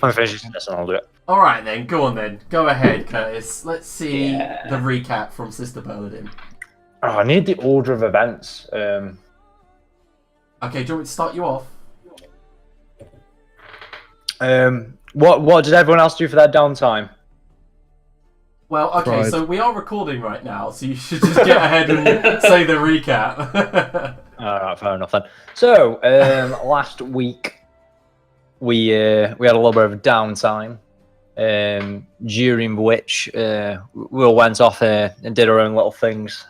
I'm finishing this and I'll do it. All right then, go on then. Go ahead, Curtis. Let's see the recap from Sister Paladin. Oh, I need the order of events. Okay, do you want me to start you off? What did everyone else do for their downtime? Well, okay, so we are recording right now, so you should just get ahead and say the recap. Alright, fair enough then. So, last week we had a little bit of downtime, during which we all went off and did our own little things.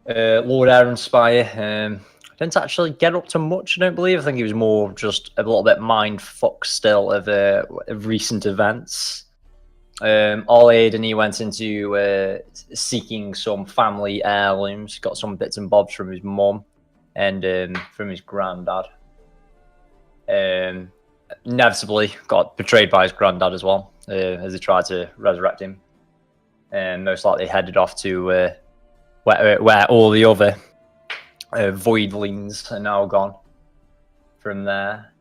Lord Spire didn't actually get up to much, I don't believe. I think he was more just a little bit mind fuck still of recent events. Ollie and he went into seeking some family heirlooms. Got some bits and bobs from his mum and from his granddad. Inevitably got betrayed by his granddad as well, as he tried to resurrect him. And most likely headed off to where all the other voidlings are now gone. From there.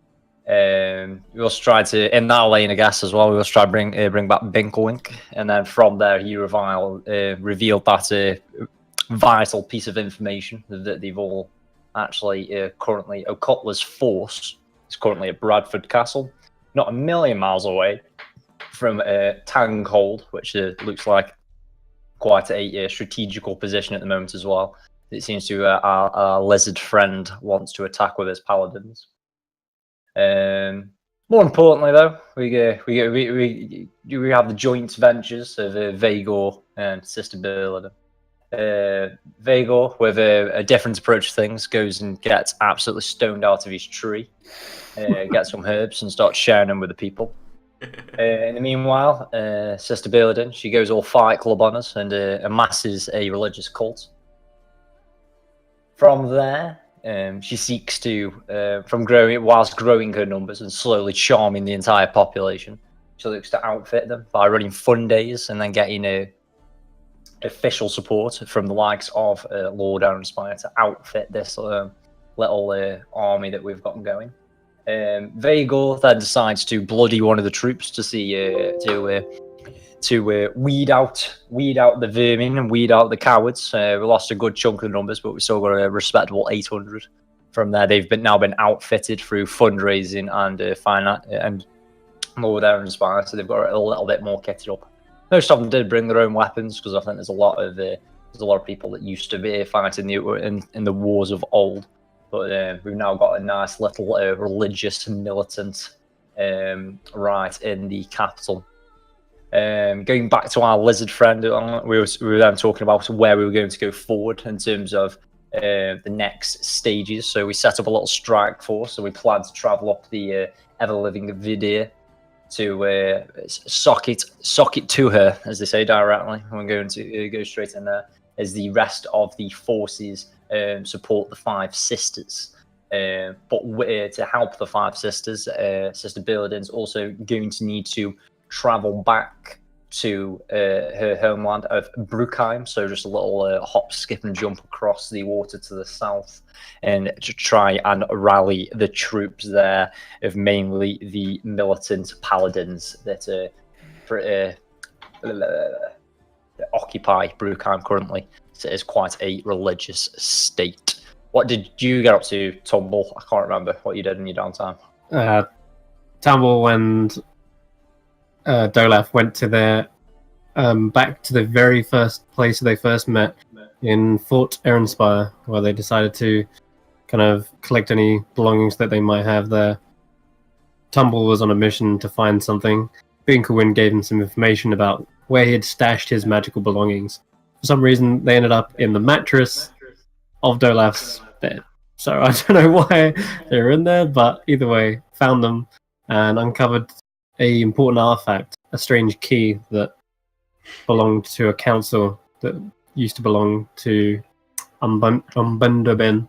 We also tried to, in that lane, I guess, as well, we also tried to bring back Binklewink, and then from there he revealed that vital piece of information that they've all actually currently, Ocutler's force is currently at Bradford Castle, not a million miles away from Tanghold, which looks like quite a strategical position at the moment as well. It seems to our lizard friend wants to attack with his paladins. More importantly, though, we have the joint ventures of Vagor and Sister Berlin. Vagor, with a different approach to things, goes and gets absolutely stoned out of his tree, gets some herbs and starts sharing them with the people. In the meanwhile, Sister Berlin, she goes all Fight Club on us and amasses a religious cult. From there, she seeks to, whilst growing her numbers and slowly charming the entire population, she looks to outfit them by running fun days and then getting official support from the likes of Lord Spire to outfit this little army that we've got going. Vagor then decides to bloody one of the troops to see to weed out the vermin and weed out the cowards. We lost a good chunk of the numbers, but we still got a respectable 800. From there, they've now been outfitted through fundraising and finance and Lord Spire, so they've got a little bit more kitted up. Most of them did bring their own weapons because I think there's a lot of people that used to be fighting in the wars of old, but we've now got a nice little religious militant right in the capital. Going back to our lizard friend, we were then talking about where we were going to go forward in terms of the next stages. So we set up a little strike force. So we plan to travel up the ever-living Vidr to sock it to her, as they say directly. We're going to go straight in there as the rest of the forces support the Five Sisters. But to help the Five Sisters, Sister Berlin's also going to need to travel back to her homeland of Bruckheim, so just a little hop, skip and jump across the water to the south and to try and rally the troops there of mainly the militant paladins that occupy Bruckheim currently. So it is quite a religious state. What did you get up to, Tumble? I can't remember what you did in your downtime. Tumble and Dolaf went to their back to the very first place they first met in Fort Ehrenspire, where they decided to kind of collect any belongings that they might have there. Tumble was on a mission to find something. Binkelwind gave him some information about where he had stashed his magical belongings. For some reason, they ended up in the mattress of Dolaf's bed. So I don't know why they were in there, but either way, found them and uncovered a important artifact, a strange key that belonged to a council that used to belong to Umbundoben,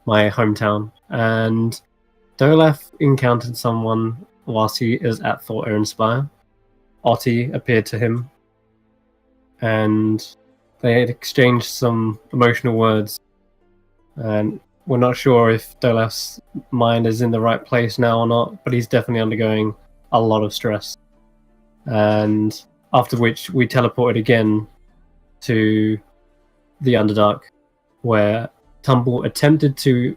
my hometown. And Dolaf encountered someone whilst he is at Fort Ehrenspire. Otti appeared to him, and they had exchanged some emotional words. And we're not sure if Dolaf's mind is in the right place now or not, but he's definitely undergoing a lot of stress. And after which we teleported again to the Underdark, where Tumble attempted to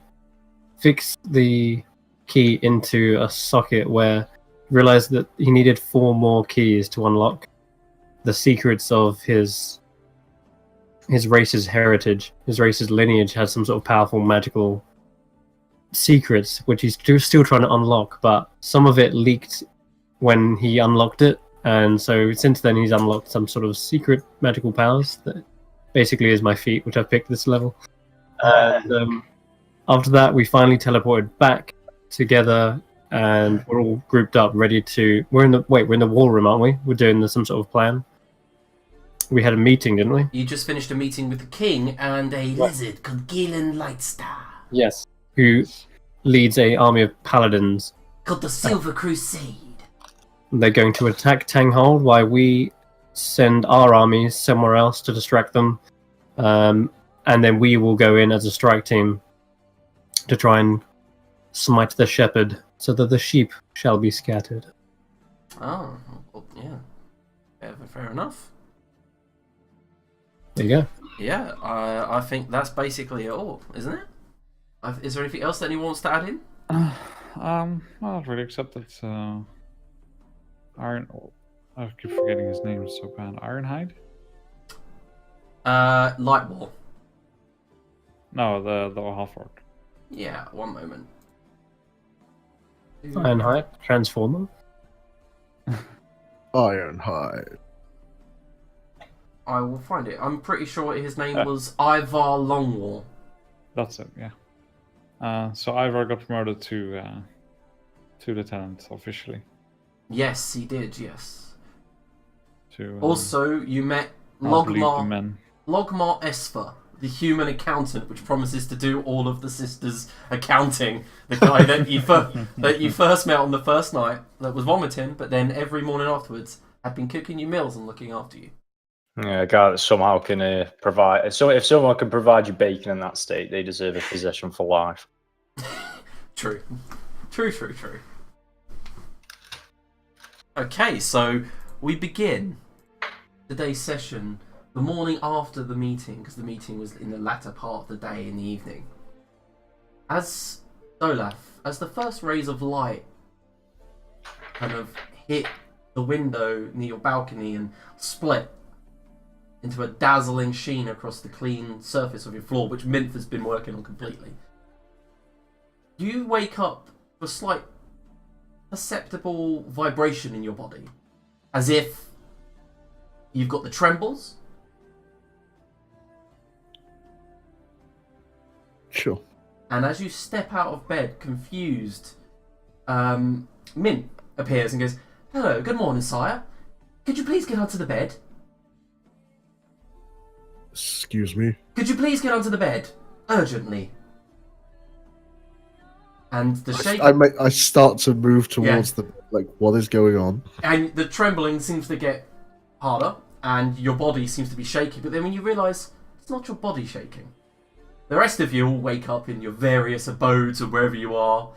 fix the key into a socket where he realized that he needed 4 more keys to unlock the secrets of his race's heritage. His race's lineage has some sort of powerful magical secrets, which he's still trying to unlock, but some of it leaked when he unlocked it, and so since then he's unlocked some sort of secret magical powers that basically is my feat, which I've picked this level. And after that, we finally teleported back together, and we're all grouped up, ready to. We're in the war room, aren't we? We're doing some sort of plan. We had a meeting, didn't we? You just finished a meeting with the king and a lizard called Galen Lightstar. Yes. Who leads a army of paladins Called the Silver Crusade. They're going to attack Tanghold while we send our armies somewhere else to distract them. And then we will go in as a strike team to try and smite the shepherd so that the sheep shall be scattered. Oh, well, yeah. Fair enough. There you go. Yeah, I think that's basically it all, isn't it? Is there anything else that anyone wants to add in? Not really, except that Iron. I keep forgetting his name. It's so bad. Ironhide? Lightwall. No, the half-orc. Yeah, one moment. Ironhide, Transformer. Ironhide. I will find it. I'm pretty sure his name was Ivar Longwall. That's it, yeah. So Ivar got promoted to lieutenant officially. Yes, he did, yes. Also, you met Logmar Esper, the human accountant, which promises to do all of the sisters' accounting. The guy that you first met on the first night that was vomiting, but then every morning afterwards had been cooking you meals and looking after you. Yeah, a guy that somehow can provide. So if someone can provide you bacon in that state, they deserve a position for life. True. Okay, so we begin today's session the morning after the meeting, because the meeting was in the latter part of the day in the evening. As Dolaf, as the first rays of light kind of hit the window near your balcony and split into a dazzling sheen across the clean surface of your floor, which Minth has been working on completely, you wake up with a slight perceptible vibration in your body, as if you've got the trembles. Sure. And as you step out of bed, confused, Mint appears and goes, "Hello, good morning, sire. Could you please get onto the bed? Excuse me? Could you please get onto the bed? Urgently." And the shake... I start to move towards what is going on? And the trembling seems to get harder, and your body seems to be shaking, but then when you realise it's not your body shaking, the rest of you all wake up in your various abodes or wherever you are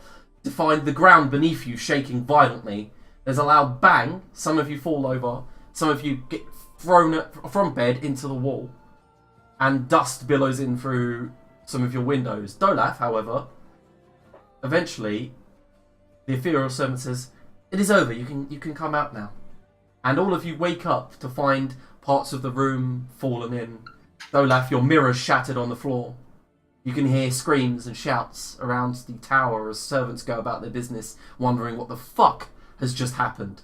to find the ground beneath you shaking violently. There's a loud bang, some of you fall over, some of you get thrown from bed into the wall, and dust billows in through some of your windows. Dolaf, however, eventually, the ethereal servant says, "It is over, you can come out now." And all of you wake up to find parts of the room fallen in. Dolaf, your mirror shattered on the floor. You can hear screams and shouts around the tower as servants go about their business, wondering what the fuck has just happened.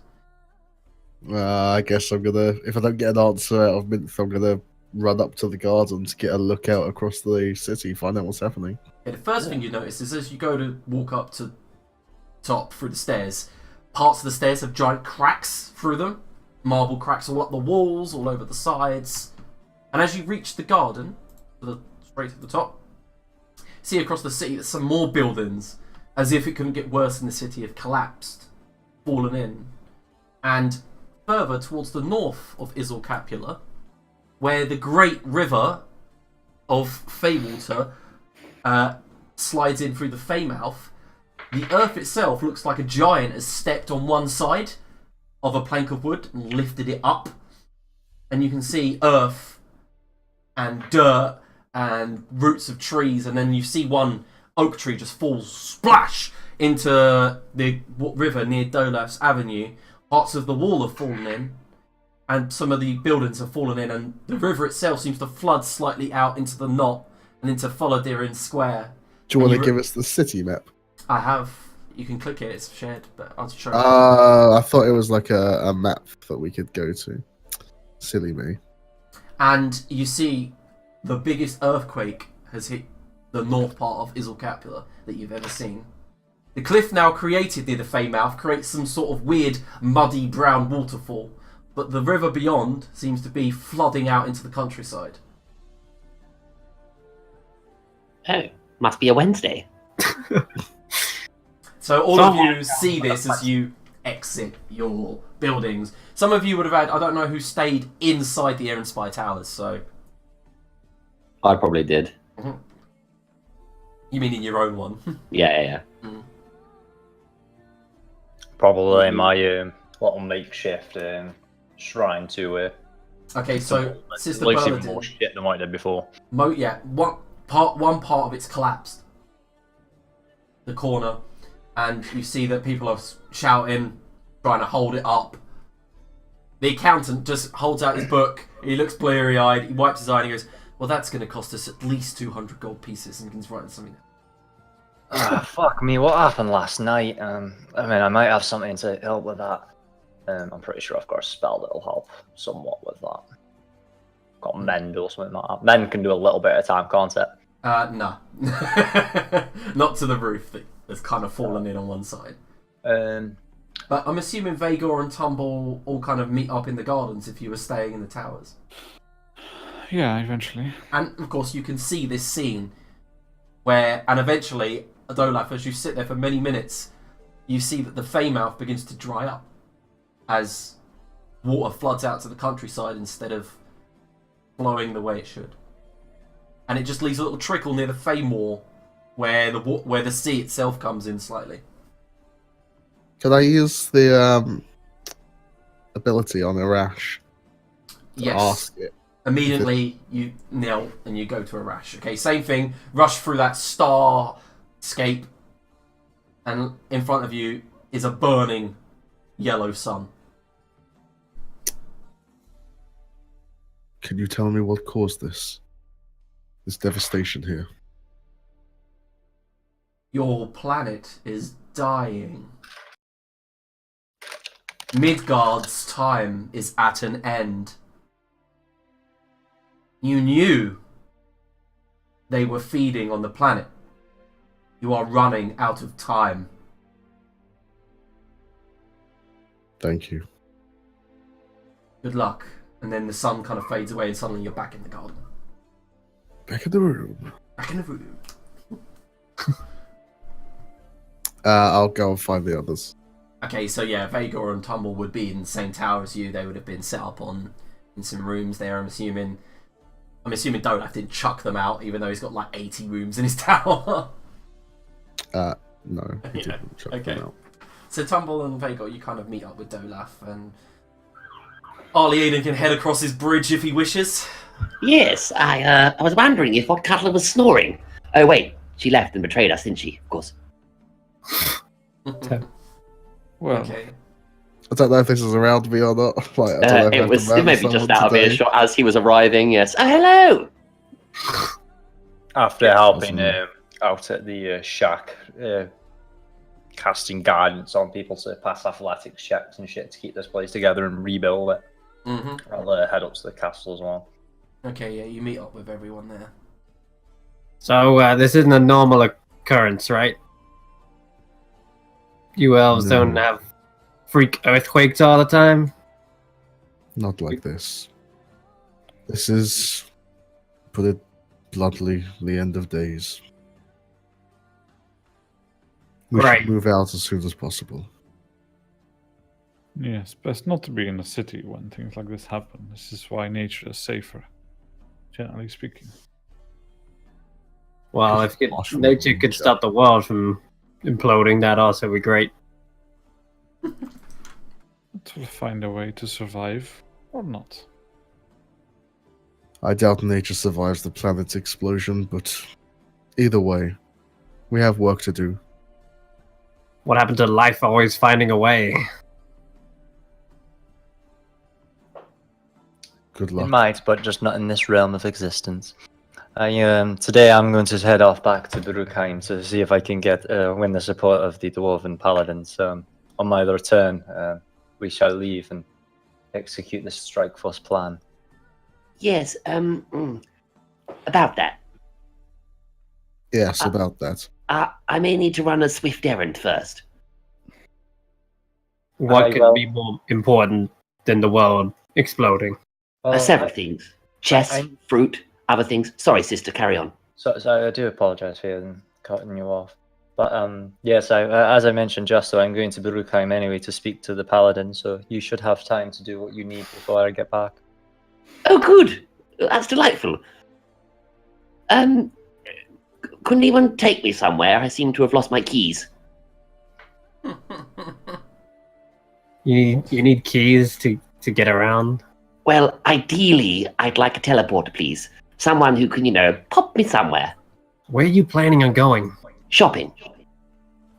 I guess I'm gonna, if I don't get an answer out of Minth, I'm gonna run up to the garden to get a look out across the city, find out what's happening. Okay, the first thing you notice is as you go to walk up to top through the stairs, parts of the stairs have giant cracks through them. Marble cracks all up the walls, all over the sides. And as you reach the garden, straight to the top, see across the city that some more buildings, as if it couldn't get worse in the city, have collapsed, fallen in. And further towards the north of Isle Capula, where the great river of Feywater slides in through the Fey mouth, the earth itself looks like a giant has stepped on one side of a plank of wood and lifted it up. And you can see earth and dirt and roots of trees, and then you see one oak tree just fall splash into the river near Dolaf's Avenue. Parts of the wall have fallen in, and some of the buildings have fallen in, and the river itself seems to flood slightly out into the knot and into Folodirin Square. Do you want to give us the city map? I have. You can click it. It's shared, but I'll show you. I thought it was like a map that we could go to. Silly me. And you see the biggest earthquake has hit the north part of Isilcapula that you've ever seen. The cliff now created near the Fey mouth creates some sort of weird, muddy brown waterfall, but the river beyond seems to be flooding out into the countryside. Oh, must be a Wednesday. So all of you see this as you exit your buildings. Some of you would have had, I don't know who stayed inside the Air Spy Towers, so... I probably did. You mean in your own one? Yeah. Probably my little makeshift shrine to... Okay, so Sister looks even Bernadine... more shit than what I did before. One part of it's collapsed. The corner. And you see that people are shouting, trying to hold it up. The accountant just holds out his book. He looks bleary-eyed. He wipes his eye and he goes, well, that's going to cost us at least 200 gold pieces. And he's writing something down. Fuck me, what happened last night? I mean, I might have something to help with that. I'm pretty sure I've got a spell that'll help somewhat with that. Got Mend or something like that. Mend can do a little bit at a time, can't it? No. Not to the roof that's kind of fallen in on one side. But I'm assuming Vagor and Tumble all kind of meet up in the gardens if you were staying in the towers. Yeah, eventually. And of course you can see this scene where, and eventually, Adolaf, as you sit there for many minutes, you see that the Feymouth begins to dry up as water floods out to the countryside instead of flowing the way it should. And it just leaves a little trickle near the Feymore where the sea itself comes in slightly. Can I use the ability on Arash to Yes. ask it? Immediately you kneel and you go to Arash. Okay, same thing. Rush through that starscape, and in front of you is a burning yellow sun. Can you tell me what caused this devastation here? Your planet is dying. Midgard's time is at an end. You knew they were feeding on the planet. You are running out of time. Thank you. Good luck. And then the sun kind of fades away and suddenly you're back in the garden. Back in the room. Back in the room. I'll go and find the others. Okay, so yeah, Vagor and Tumble would be in the same tower as you. They would have been set up in some rooms there, I'm assuming. Dolaf didn't chuck them out, even though he's got like 80 rooms in his tower. No, he didn't chuck Okay. them out. So Tumble and Vagor, you kind of meet up with Dolaf, and Arliaden can head across his bridge if he wishes. Yes, I was wondering if what Cutler was snoring. Oh wait, she left and betrayed us, didn't she? Of course. Well, Okay. I don't know if this is around me or not. Like, I don't know if I have to It may murder be just someone out of today. earshot as he was arriving. Yes. Oh, hello. After helping out at the shack, casting guidance on people to pass athletics checks and shit to keep this place together and rebuild it. Mm-hmm. I'll head up to the castle as well. Okay, yeah, you meet up with everyone there. So this isn't a normal occurrence, right? You elves No. don't have freak earthquakes all the time? Not like this. This is, put it bluntly, the end of days. We Right. should move out as soon as possible. yes, best not to be in a city when things like this happen. This is why nature is safer, generally speaking. Well, if Gosh, nature could stop the world from imploding, that'd also be great. It will find a way to survive, or not. I doubt nature survives the planet's explosion, but either way, we have work to do. What happened to life always finding a way? Good It luck. might, but just not in this realm of existence. Today I'm going to head off back to Brugheim to see if I can win the support of the Dwarven Paladins. On my return, we shall leave and execute the Strike Force plan. Yes, about that. Yes, about that. I may need to run a swift errand first. What could be more important than the world exploding? Several things. Chess, fruit, other things. Sorry, sister, carry on. So I do apologise for cutting you off. But yes, as I mentioned just so, I'm going to Brugheim anyway to speak to the Paladin, so you should have time to do what you need before I get back. Oh, good. That's delightful. Couldn't anyone take me somewhere? I seem to have lost my keys. You need keys to get around? Well, ideally, I'd like a teleporter, please. Someone who can, pop me somewhere. Where are you planning on going? Shopping.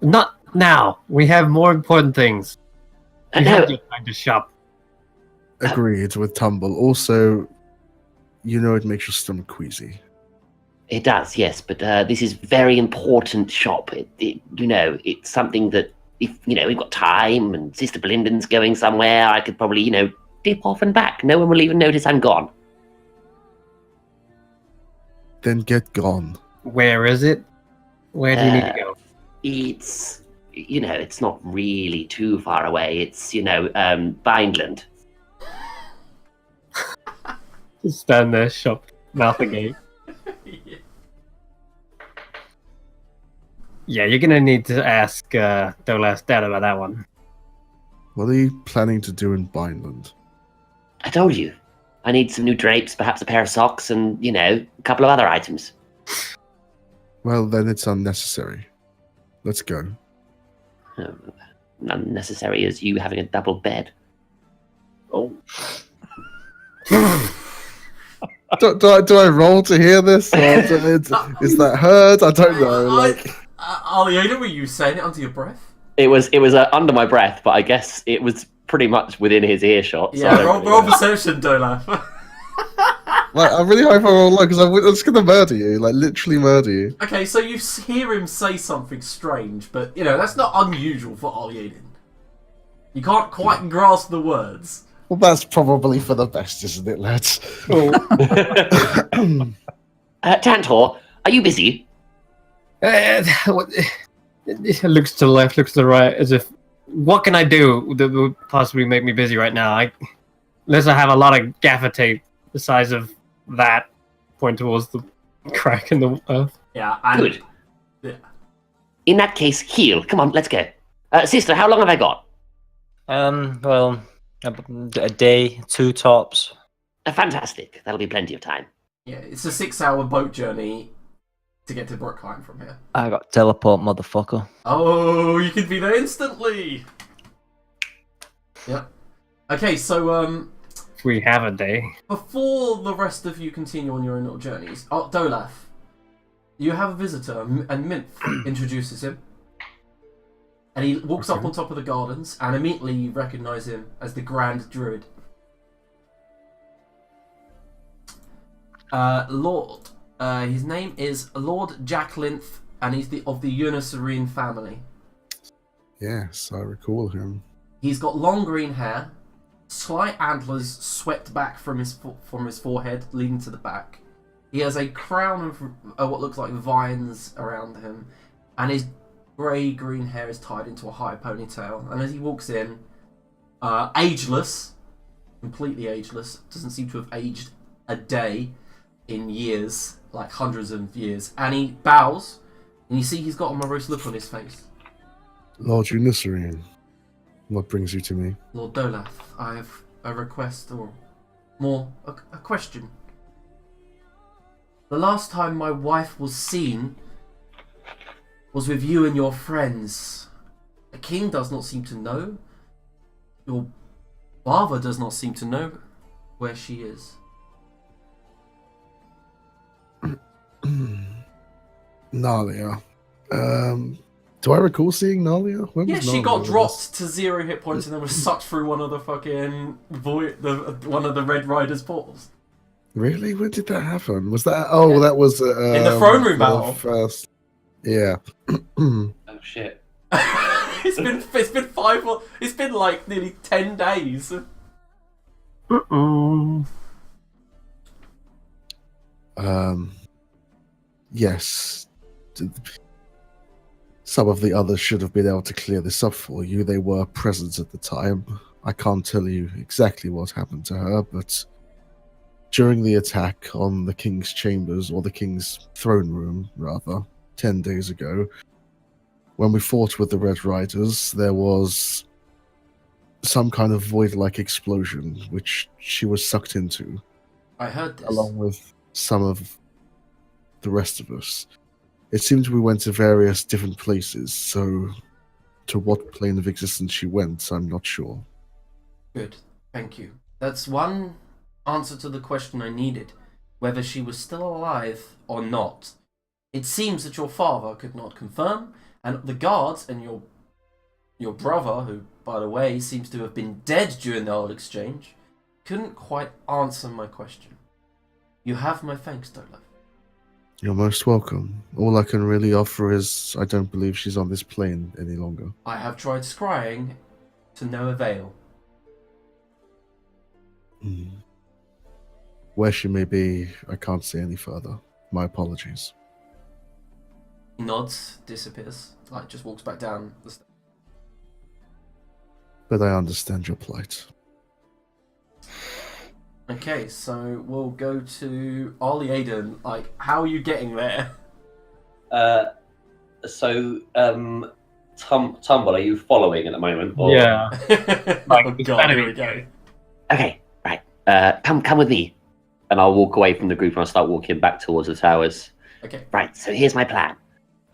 Not now. We have more important things. You No, have to find a shop. Agreed with Tumble. Also, it makes your stomach queasy. it does, yes, but this is very important shop. It's something that if, we've got time and Sister Belinda's going somewhere, I could probably, dip off and back. No one will even notice I'm gone. Then get gone. Where is it? Where do you need to go? It's, it's not really too far away. It's, Vineland. Just stand there, shop, mouth agape. Yeah, you're gonna need to ask Dolaf's dad about that one. What are you planning to do in Vineland? I told you. I need some new drapes, perhaps a pair of socks, and, a couple of other items. Well, then it's unnecessary. Let's go. Unnecessary as you having a double bed. Oh. do I roll to hear this? Or is that heard? I don't know. Alioda, were you saying it under your breath? It was under my breath, but I guess it was pretty much within his earshot. So Yeah, roll perception, Dolaf. I really hope I roll low, because I'm just going to murder you. Literally murder you. Okay, so you hear him say something strange, but, that's not unusual for Alioden. You can't quite grasp the words. Well, that's probably for the best, isn't it, lads? Tantor, are you busy? It looks to the left, looks to the right, as if, what can I do that would possibly make me busy right now? Unless I have a lot of gaffer tape the size of that, point towards the crack in the earth. Yeah, and... Good. Yeah. In that case, heal. Come on, let's go. Sister, how long have I got? Well, a day, 2 tops. Fantastic. That'll be plenty of time. Yeah, it's a 6-hour boat journey to get to Brookline from here. I got teleport, motherfucker. Oh, you could be there instantly! Yeah. Okay, so, We have a day. before the rest of you continue on your own little journeys, Dolaf, you have a visitor, and Minth introduces him. And he walks up on top of the gardens, and immediately you recognise him as the Grand Druid. His name is Lord Jack Linth, and he's of the Uniserene family. Yes, I recall him. He's got long green hair, slight antlers swept back from his forehead, leading to the back. He has a crown of what looks like vines around him, and his grey-green hair is tied into a high ponytail. And as he walks in, ageless, completely ageless, doesn't seem to have aged a day in years, like hundreds of years, and he bows, and you see he's got a morose look on his face. Lord Uniserene, what brings you to me? Lord Dolaf, I have a request, or more, a question. The last time my wife was seen was with you and your friends. The king does not seem to know. Your father does not seem to know where she is. Nalia. Do I recall seeing Nalia? When Yeah, was she Nalia got with dropped us? to 0 hit points and then was sucked through one of the fucking one of the Red Rider's portals. Really? When did that happen? Was that? Oh, that was In the throne room the battle. First, yeah. Oh shit. It's been like nearly 10 days. Yes. Some of the others should have been able to clear this up for you. They were present at the time. I can't tell you exactly what happened to her, but during the attack on the King's Chambers, or the King's Throne Room, rather, 10 days ago, when we fought with the Red Riders, there was some kind of void-like explosion, which she was sucked into, I heard this. along with some of the rest of us. It seems we went to various different places, so to what plane of existence she went, I'm not sure. Good, thank you. That's one answer to the question I needed, whether she was still alive or not. It seems that your father could not confirm, and the guards and your brother, who, by the way, seems to have been dead during the old exchange, couldn't quite answer my question. You have my thanks, Dolaf. You're most welcome. All I can really offer is I don't believe she's on this plane any longer. I have tried scrying to no avail. Where she may be, I can't say any further. My apologies. He nods, disappears, like just walks back down the stairs. But I understand your plight. Okay, so we'll go to Ollie Aiden. Like, how are you getting there? Tumble, are you following at the moment? Or... Yeah. Oh god, here we go. Okay, right. Come with me. And I'll walk away from the group and I'll start walking back towards the towers. Okay. Right, so here's my plan.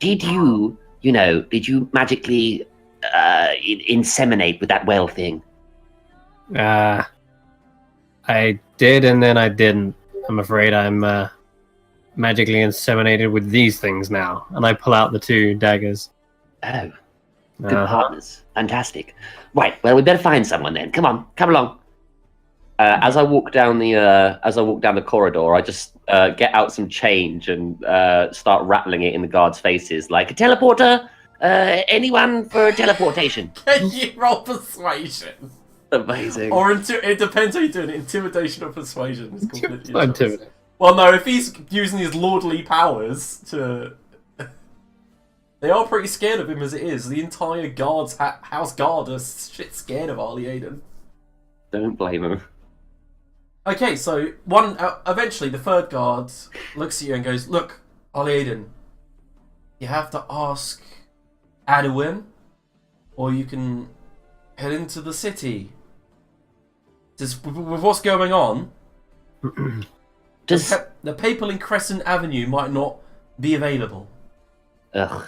Did you magically inseminate with that well thing? I did and then I didn't. I'm afraid I'm magically inseminated with these things now. And I pull out the 2 daggers. Oh, good partners. Fantastic. Right, well, we better find someone then. Come on, come along. As I walk down the corridor, I just get out some change and start rattling it in the guards' faces, like a teleporter. Anyone for teleportation? Can you roll persuasion? Amazing. Or it depends how you're doing it. Intimidation or persuasion is completely your choice. Intimidate. Well, no, if he's using his lordly powers to... They are pretty scared of him as it is. The entire guards, house guard are shit scared of Ollie Aiden. Don't blame him. Okay, so eventually the third guard looks at you and goes, "Look, Ollie Aiden, you have to ask Adwin, or you can head into the city. Just with what's going on, the papal in Crescent Avenue might not be available." Ugh,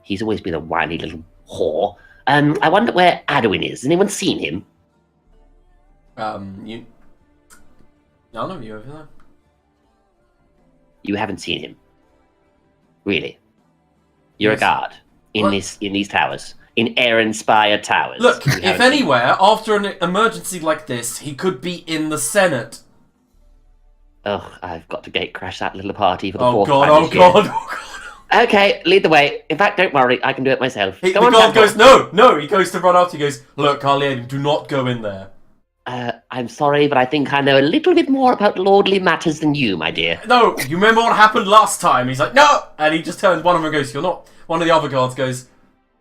he's always been a whiny little whore. I wonder where Adwin is. Has anyone seen him? None of you over there. You haven't seen him. Really? You're Yes. a guard in these towers. In Spire Towers. Look, You if haven't seen anywhere, after an emergency like this, he could be in the Senate. Ugh, I've got to gate crash that little party for the Oh fourth god, time oh this year. god, oh god. Okay, lead the way. In fact, don't worry, I can do it myself. The Go on, guard Temple. goes, no, he goes to run after, he goes, "Look, Ollie Aiden, do not go in there." I'm sorry, but I think I know a little bit more about lordly matters than you, my dear. No, you remember what happened last time? He's like, "No!" And he just turns, one of them goes, "You're not." One of the other guards goes,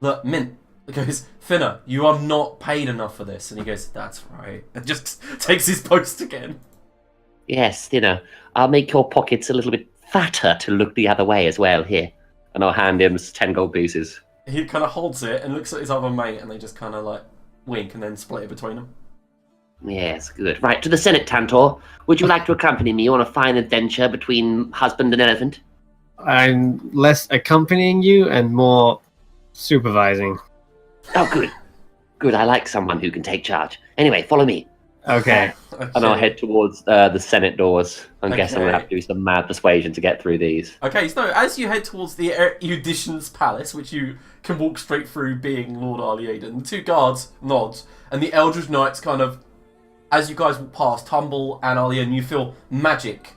"Look, Mint," he goes, "Finna, you are not paid enough for this." And he goes, "That's right." And just takes his post again. Yes, I'll make your pockets a little bit fatter to look the other way as well, here. And I'll hand him 10 gold pieces. He kind of holds it and looks at his other mate, and they just kind of like wink and then split it between them. Yes, good. Right, to the Senate, Tantor. Would you like to accompany me on a fine adventure between husband and elephant? I'm less accompanying you and more supervising. Oh, good. Good, I like someone who can take charge. Anyway, follow me. Okay. And I'll head towards the Senate doors. I'm guessing I'm going to have to do some mad persuasion to get through these. Okay, so as you head towards the Erudition's Palace, which you can walk straight through being Lord Arliaden, the two guards nod, and the Eldritch Knights kind of, as you guys walk past, Tumble and Arliaden, you feel magic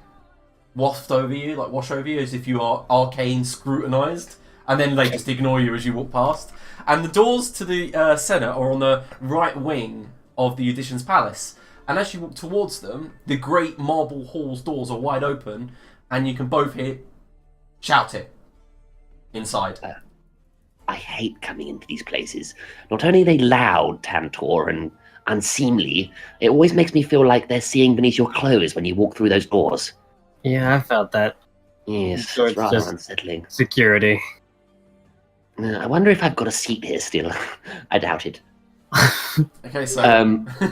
waft over you, like wash over you, as if you are arcane scrutinized, and then they just ignore you as you walk past. And the doors to the Senate are on the right wing of the Erudition's Palace. And as you walk towards them, the great marble hall's doors are wide open, and you can both hear shouting inside. I hate coming into these places. Not only are they loud, Tantor, and unseemly, it always makes me feel like they're seeing beneath your clothes when you walk through those doors. Yeah, I felt that. Yes, So it's it's rather just unsettling. security. I wonder if I've got a seat here still. I doubt it. Okay, so...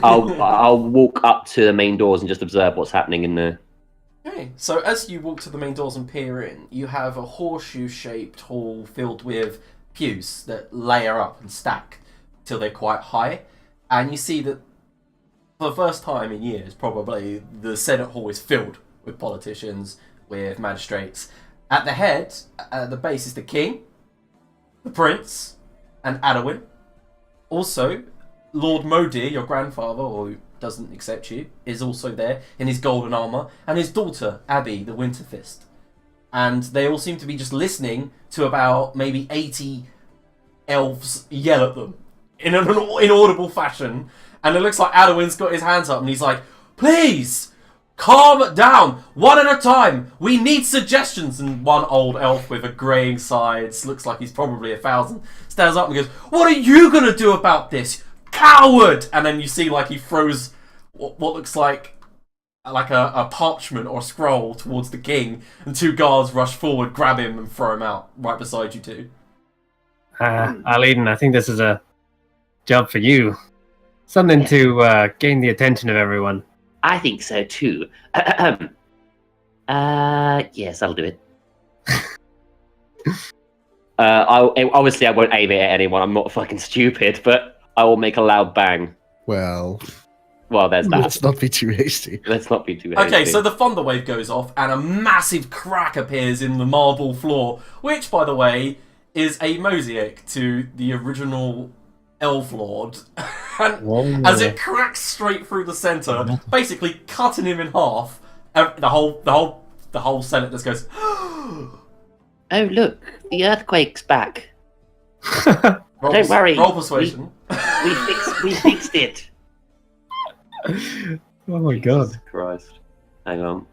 I'll walk up to the main doors and just observe what's happening in there. Okay, so as you walk to the main doors and peer in, you have a horseshoe-shaped hall filled with pews that layer up and stack till they're quite high. And you see that for the first time in years, probably, the Senate hall is filled with politicians, with magistrates. At the head, at the base, is the king, the prince, and Adowin. Also, Lord Modir, your grandfather, or who doesn't accept you, is also there in his golden armour, and his daughter, Abby, the Winterfist. And they all seem to be just listening to about maybe 80 elves yell at them in an inaudible fashion. And it looks like Adowin's got his hands up and he's like, "Please, calm down, one at a time. We need suggestions." And one old elf with a greying sides, looks like he's probably 1,000, stands up and goes, "What are you going to do about this? Coward!" And then you see like he throws what looks like a parchment or a scroll towards the king, and two guards rush forward, grab him and throw him out right beside you two. Arleden, I think this is a job for you. Something to gain the attention of everyone. I think so too. Yes, I'll do it. Obviously, I won't aim it at anyone. I'm not fucking stupid, but I will make a loud bang. Well, There's that. let's not be too hasty. Let's not be too hasty. Okay, so the thunder wave goes off, and a massive crack appears in the marble floor, which, by the way, is a mosaic to the original Elf Lord. And as it cracks straight through the centre, basically cutting him in half, the whole Senate just goes, Oh, look, the earthquake's back. Don't worry. Roll persuasion. We fixed it. Oh my god. Jesus Christ. Hang on.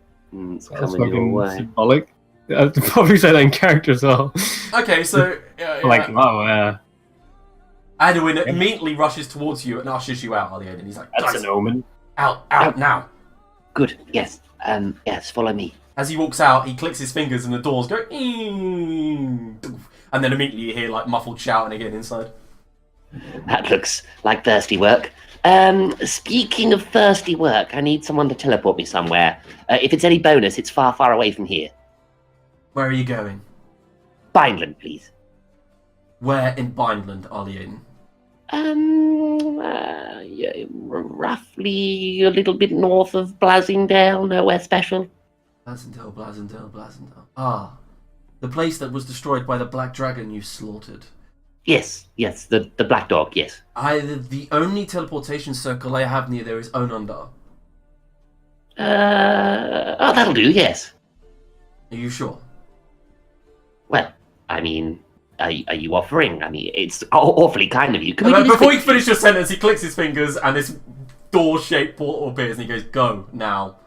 It's That's coming your fucking way. symbolic. I'd probably say that in character as well. Okay, so... wow, Adowin immediately rushes towards you and ushers you out, Arliaden, and he's like, that's "Guys, an omen. out now." Good, yes. Yes, follow me. As he walks out, he clicks his fingers and the doors go, "Eeeeeing," and then immediately you hear like muffled shouting again inside. That looks like thirsty work. Speaking of thirsty work, I need someone to teleport me somewhere. If it's any bonus, it's far, far away from here. Where are you going? Vineland, please. Where in Bindland, Arliaden? Roughly a little bit north of Blasingdale, nowhere special. Blasingdale. Ah, the place that was destroyed by the black dragon you slaughtered. Yes, the black dog, yes. The only teleportation circle I have near there is Onundar. That'll do, yes. Are you sure? Well, I mean, are you offering? I mean, it's awfully kind of you. Can we do this Before you quickly? finish your sentence, he clicks his fingers and this door-shaped portal appears and he goes, "Go, now."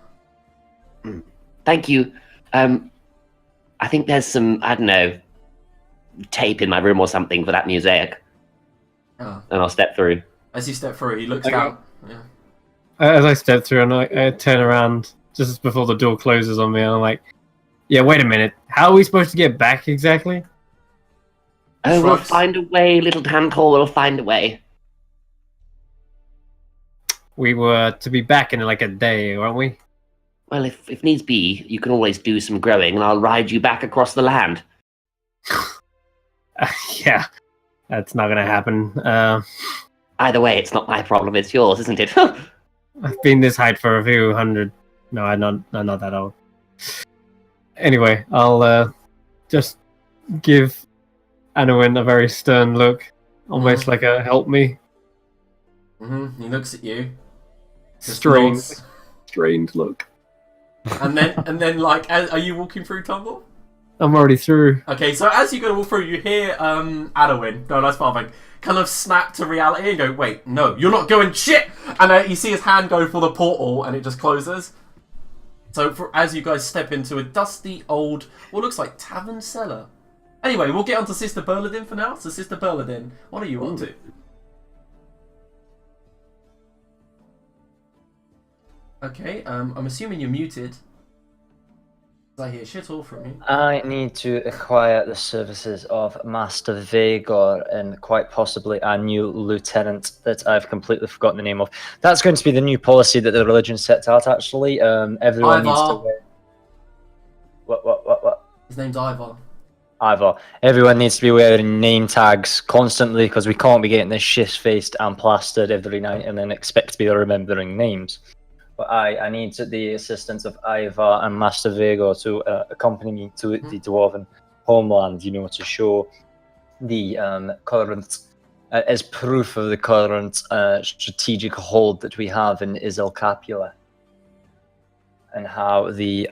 Thank you. I think there's some, I don't know, tape in my room or something for that mosaic. Oh. And I'll step through. As you step through, he looks Okay. down. Yeah. As I step through and I turn around just before the door closes on me, and I'm like, yeah, wait a minute. How are we supposed to get back exactly? Oh, we'll Shrugs. find a way, little Tantor, we'll find a way. we were to be back in like a day, weren't we? Well, if needs be, you can always do some growing, and I'll ride you back across the land. Yeah, that's not gonna happen. Either way, it's not my problem, it's yours, isn't it? I've been this height for a few hundred. No, I'm not that old. Anyway, I'll just give Anowin a very stern look, almost like a help me. He looks at you. just Strange, nods. strange look. And then, like, are you walking through Tumble? I'm already through. Okay, so as you go to walk through, you hear Adowin, no, that's Farthing, kind of snap to reality and go, wait, no, you're not going shit! And you see his hand go for the portal and it just closes. So as you guys step into a dusty old, what looks like tavern cellar. Anyway, we'll get on to Sister Berladin for now. So Sister Berladin, what are you up to? Okay, I'm assuming you're muted. I hear shit all from you. I need to acquire the services of Master Vagor and quite possibly a new lieutenant that I've completely forgotten the name of. That's going to be the new policy that the religion set out, actually. Everyone needs to wear... What? His name's Ivar. Ivar. Everyone needs to be wearing name tags constantly because we can't be getting this shit-faced and plastered every night and then expect to be remembering names. But I need the assistance of Ivar and Master Vagor to accompany me to the Dwarven homeland, to show the current, as proof of the current strategic hold that we have in Isel Capula, and how the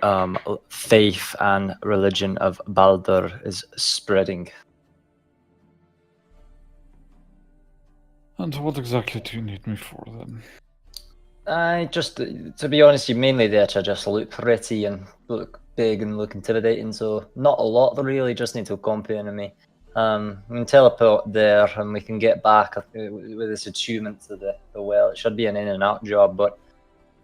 faith and religion of Baldur is spreading. And what exactly do you need me for, then? To be honest, you're mainly there to just look pretty and look big and look intimidating, so not a lot really, just need to accompany me. We can teleport there and we can get back with this attunement to the well. It should be an in and out job, but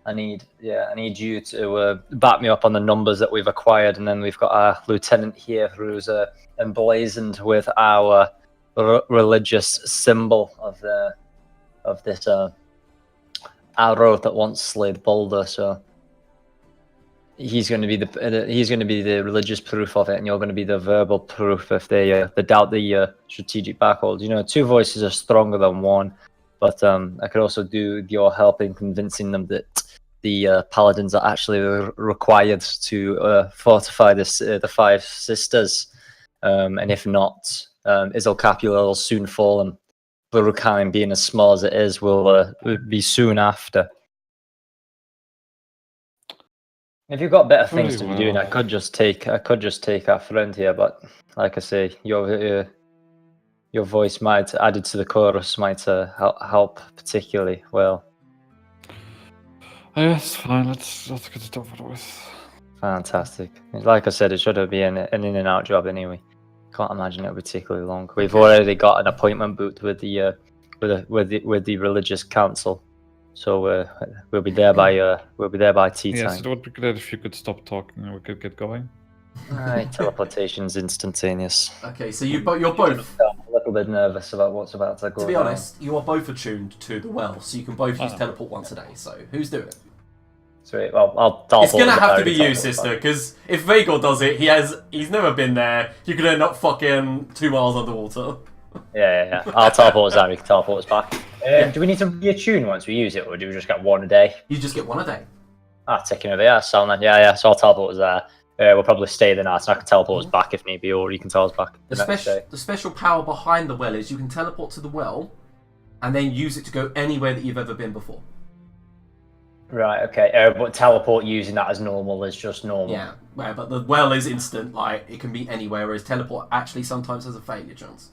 I need you to back me up on the numbers that we've acquired, and then we've got a lieutenant here who's emblazoned with our religious symbol of this arrow that once slayed Baldur, so he's going to be the religious proof of it, and you're going to be the verbal proof if they doubt the strategic backhold. Two voices are stronger than one, but I could also do your help in convincing them that the paladins are actually required to fortify the Five Sisters, and if not, Isel Capula will soon fall, and Burukheim, being as small as it is, will be soon after. If you've got better things to be doing, I could just take our friend here, but like I say, your voice might, added to the chorus, might help particularly well. Yes, fine. Let's get it over with. Fantastic. Like I said, it should have been an in and out job anyway. Can't imagine it particularly long. We've already got an appointment booked with the religious council, so we'll be there by tea time. Yes, it would be great if you could stop talking and we could get going. Alright, teleportation's instantaneous. Okay, so you're both. I'm a little bit nervous about what's about to go. To be honest, you are both attuned to the well, so you can both use teleport once a day. So who's doing it? Sweet. Well, I'll teleport. It's gonna have to be you, sister, because if Vagor does it, he's never been there. You could end up fucking 2 miles underwater. Yeah. I'll teleport us down. You can teleport us back. Do we need to reattune once we use it, or do we just get one a day? You just get one a day. Taking over. Yeah, sound then. Yeah. So I'll teleport us there. We'll probably stay the night, and I can teleport us back if need be, or you can tell us back. The special power behind the well is you can teleport to the well, and then use it to go anywhere that you've ever been before. Right, okay. But teleport using that as normal is just normal. Yeah, but the well is instant, like, it can be anywhere, whereas teleport actually sometimes has a failure chance.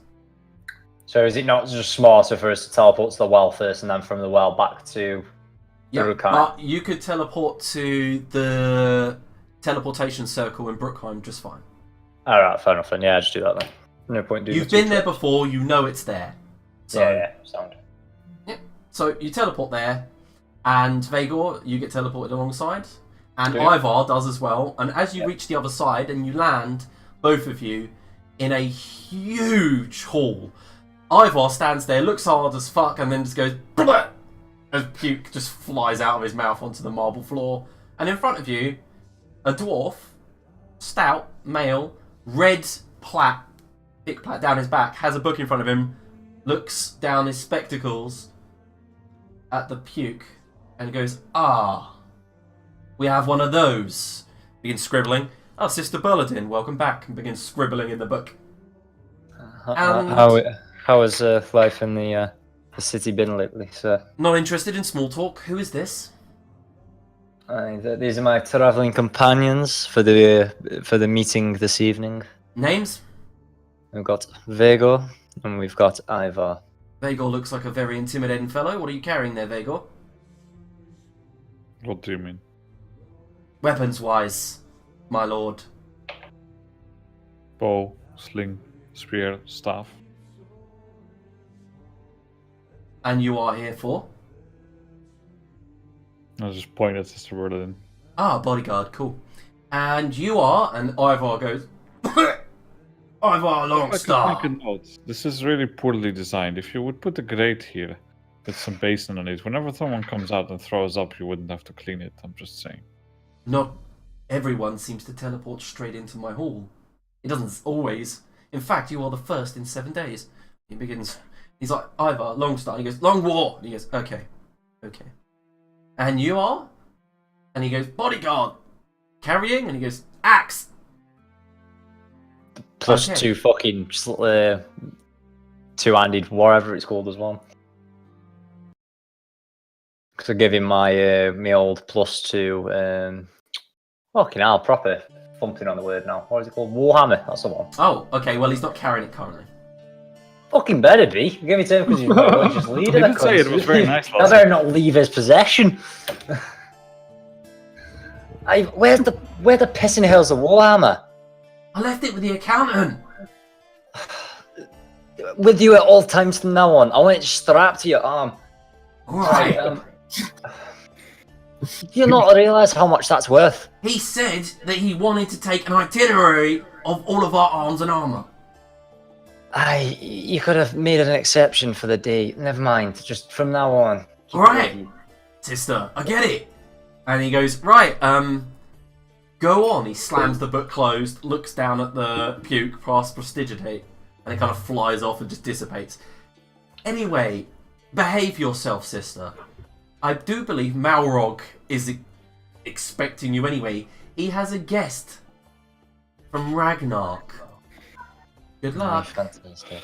So is it not just smarter for us to teleport to the well first and then from the well back to Brookheim? But you could teleport to the teleportation circle in Brookheim just fine. Alright, fair enough then. Yeah, just do that then. No point doing You've been there before, you know it's there. So, yeah, sound. Yeah, so you teleport there, and Vagor, you get teleported alongside, and Ivar does as well. And as you reach the other side and you land, both of you, in a huge hall, Ivar stands there, looks hard as fuck, and then just goes, "Bleh!" as puke just flies out of his mouth onto the marble floor. And in front of you, a dwarf, stout, male, red thick plait down his back, has a book in front of him, looks down his spectacles at the puke, and goes, we have one of those. Begins scribbling. Oh, Sister Berladin, welcome back, and begins scribbling in the book. How has life in the city been lately, sir? Not interested in small talk. Who is this? These are my travelling companions for the meeting this evening. Names? We've got Vegor and we've got Ivar. Vegor looks like a very intimidating fellow. What are you carrying there, Vegor? What do you mean? Weapons-wise, my lord. Bow, sling, spear, staff. And you are here for? I just point at Sister Berlin. Bodyguard, cool. And you are, and Ivar goes, Ivar Longstar. Make a note. This is really poorly designed. If you would put a grate here with some basin on it, whenever someone comes out and throws up, you wouldn't have to clean it. I'm just saying. Not everyone seems to teleport straight into my hall. It doesn't always. In fact, you are the first in 7 days. He begins, he's like, Ivar, Longstar. And he goes, Long War. And he goes, okay. And you are? And he goes, Bodyguard. Carrying? And he goes, Axe. Plus Okay. 2 fucking two-handed, whatever it's called as well. Because I give him my old +2. Fucking hell, proper thumping on the word now. What is it called? Warhammer. That's the one. Oh, okay, well, he's not carrying it currently. Fucking better be. Give me to him because he's my religious leader. He did say it was very nice I last better not leave his possession. Where the pissing hell's the Warhammer? I left it with the accountant. With you at all times from now on. I want it strapped to your arm. Right. Do you not realise how much that's worth? He said that he wanted to take an itinerary of all of our arms and armour. You could have made an exception for the day. Never mind. Just from now on. Right. Sister, I get it. And he goes, right, go on. He slams the book closed, looks down at the puke, past prestigitate, and it kind of flies off and just dissipates. Anyway, behave yourself, sister. I do believe Malrog is expecting you anyway. He has a guest from Ragnarok. Good luck. Fantastic.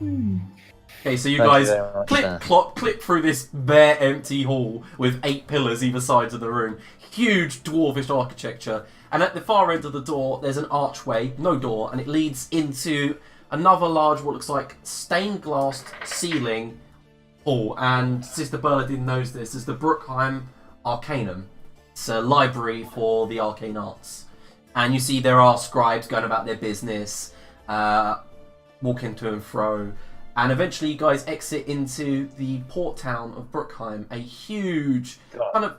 Okay, so you Thank guys you very much, sir. clip through this bare empty hall with 8 pillars either sides of the room. Huge dwarvish architecture. And at the far end of the door, there's an archway, no door, and it leads into another large, what looks like stained glass ceiling hall. And Sister Berladin knows this as the Bruckheim Arcanum. It's a library for the arcane arts. And you see there are scribes going about their business, walking to and fro. And eventually you guys exit into the port town of Bruckheim, a huge, kind of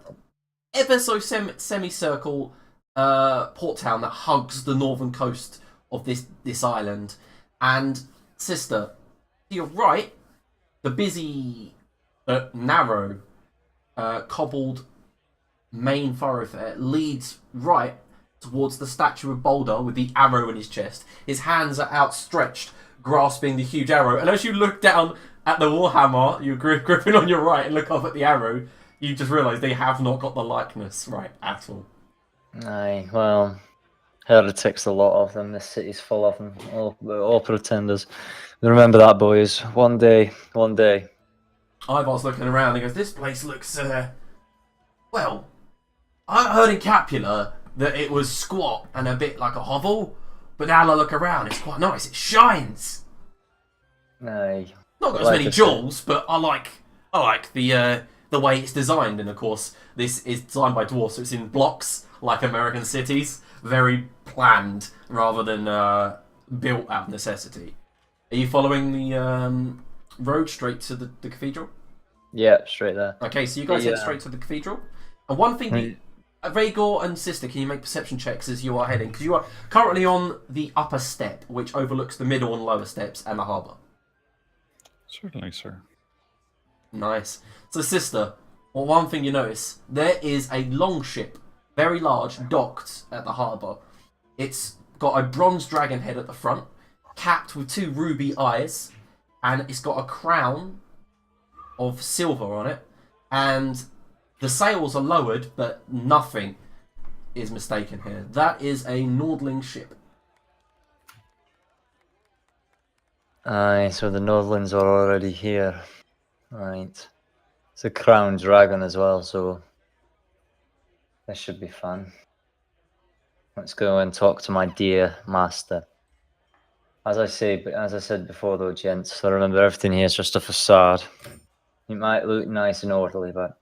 ever so semicircle port town that hugs the northern coast of this island. And sister, to your right, the busy, narrow, cobbled main thoroughfare leads right towards the statue of Boulder with the arrow in his chest. His hands are outstretched, grasping the huge arrow. And as you look down at the Warhammer, you're gripping on your right and look up at the arrow, you just realise they have not got the likeness right at all. Aye, well, heretics, a lot of them. This city's full of them. All pretenders. Remember that, boys. One day. Ivar's looking around and goes, this place looks, well, I heard in Capula that it was squat and a bit like a hovel, but now I look around, it's quite nice. It shines. Aye. Not got as Like many I said. jewels, but I like the way it's designed. And of course, this is designed by dwarves, so it's in blocks like American cities, very planned rather than built out of necessity. Are you following the road straight to the cathedral? Yeah, straight there. Okay, so you guys head straight to the cathedral. And one thing that Rhaegor and Sister, can you make perception checks as you are heading? Because you are currently on the upper step, which overlooks the middle and lower steps and the harbour. Certainly, sir. Nice. So, sister, well, one thing you notice, there is a longship, very large, docked at the harbour. It's got a bronze dragon head at the front, capped with 2 ruby eyes, and it's got a crown of silver on it, and the sails are lowered, but nothing is mistaken here. That is a Nordling ship. Aye, so the Northlands are already here. Right. It's a crown dragon as well, so this should be fun. Let's go and talk to my dear master. As I said before though, gents, I remember everything here is just a facade. It might look nice and orderly, but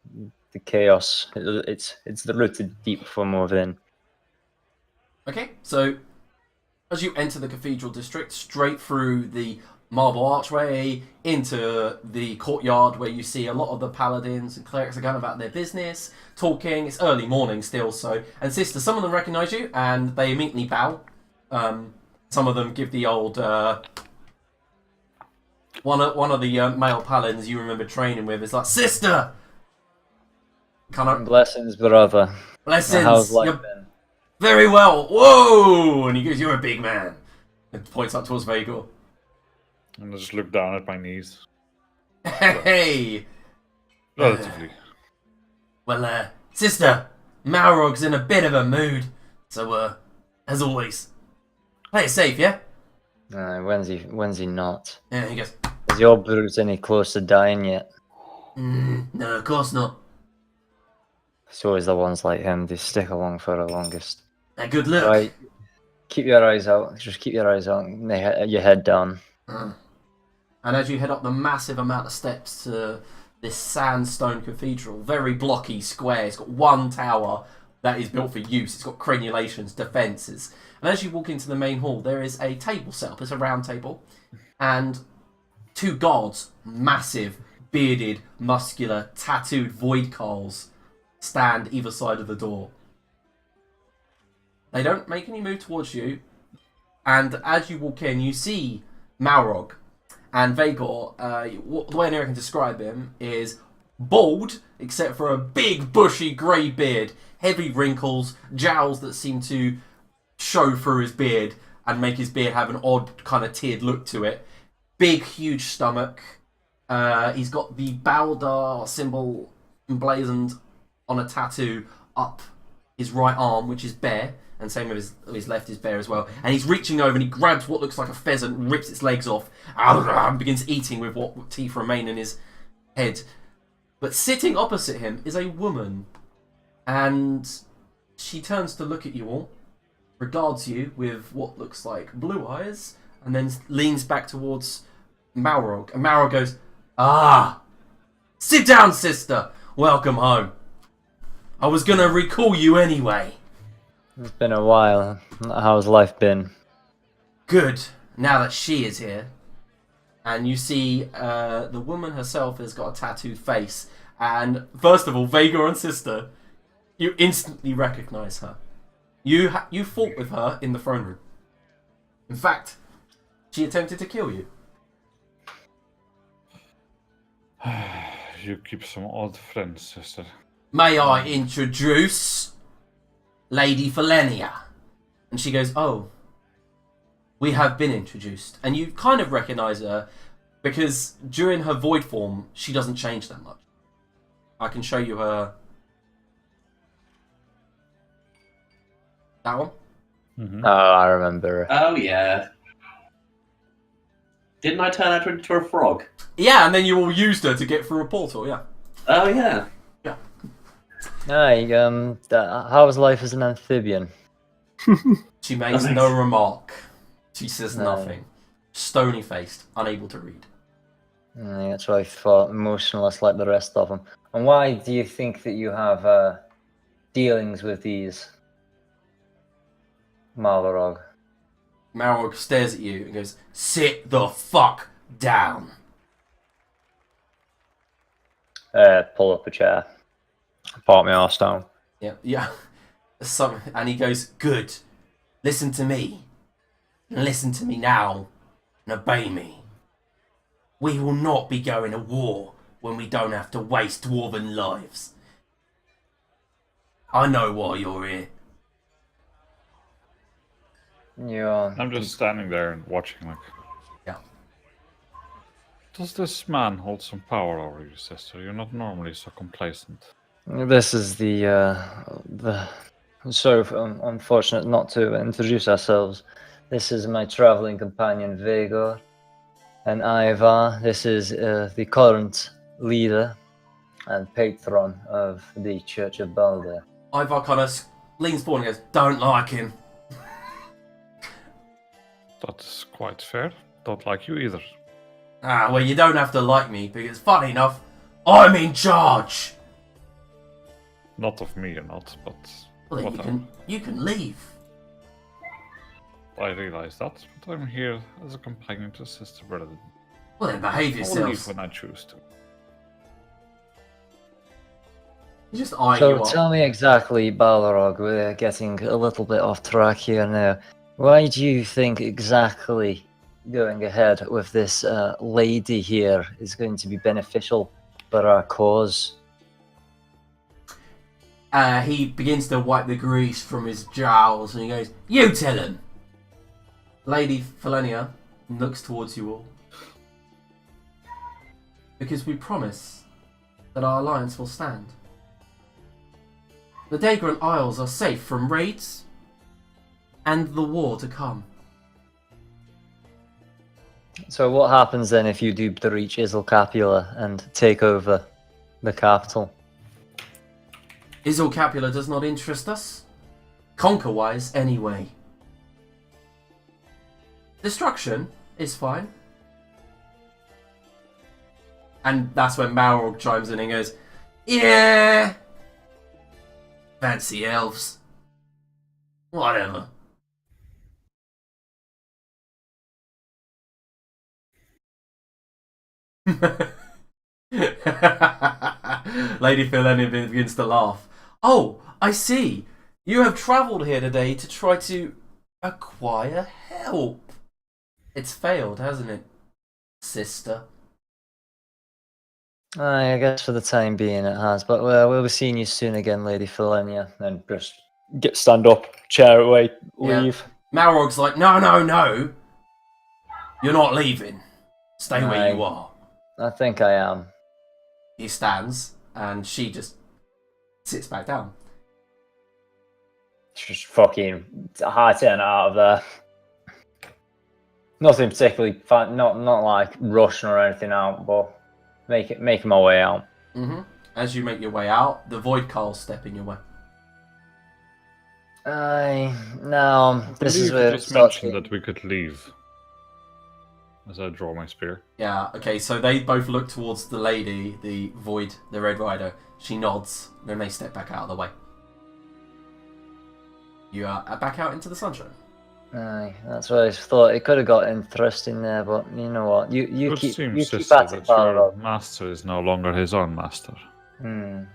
the chaos, it's rooted deep from within. Okay, so as you enter the cathedral district, straight through the marble archway into the courtyard where you see a lot of the paladins and clerics are going about their business, talking. It's early morning still, so... And sister, some of them recognise you, and they immediately bow. Some of them give the old... One of the male paladins you remember training with is like, sister! Kind of... Blessings, brother. Blessings! How's life You're been? very well! Whoa! And he goes, you're a big man. And points up towards Vagor. And I just look down at my knees. Hey! Relatively. Well, sister, Malrog's in a bit of a mood. So, as always, play it safe, yeah? When's he not? Yeah, he goes, Is your brute any close to dying yet? no, of course not. It's always the ones like him, they stick along for the longest. Good luck. Right, keep your eyes out. Just keep your eyes out. Your head down. And as you head up the massive amount of steps to this sandstone cathedral, very blocky, square, it's got one tower that is built for use. It's got crenulations, defences. And as you walk into the main hall, there is a table set up. It's a round table. And 2 guards, massive, bearded, muscular, tattooed void carls, stand either side of the door. They don't make any move towards you. And as you walk in, you see Malrog. And Vagor, the way I can describe him is bald, except for a big, bushy, grey beard, heavy wrinkles, jowls that seem to show through his beard and make his beard have an odd kind of tiered look to it. Big, huge stomach. He's got the Baldar symbol emblazoned on a tattoo up his right arm, which is bare. And same with his left is bare as well. And he's reaching over and he grabs what looks like a pheasant, rips its legs off, and begins eating with what teeth remain in his head. But sitting opposite him is a woman. And she turns to look at you all, regards you with what looks like blue eyes, and then leans back towards Malrog. And Malrog goes, sit down, sister. Welcome home. I was going to recall you anyway. It's been a while. How's life been? Good, now that she is here. And you see the woman herself has got a tattooed face. And first of all, Vagor and sister, you instantly recognise her. You fought with her in the throne room. In fact, she attempted to kill you. You keep some odd friends, sister. May I introduce Lady Felenia? And she goes, oh, we have been introduced. And you kind of recognise her because during her void form, she doesn't change that much. I can show you her. That one? Mm-hmm. Oh, I remember. Oh, yeah. Didn't I turn her into a frog? Yeah, and then you all used her to get through a portal, yeah. Oh, yeah. Hi, how's life as an amphibian? She makes Nice. no remark. She says No. nothing. Stony-faced, unable to read. That's what I thought, emotionless like the rest of them. And why do you think that you have dealings with these Malvarog? Malrog stares at you and goes, sit the fuck down. Pull up a chair. Part my arse down. Yeah. And he goes, good. Listen to me. Listen to me now and obey me. We will not be going to war when we don't have to waste dwarven lives. I know why you're here. Yeah. I'm just standing there and watching, like, Yeah. does this man hold some power over you, sister? You're not normally so complacent. This is the. So unfortunate not to introduce ourselves. This is my traveling companion Vegor, and Ivar. This is the current leader and patron of the Church of Balder. Ivar kind of leans forward and goes, "Don't like him." That's quite fair. Don't like you either. Ah, well, you don't have to like me, because funny enough, I'm in charge. Not of me, you're not, but Well, then whatever. you can leave. I realize that, but I'm here as a companion to Sister Brennan. Well, then behave I'll leave yourselves. when I choose to. You just eye you So up. tell me exactly, Balrog, we're getting a little bit off track here now. Why do you think exactly going ahead with this lady here is going to be beneficial for our cause? He begins to wipe the grease from his jowls and he goes, "You tell him." Lady Felenia looks towards you all. Because we promise that our alliance will stand. The Daegran Isles are safe from raids and the war to come. So what happens then if you do breach Isilcapula and take over the capital? Isilcapula does not interest us. Conquer-wise, anyway. Destruction is fine. And that's when Malrog chimes in and goes, "Yeah! Fancy elves. Whatever." Lady Felenia begins to laugh. "Oh, I see. You have travelled here today to try to acquire help. It's failed, hasn't it, sister?" I guess for the time being it has, but we'll be seeing you soon again, Lady Felenia. And just stand up, chair away, Yeah. leave. Malrog's like, "No, no, no. You're not leaving. Stay where you Aye. are." I think I am. He stands, and she just sits back down. Just fucking hightail out of there. Nothing particularly fun, not like rushing or anything out, but making my way out. As you make your way out, the Void Carl's stepping your way. No, this is I believe where you it just starts. mentioned that we could leave. As I draw my spear. Yeah, okay, so they both look towards the lady, the Void, the Red Rider. She nods, then they step back out of the way. You are back out into the sunshine. Aye, that's what I thought. It could have got interesting there, but you know what? You It keep seems, keep sister, at it, that your Balrog. master is no longer his own master.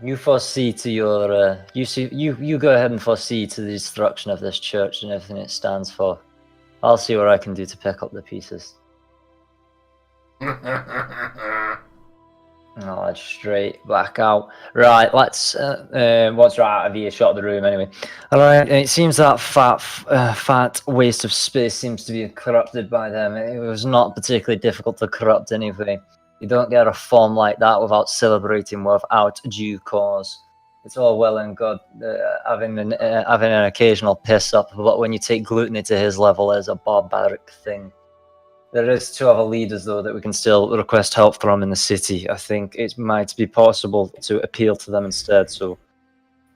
You foresee to your you go ahead and foresee to the destruction of this church and everything it stands for. I'll see what I can do to pick up the pieces. Oh, straight back out. Right, let's. What's right out of earshot of the room anyway. All right. It seems that fat waste of space seems to be corrupted by them. It was not particularly difficult to corrupt anyway. You don't get a form like that without celebrating without due cause. It's all well and good having an occasional piss up, but when you take gluttony to his level, it's a barbaric thing. There is two other leaders, though, that we can still request help from in the city. I think it might be possible to appeal to them instead. So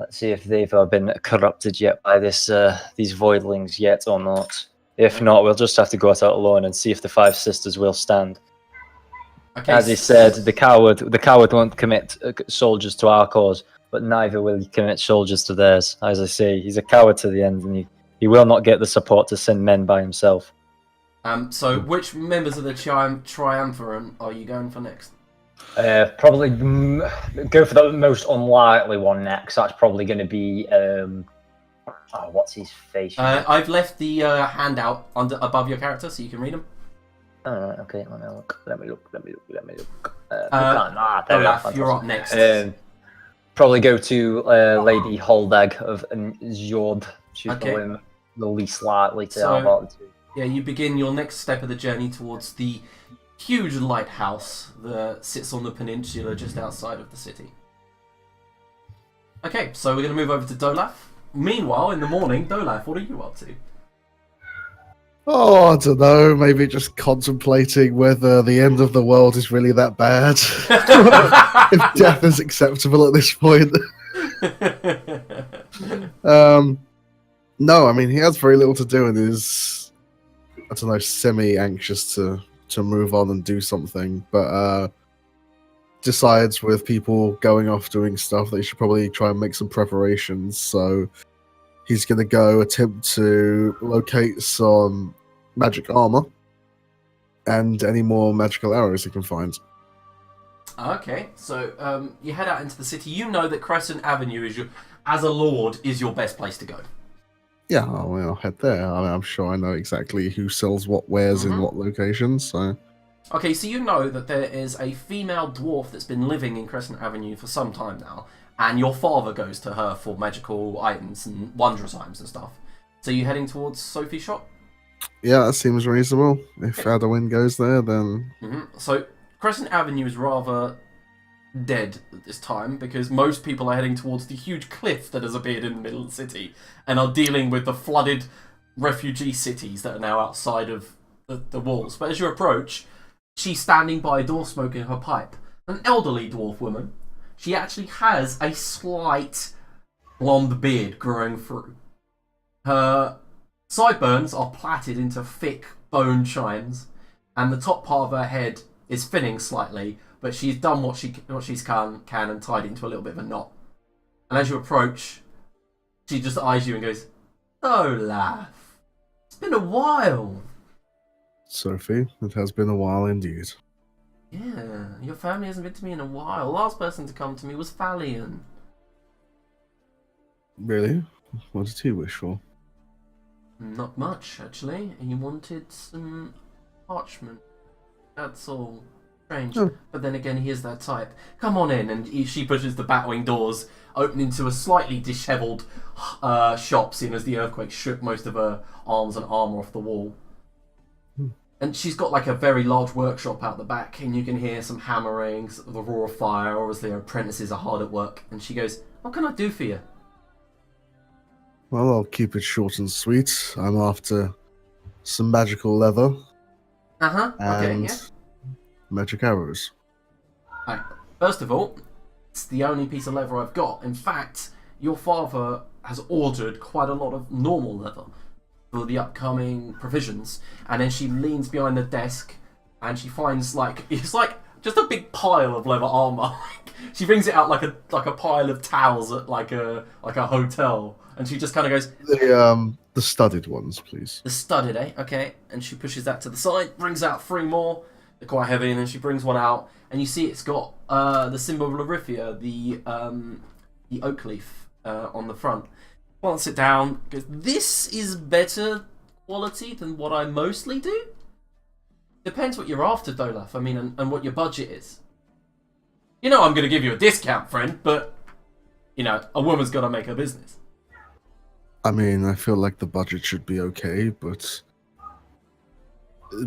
let's see if they've been corrupted yet by these voidlings yet or not. If not, we'll just have to go out alone and see if the Five Sisters will stand. Okay, As he said, the coward won't commit soldiers to our cause, but neither will he commit soldiers to theirs. As I say, he's a coward to the end, and he will not get the support to send men by himself. So which members of the Triumvirate are you going for next? Probably go for the most unlikely one next. That's probably going to be what's his face? I've left the handout above your character so you can read them. Okay, let me look. Olaf, you're up next. Probably go to Lady Holdeg of Njord. She's Okay. probably the least likely to So- have out the two. Yeah, you begin your next step of the journey towards the huge lighthouse that sits on the peninsula just outside of the city. Okay, so we're going to move over to Dolaf. Meanwhile, in the morning, Dolaf, what are you up to? Oh, I don't know. Maybe just contemplating whether the end of the world is really that bad. If death is acceptable at this point. No, I mean, he has very little to do and is, I don't know, semi-anxious to move on and do something, but decides with people going off doing stuff that he should probably try and make some preparations. So he's going to go attempt to locate some magic armor and any more magical arrows he can find. Okay, so you head out into the city. You know that Crescent Avenue is as a lord, is your best place to go. Yeah, I'll head there. I'm sure I know exactly who sells what wares in what locations. So, okay, so you know that there is a female dwarf that's been living in Crescent Avenue for some time now, and your father goes to her for magical items and wondrous items and stuff. So you're heading towards Sophie's shop? yeah, that seems reasonable. If Adwin goes there, then So Crescent Avenue is rather dead at this time because most people are heading towards the huge cliff that has appeared in the middle of the city and are dealing with the flooded refugee cities that are now outside of the walls. But as you approach, she's standing by a door smoking her pipe. An elderly dwarf woman. She actually has a slight blonde beard growing through. Her sideburns are plaited into thick bone chimes, and the top part of her head is thinning slightly, but she's done what she can and tied it into a little bit of a knot. And as you approach, she just eyes you and goes, "Oh, laugh. It's been a while." Sophie, it has been a while indeed. Yeah, your family hasn't been to me in a while. Last person to come to me was Falion. Really? What did he wish for? Not much, actually. He wanted some parchment. That's all. Strange. Oh. But then again, he is that type. Come on in, and she pushes the batwing doors, opening to a slightly dishevelled shop, seeing as the earthquake shook most of her arms and armour off the wall. And she's got like a very large workshop out the back, and you can hear some hammering, the roar of fire. Obviously, her apprentices are hard at work. And she goes, "What can I do for you?" Well, I'll keep it short and sweet. I'm after some magical leather Okay, and yeah. magic arrows. Right. First of all, it's the only piece of leather I've got. In fact, your father has ordered quite a lot of normal leather for the upcoming provisions. And then she leans behind the desk and she finds it's like just a big pile of leather armor. She brings it out like a pile of towels at like a hotel, and she just kind of goes, The studded ones, please. "The studded, eh? Okay." And she pushes that to the side, brings out 3 more. They're quite heavy, and then she brings one out, and you see it's got the symbol of Larithia, the oak leaf on the front. Plants it down, goes, "This is better quality than what I mostly do." Depends what you're after, Dolaf. I mean, and what your budget is. You know I'm going to give you a discount, friend, but, you know, a woman's got to make her business. I mean, I feel like the budget should be okay, but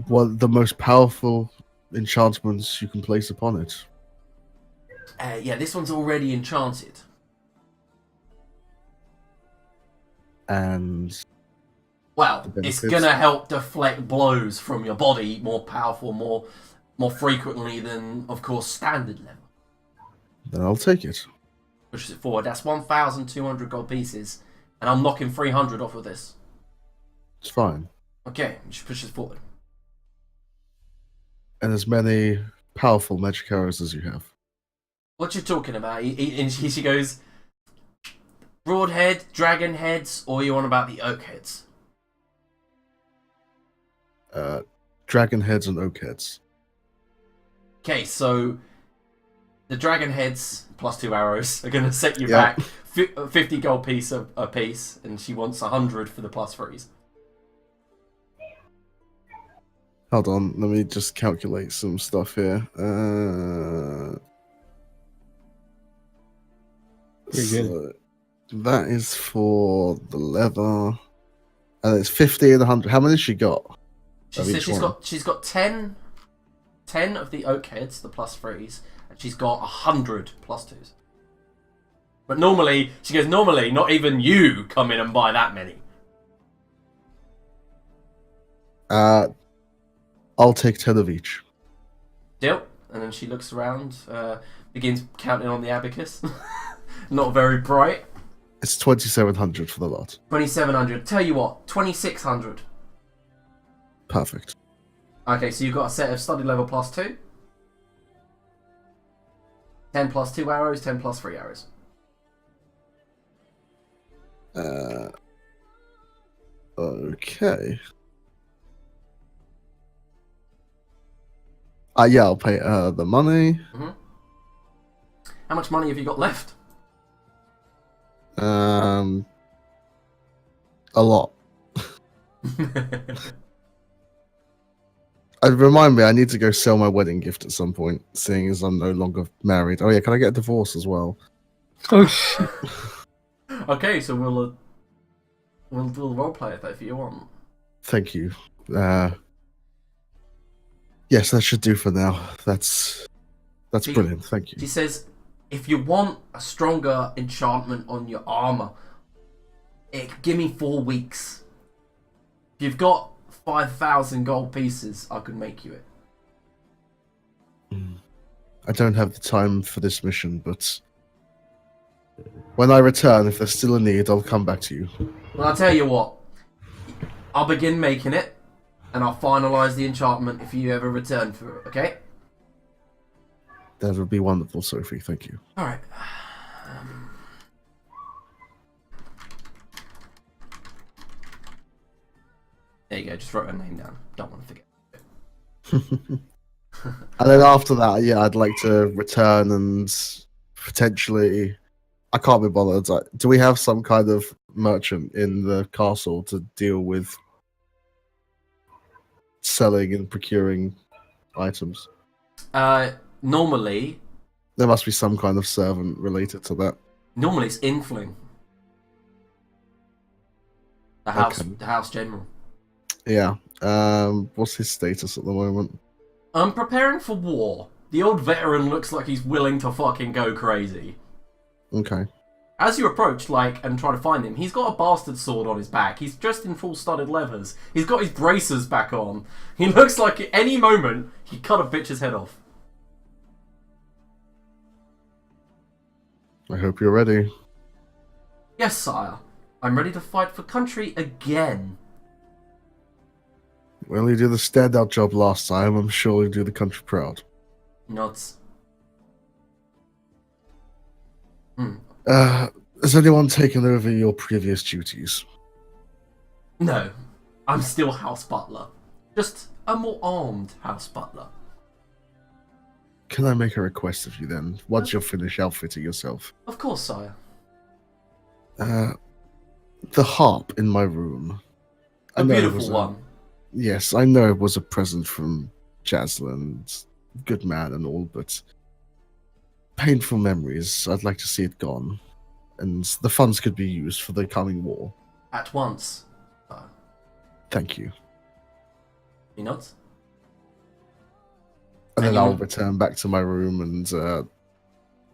what the most powerful enchantments you can place upon it? Yeah, this one's already enchanted. And Well, the it's benefits? gonna help deflect blows from your body more powerful, more frequently than, of course, standard level. then I'll take it. Pushes it forward. That's 1,200 gold pieces, and I'm knocking 300 off of this. It's fine. Okay, she pushes forward. And as many powerful magic arrows as you have. What you talking about? And she goes, "Broadhead, dragon heads, or you on about the oak heads?" Dragon heads and oak heads. Okay, so the dragon heads plus 2 arrows are going to set you Yeah. back 50 gold piece a piece, and she wants 100 for the plus 3s. Hold on, let me just calculate some stuff here. So that is for the leather. And it's 50 and 100. How many has she got? She Of says each she's one? got 10 of the oak heads, the +3s, and she's got 100 +2s. But normally, she goes, normally, not even you come in and buy that many. I'll take 10 of each. Deal. And then she looks around, begins counting on the abacus. Not very bright. It's 2,700 for the lot. 2,700. Tell you what, 2,600. Perfect. Okay, so you've got a set of study level +2. 10 +2 arrows, 10 +3 arrows. Okay. Yeah, I'll pay the money. Mm-hmm. How much money have you got left? A lot. Remind me, I need to go sell my wedding gift at some point, seeing as I'm no longer married. Oh yeah, can I get a divorce as well? Oh shit. Okay, so we'll roleplay it if you want. Thank you. Yes, that should do for now. That's brilliant. Thank you. She says, if you want a stronger enchantment on your armor, give me 4 weeks. If you've got 5,000 gold pieces, I could make you it. I don't have the time for this mission, but when I return, if there's still a need, I'll come back to you. Well, I'll tell you what. I'll begin making it, and I'll finalise the enchantment if you ever return for it, okay? That would be wonderful, Sophie. Thank you. Alright. There you go, just wrote her name down. Don't want to forget. And then after that, yeah, I'd like to return and potentially... I can't be bothered. Do we have some kind of merchant in the castle to deal with selling and procuring items? Normally There must be some kind of servant related to that. it's Infling. The house, Okay. the house general. Yeah. What's his status at the moment? I'm preparing for war. The old veteran looks like he's willing to fucking go crazy. Okay. As you approach, and try to find him, he's got a bastard sword on his back. He's dressed in full studded leathers. He's got his bracers back on. He looks like at any moment he'd cut a bitch's head off. I hope you're ready. Yes, sire. I'm ready to fight for country again. Well, you did the standout job last time. I'm sure you do the country proud. Nods. Has anyone taken over your previous duties? No. I'm still house butler. Just a more armed house butler. Can I make a request of you then, once you're finished outfitting yourself? Of course, sire. The harp in my room. A beautiful one. Yes, I know it was a present from Jaslyn, good man and all, but painful memories. I'd like to see it gone, and the funds could be used for the coming war. At once, sire. Thank you. He nods. And then I'll return back to my room and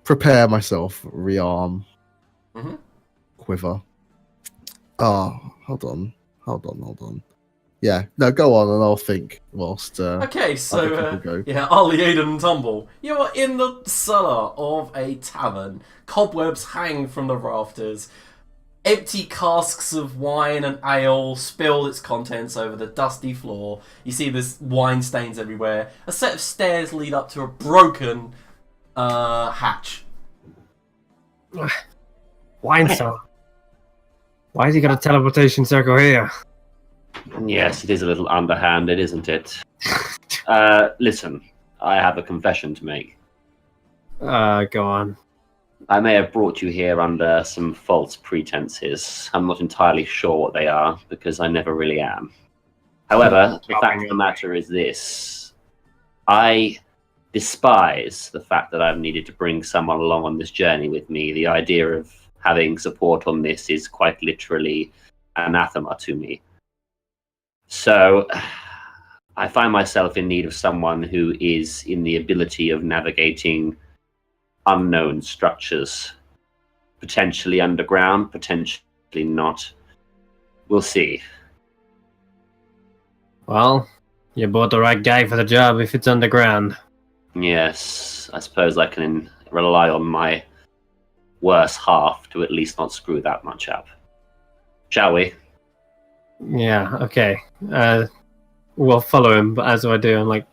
prepare myself, rearm, quiver. Hold on. Yeah, no, go on and I'll think whilst Okay, other so people go. yeah, Ali Aiden and Tumble. You are in the cellar of a tavern. Cobwebs hang from the rafters. Empty casks of wine and ale spill its contents over the dusty floor. You see there's wine stains everywhere. A set of stairs lead up to a broken hatch. Wine cellar. Why has he got a teleportation circle here? Yes, it is a little underhanded, isn't it? Listen, I have a confession to make. Go on. I may have brought you here under some false pretenses. I'm not entirely sure what they are, because I never really am. However, the fact of the matter is this. I despise the fact that I've needed to bring someone along on this journey with me. The idea of having support on this is quite literally anathema to me. So I find myself in need of someone who is in the ability of navigating unknown structures, potentially underground, potentially not. We'll see. Well, you bought the right guy for the job if it's underground. Yes, I suppose I can rely on my worse half to at least not screw that much up. Shall we? Yeah, okay. We'll follow him, but as I do, I'm like,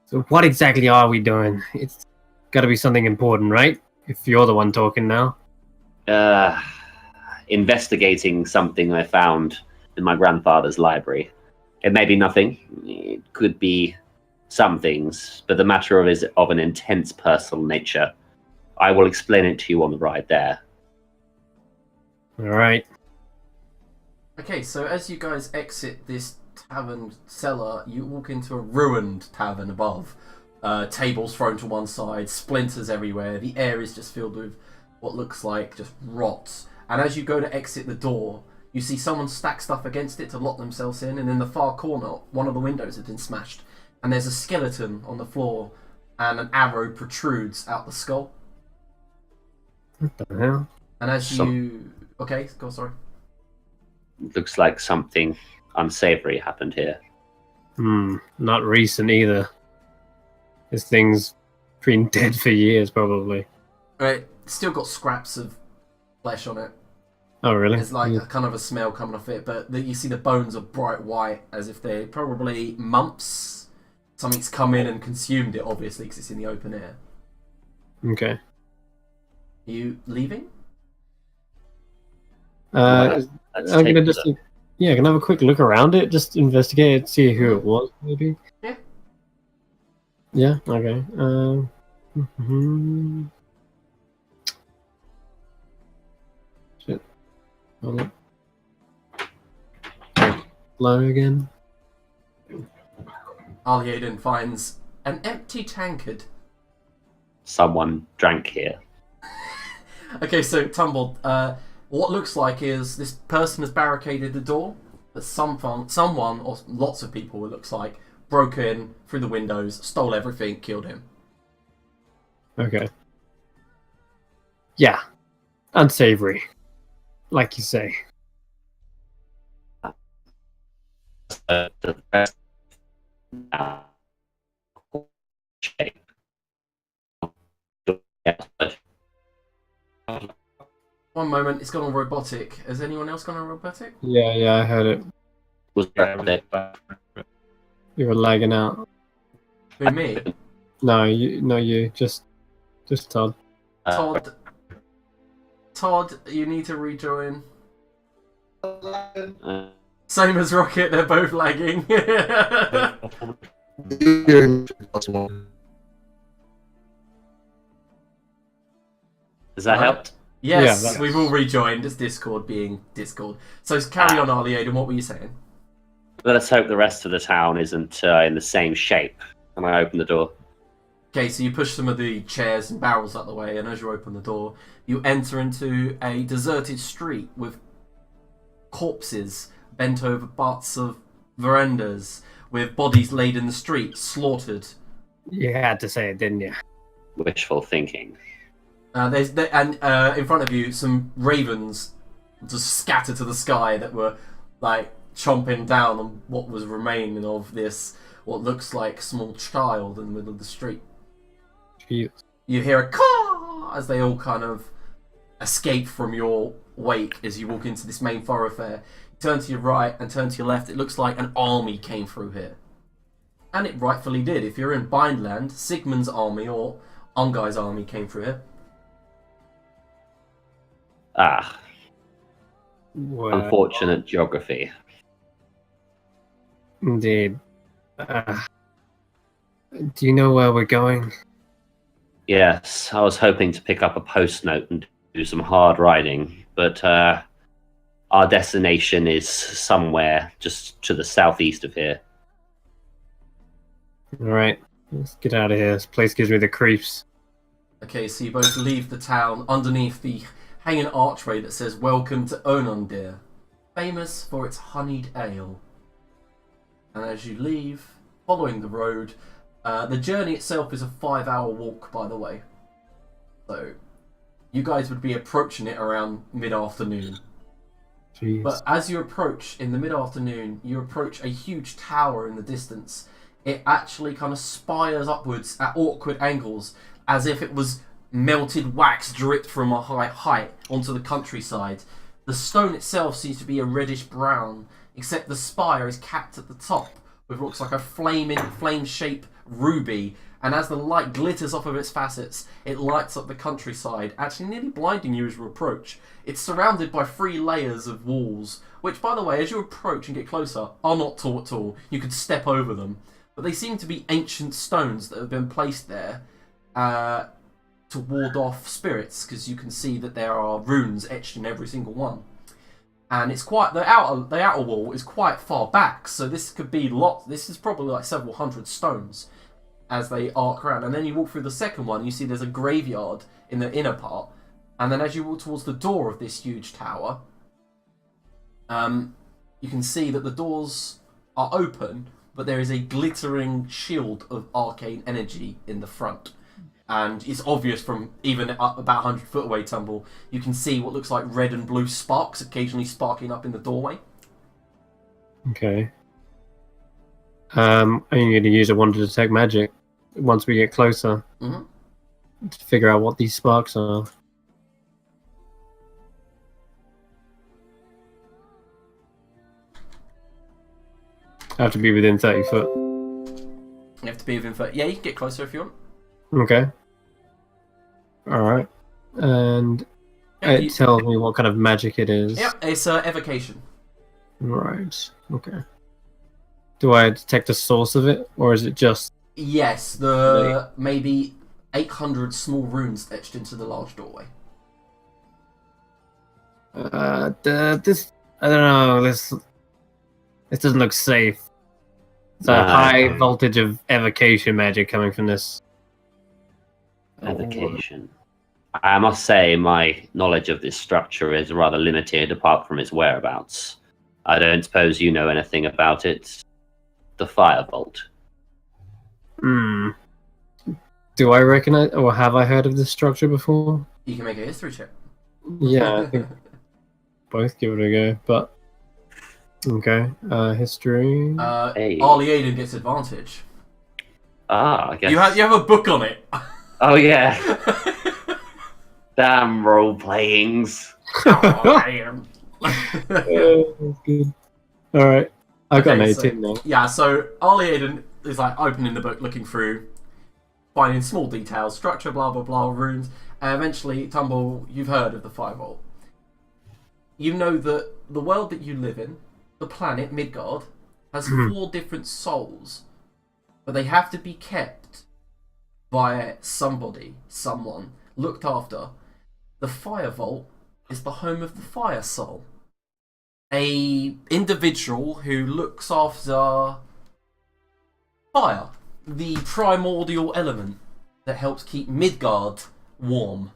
so what exactly are we doing? It's gotta be something important, right? If you're the one talking now. Investigating something I found in my grandfather's library. It may be nothing. It could be some things, but the matter is of an intense personal nature. I will explain it to you on the ride there. Alright. Okay, so as you guys exit this tavern cellar, you walk into a ruined tavern above. Tables thrown to one side, splinters everywhere. The air is just filled with what looks like just rot. And as you go to exit the door, you see someone stack stuff against it to lock themselves in, and in the far corner, one of the windows has been smashed. And there's a skeleton on the floor, and an arrow protrudes out the skull. What the hell? And as you... Okay, go, sorry. Looks like something unsavory happened here. Not recent either. This thing's been dead for years, probably. Right, still got scraps of flesh on it. Oh, really? There's like a kind of a smell coming off it, but you see the bones are bright white, as if they're probably mumps. Something's come in and consumed it, obviously, because it's in the open air. Okay. You leaving? Let's I'm take gonna a just... look. Yeah, can I have a quick look around it? Just investigate it, see who it was, maybe? Yeah. Yeah, okay. Shit. Hold on. Low again. Alieiden finds an empty tankard. Someone drank here. Okay, so Tumbled, what looks like is this person has barricaded the door, but someone, or lots of people, it looks like, broke in through the windows, stole everything, killed him. Okay. Yeah. Unsavory. Like you say. The rest shape. One moment, it's gone on robotic. Has anyone else gone on robotic? Yeah, I heard it. Was it? You were lagging out. Who, me? No, you. Just Todd. Todd, you need to rejoin. Same as Rocket, they're both lagging. Does that help? Yes, Yeah, we've all rejoined. It's Discord being Discord. So carry on, Alieiden. What were you saying? Let's hope the rest of the town isn't in the same shape. And I open the door. Okay, so you push some of the chairs and barrels out the way, and as you open the door, you enter into a deserted street with corpses bent over parts of verandas, with bodies laid in the street, slaughtered. You had to say it, didn't you? Wishful thinking. And in front of you, some ravens just scattered to the sky that were like chomping down on what was remaining of this, what looks like small child in the middle of the street. Jesus. You hear a caw as they all kind of escape from your wake as you walk into this main thoroughfare. You turn to your right and turn to your left. It looks like an army came through here. And it rightfully did. If you're in Bindland, Sigmund's army or Ungai's army came through here. Ah, Well, unfortunate geography. indeed. Do you know where we're going? Yes, I was hoping to pick up a post note and do some hard riding, but our destination is somewhere just to the southeast of here. All right. Let's get out of here. This place gives me the creeps. Okay, so you both leave the town underneath the hanging archway that says "Welcome to Onondir," famous for its honeyed ale. And as you leave, following the road, the journey itself is a 5-hour walk, by the way. So you guys would be approaching it around mid-afternoon. Jeez. But as you approach in the mid-afternoon, you approach a huge tower in the distance. It actually kind of spires upwards at awkward angles, as if it was melted wax dripped from a high height onto the countryside. The stone itself seems to be a reddish brown, except the spire is capped at the top with what looks like a flame-shaped ruby, and as the light glitters off of its facets, it lights up the countryside, actually nearly blinding you as you approach. It's surrounded by 3 layers of walls, which, by the way, as you approach and get closer, are not tall at all. You could step over them. But they seem to be ancient stones that have been placed there to ward off spirits, because you can see that there are runes etched in every single one. And it's quite the outer wall is quite far back, so this could be this is probably like several hundred stones as they arc around. And then you walk through the second one, and you see there's a graveyard in the inner part. And then as you walk towards the door of this huge tower, you can see that the doors are open, but there is a glittering shield of arcane energy in the front. And it's obvious from even up about 100 foot away, Tumble, you can see what looks like red and blue sparks occasionally sparking up in the doorway. Okay. I'm going to use a wand to detect magic once we get closer to figure out what these sparks are. I have to be within 30 foot. You have to be within 30. Yeah, you can get closer if you want. Okay. Alright. And it tells me what kind of magic it is. Yep, it's evocation. Right. Okay. Do I detect the source of it, or is it just... Yes, maybe 800 small runes etched into the large doorway. This... I don't know, this doesn't look safe. It's a high voltage of evocation magic coming from this. Evocation. I must say my knowledge of this structure is rather limited apart from its whereabouts. I don't suppose you know anything about it. The Fire Vault. Do I recognize, or have I heard of this structure before? You can make a history check. Yeah, I think both give it a go, but... Okay, history... Arlie Aiden gets advantage. I guess... You have a book on it. Oh, yeah. Damn role-playings. Good. Alright, I got an 18 now. Yeah, so Arlie Aiden is like opening the book, looking through, finding small details, structure, blah, blah, blah, runes, and eventually, Tumble, you've heard of the Fire Vault. You know that the world that you live in, the planet Midgard, has 4 different souls, but they have to be kept by someone, looked after. The Fire Vault is the home of the Fire Soul, a individual who looks after fire, the primordial element that helps keep Midgard warm.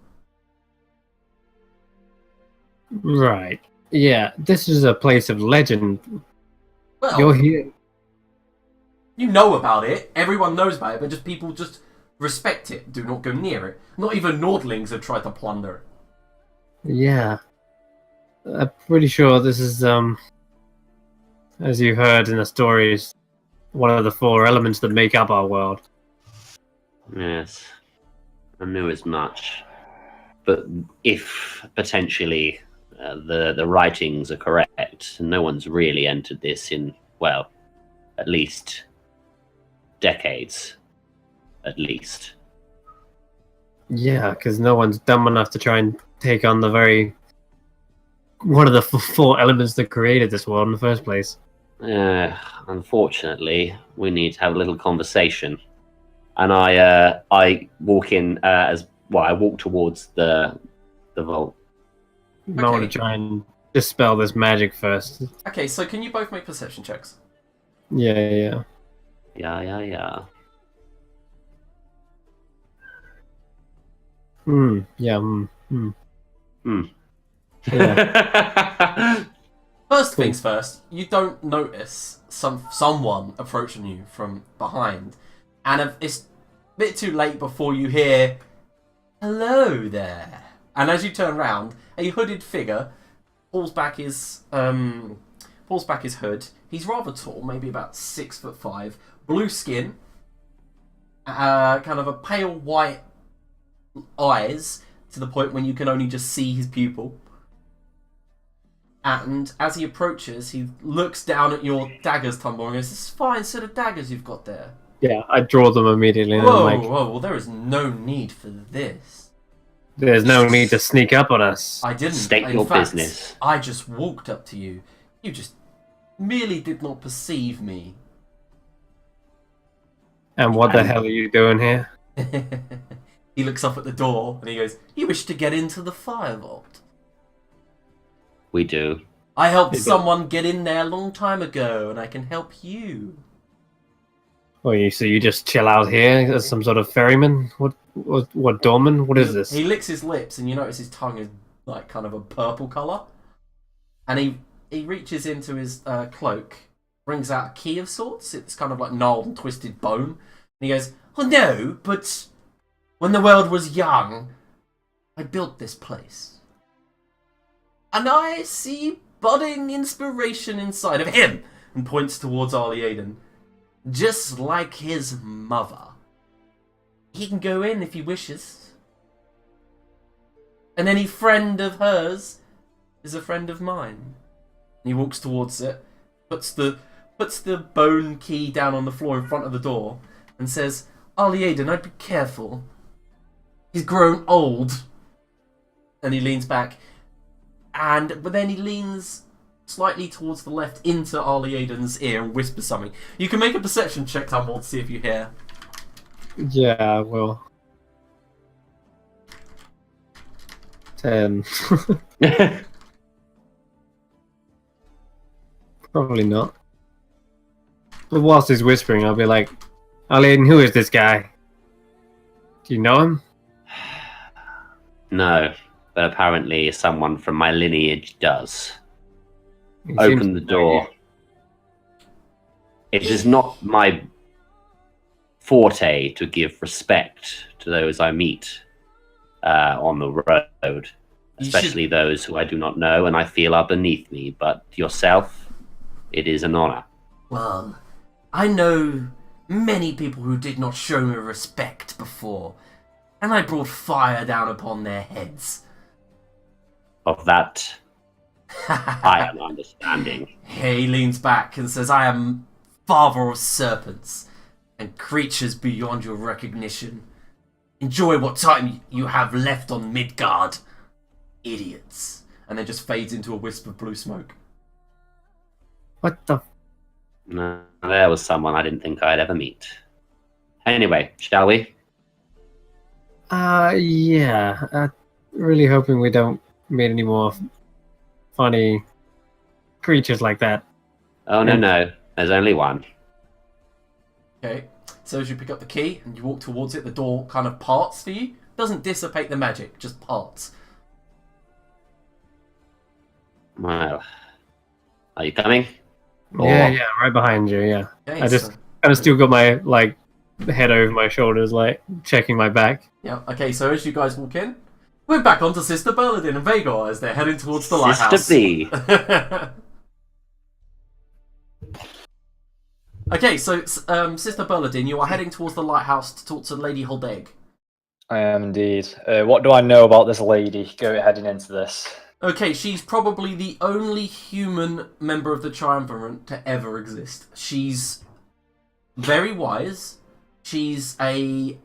Right. Yeah, this is a place of legend. Well, You're here. you know about it. Everyone knows about it, but people just respect it. Do not go near it. Not even Nordlings have tried to plunder it. Yeah. I'm pretty sure this is, as you heard in the stories, one of the 4 elements that make up our world. Yes. I knew as much. But if potentially the writings are correct, no one's really entered this in, well, at least decades. At least. Yeah, because no one's dumb enough to try and take on one of the 4 elements that created this world in the first place. Unfortunately, we need to have a little conversation. And I walk in I walk towards the vault. I want to try and dispel this magic first. Okay, so can you both make perception checks? Yeah. Yeah. Yeah. Yeah. First things first, you don't notice someone approaching you from behind, and it's a bit too late before you hear, "Hello there." And as you turn round, a hooded figure pulls back his hood. He's rather tall, maybe about 6'5", blue skin, kind of a pale white eyes to the point when you can only just see his pupil. And as he approaches, he looks down at your daggers, Tumble, and goes, "This is a fine set of daggers you've got there." Yeah, I draw them immediately. And Whoa, I'm like, whoa, well, there is no need for this. there's no need to sneak up on us. I didn't. State In your fact, business. I just walked up to you. You just merely did not perceive me. And what the hell are you doing here? He looks up at the door and he goes, "You wish to get into the fire vault? We do. I helped someone get in there a long time ago, and I can help you." Well, so you just chill out here as some sort of ferryman? What doorman? What is this? He licks his lips, and you notice his tongue is like kind of a purple colour. And he reaches into his cloak, brings out a key of sorts. It's kind of like gnarled and twisted bone. And he goes, "Oh no, but when the world was young, I built this place. And I see budding inspiration inside of him," and points towards Arlie Aiden. "Just like his mother. He can go in if he wishes. And any friend of hers is a friend of mine." And he walks towards it, puts the bone key down on the floor in front of the door, and says, "Arlie Aiden, I'd be careful. He's grown old." And he leans back. But then he leans slightly towards the left into Arlie Aiden's ear and whispers something. You can make a perception check, Tumble, to see if you hear. Yeah, well. 10. Probably not. But whilst he's whispering, I'll be like, "Aline, who is this guy? Do you know him?" No, but apparently someone from my lineage does. He Open seems the door. It is not my forte to give respect to those I meet on the road, especially those who I do not know and I feel are beneath me. But yourself, it is an honor. Well, I know many people who did not show me respect before, and I brought fire down upon their heads. Of that, I am understanding. He leans back and says, "I am father of serpents and creatures beyond your recognition. Enjoy what time you have left on Midgard, idiots." And then just fades into a wisp of blue smoke. What the? No, there was someone I didn't think I'd ever meet. Anyway, shall we? Yeah. Really hoping we don't meet any more funny creatures like that. Oh, no. There's only one. Okay, so as you pick up the key and you walk towards it, the door kind of parts for you. Doesn't dissipate the magic, just parts. Well, are you coming? Yeah, right behind you, yeah. Okay, I just kind of still got my, head over my shoulders, checking my back. Yeah, okay, so as you guys walk in, we're back onto Sister Bernadine and Vhagar as they're heading towards the lighthouse. Sister B. Okay, so Sister Bernadine, you are heading towards the lighthouse to talk to Lady Holdeg. I am indeed. What do I know about this lady heading into this? Okay, she's probably the only human member of the Triumvirate to ever exist. She's very wise. She's a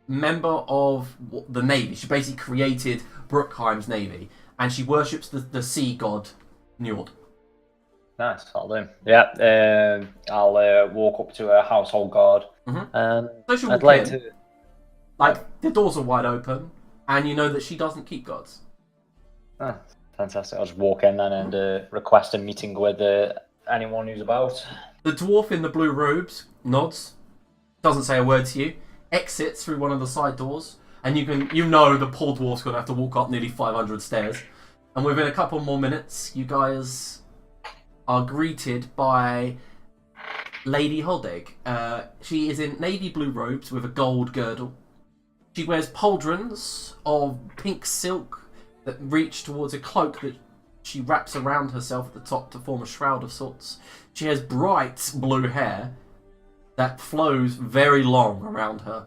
member of the Navy. She basically created Bruckheim's Navy. And she worships the sea god, Njord. Nice, I'll do. Yeah, I'll walk up to her household guard. So she'll I'd walk like in. to... The doors are wide open. And you know that she doesn't keep gods. Ah, fantastic. I'll just walk in then and request a meeting with anyone who's about. The dwarf in the blue robes nods, doesn't say a word to you, exits through one of the side doors, and you know the poor dwarf's gonna have to walk up nearly 500 stairs. And within a couple more minutes, you guys are greeted by Lady Holdeg. She is in navy blue robes with a gold girdle. She wears pauldrons of pink silk that reach towards a cloak that she wraps around herself at the top to form a shroud of sorts. She has bright blue hair that flows very long around her.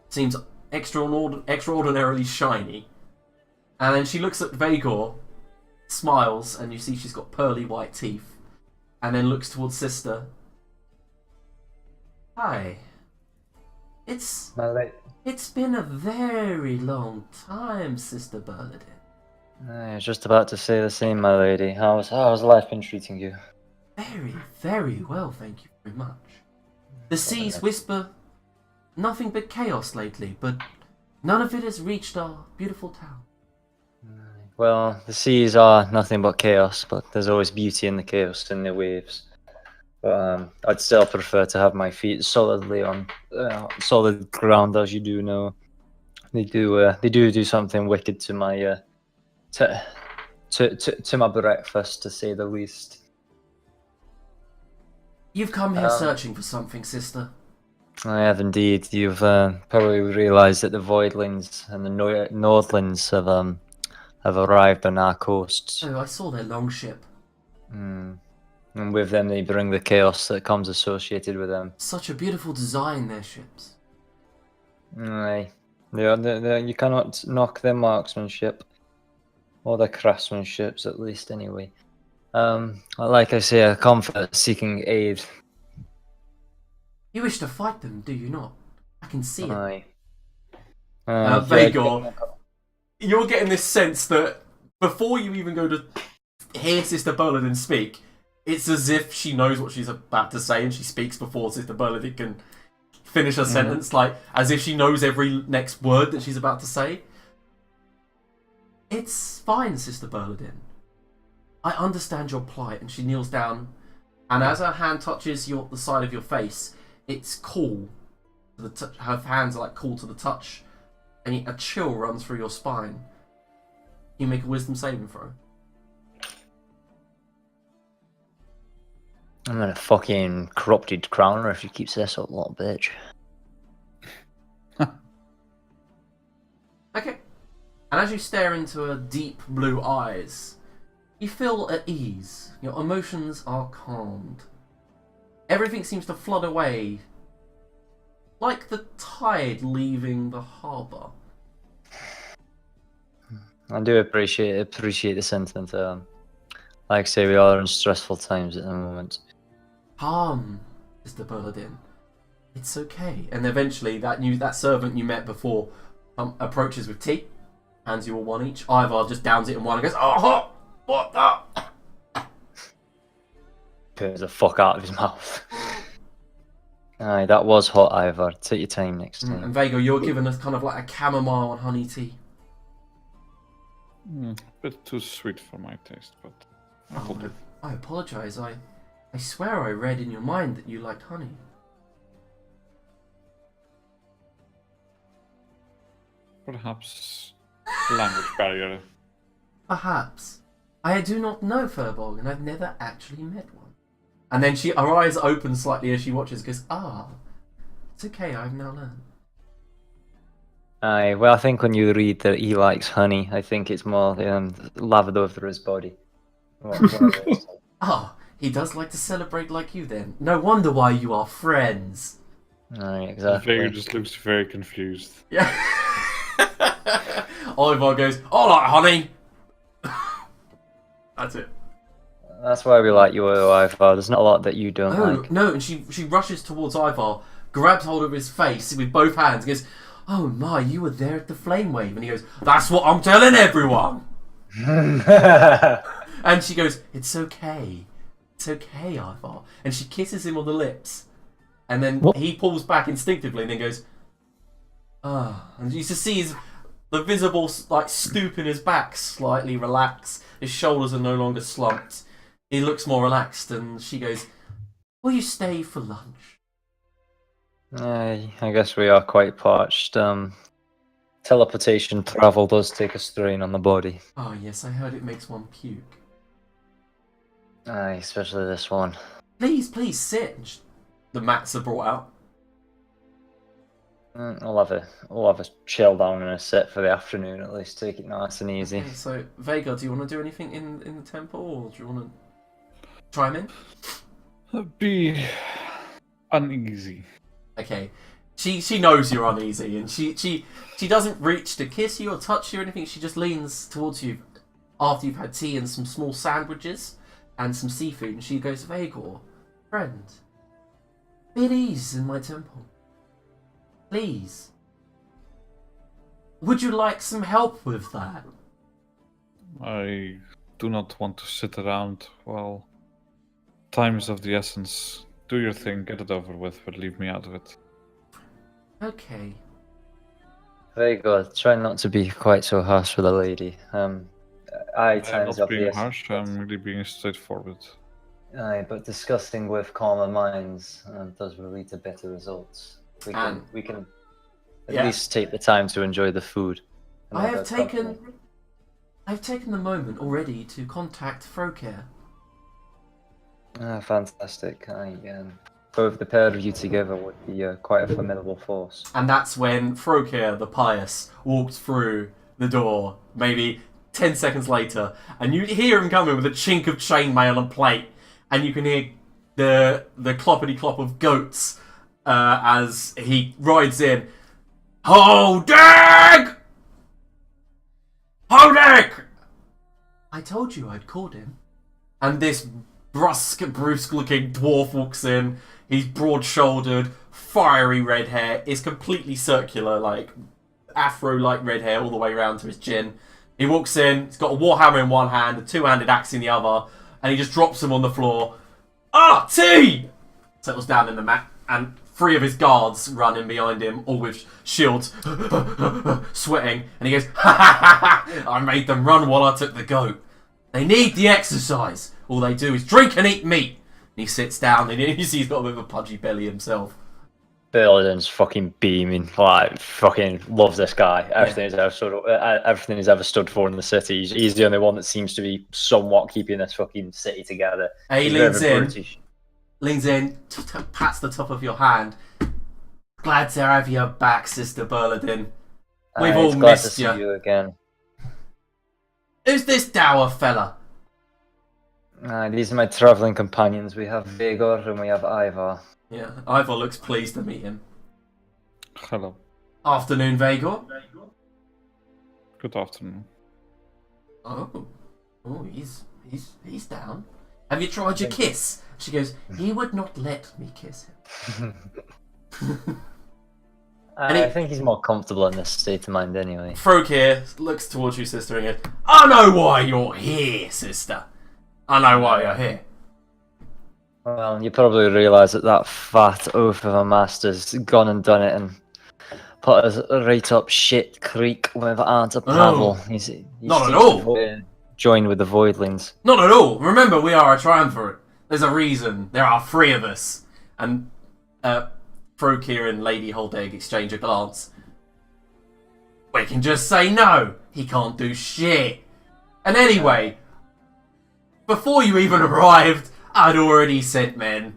Seems extraordinarily shiny. And then she looks at Vagor, smiles, and you see she's got pearly white teeth. And then looks towards Sister. Hi. It's been a very long time, Sister Berladin. I was just about to say the same, my lady. How's life been treating you? Very, very well, thank you very much. The seas whisper nothing but chaos lately, but none of it has reached our beautiful town. Well, the seas are nothing but chaos, but there's always beauty in the chaos and the waves. But I'd still prefer to have my feet solidly on solid ground, as you do know. They do something wicked to my to my breakfast, to say the least. You've come here searching for something, Sister. I have indeed. You've probably realised that the Voidlings and the Northlands have arrived on our coasts. Oh, I saw their longship. And with them, they bring the chaos that comes associated with them. Such a beautiful design, their ships. Aye. You cannot knock their marksmanship. Or their craftsmanships, at least, anyway. Like I say, I come for seeking aid. You wish to fight them, do you not? I can see it. Aye. Vagor, you're getting this sense that before you even go to hear Sister Berladin speak, it's as if she knows what she's about to say and she speaks before Sister Berladin can finish her sentence, like as if she knows every next word that she's about to say. It's fine, Sister Berladin. I understand your plight. And she kneels down, and as her hand touches the side of your face, it's cool. Her hands are like cool to the touch, and a chill runs through your spine. You make a wisdom saving throw. I'm gonna fucking corrupted crown her if she keeps this up, little bitch. Okay. And as you stare into her deep blue eyes, you feel at ease. Your emotions are calmed. Everything seems to flood away, like the tide leaving the harbour. I do appreciate the sentiment. Like I say, we are in stressful times at the moment. Calm, Mr. Berladin. It's okay. And eventually, that servant you met before approaches with tea, hands you all one each. Ivar just downs it in one and goes, "Oh, hot! What the?" Pulls the fuck out of his mouth. Aye, that was hot, Ivar. Take your time next time. And Vagor, you're given us kind of like a chamomile and honey tea. A bit too sweet for my taste, but Oh, no. I apologise. I swear I read in your mind that you liked honey. perhaps language barrier. Perhaps. I do not know Furbolg, and I've never actually met one. And then her eyes open slightly as she watches, goes, it's okay, I've now learned. Aye, well, I think when you read that he likes honey, I think it's more lathered over his body. He does like to celebrate like you then. No wonder why you are friends. Aye, exactly. Vega just looks very confused. Yeah. Oliver goes, I like honey. That's it. That's why we like you, Ivar. There's not a lot that you don't like. No, and she rushes towards Ivar, grabs hold of his face with both hands, and goes, oh my, you were there at the flame wave. And he goes, that's what I'm telling everyone. And she goes, it's okay. It's okay, Ivar. And she kisses him on the lips. And then he pulls back instinctively and then goes, And you just see the visible stoop in his back slightly relax. His shoulders are no longer slumped. He looks more relaxed, and she goes, will you stay for lunch? I guess we are quite parched. Teleportation travel does take a strain on the body. Oh yes, I heard it makes one puke. Aye, especially this one. Please sit. The mats are brought out. We'll have a chill down and a sit for the afternoon at least. Take it nice and easy. Okay, so Vega, do you want to do anything in the temple, or do you want to chime in? Be uneasy. Okay. She knows you're uneasy, and she doesn't reach to kiss you or touch you or anything. She just leans towards you after you've had tea and some small sandwiches and some seafood, and she goes, Vagor, friend, be at ease in my temple. Please. Would you like some help with that? I do not want to sit around while time is of the essence. Do your thing, get it over with, but leave me out of it. Okay. Very good. Try not to be quite so harsh with a lady. I'm Times not of being the harsh, I'm really being straightforward. Aye, but discussing with calmer minds does lead to better results. We can at least take the time to enjoy the food. I've taken the moment already to contact Frocare. Fantastic. Both the pair of you together would be quite a formidable force. And that's when Frocare the Pious walked through the door, maybe 10 seconds later, and you hear him coming with a chink of chainmail and plate, and you can hear the cloppity clop of goats as he rides in. Hodag! Hodag! I told you I'd called him. And this brusque-looking dwarf walks in. He's broad-shouldered, fiery red hair. It's completely circular, like afro-like red hair all the way around to his chin. He walks in, he's got a warhammer in one hand, a two-handed axe in the other, and he just drops him on the floor. Tea! Settles down in the mat, and 3 of his guards run in behind him, all with shields, sweating, and he goes, ha ha ha ha! I made them run while I took the goat. They need the exercise. All they do is drink and eat meat. And he sits down, and you see he's got a bit of a pudgy belly himself. Burlin's fucking beaming, like fucking loves this guy. Everything he's ever stood for in the city. He's the only one that seems to be somewhat keeping this fucking city together. And he leans in, pats the top of your hand. Glad to have you back, Sister Burladin. We've all missed you. You again. Who's this dour fella? These are my travelling companions. We have Vigor and we have Ivar. Yeah, Ivar looks pleased to meet him. Hello. Afternoon, Vagor. Good afternoon. Oh, he's down. Have you tried your kiss? She goes, he would not let me kiss him. I think he's more comfortable in this state of mind anyway. Frocare looks towards you, sister, and goes, I know why you're here, sister. I know why you're here. Well, you probably realise that fat oaf of a master's gone and done it and put us right up shit creek with Aunt Pavel. He's not at all. Joined with the Voidlings. Not at all. Remember, we are a triumvirate. There's a reason. There are 3 of us. And Frocare and Lady Holdegg exchange a glance. We can just say no. He can't do shit. And anyway, before you even arrived, I'd already sent men.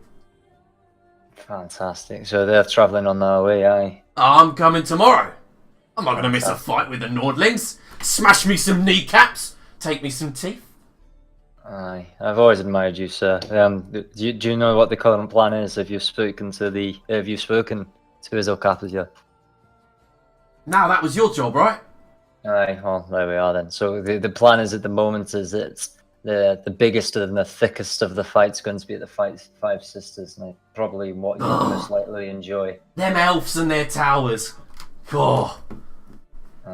Fantastic. So they're travelling on their way, aye? I'm coming tomorrow. I'm not going to miss a fight with the Nordlings. Smash me some kneecaps. Take me some teeth. Aye, I've always admired you, sir. Do you know what the current plan is? Have you spoken to his Okapas yet? Now that was your job, right? Aye, well, there we are then. So the plan is at the moment is it's the biggest and the thickest of the fights going to be at the Five Sisters, and probably what you most likely enjoy. Them elves and their towers. God,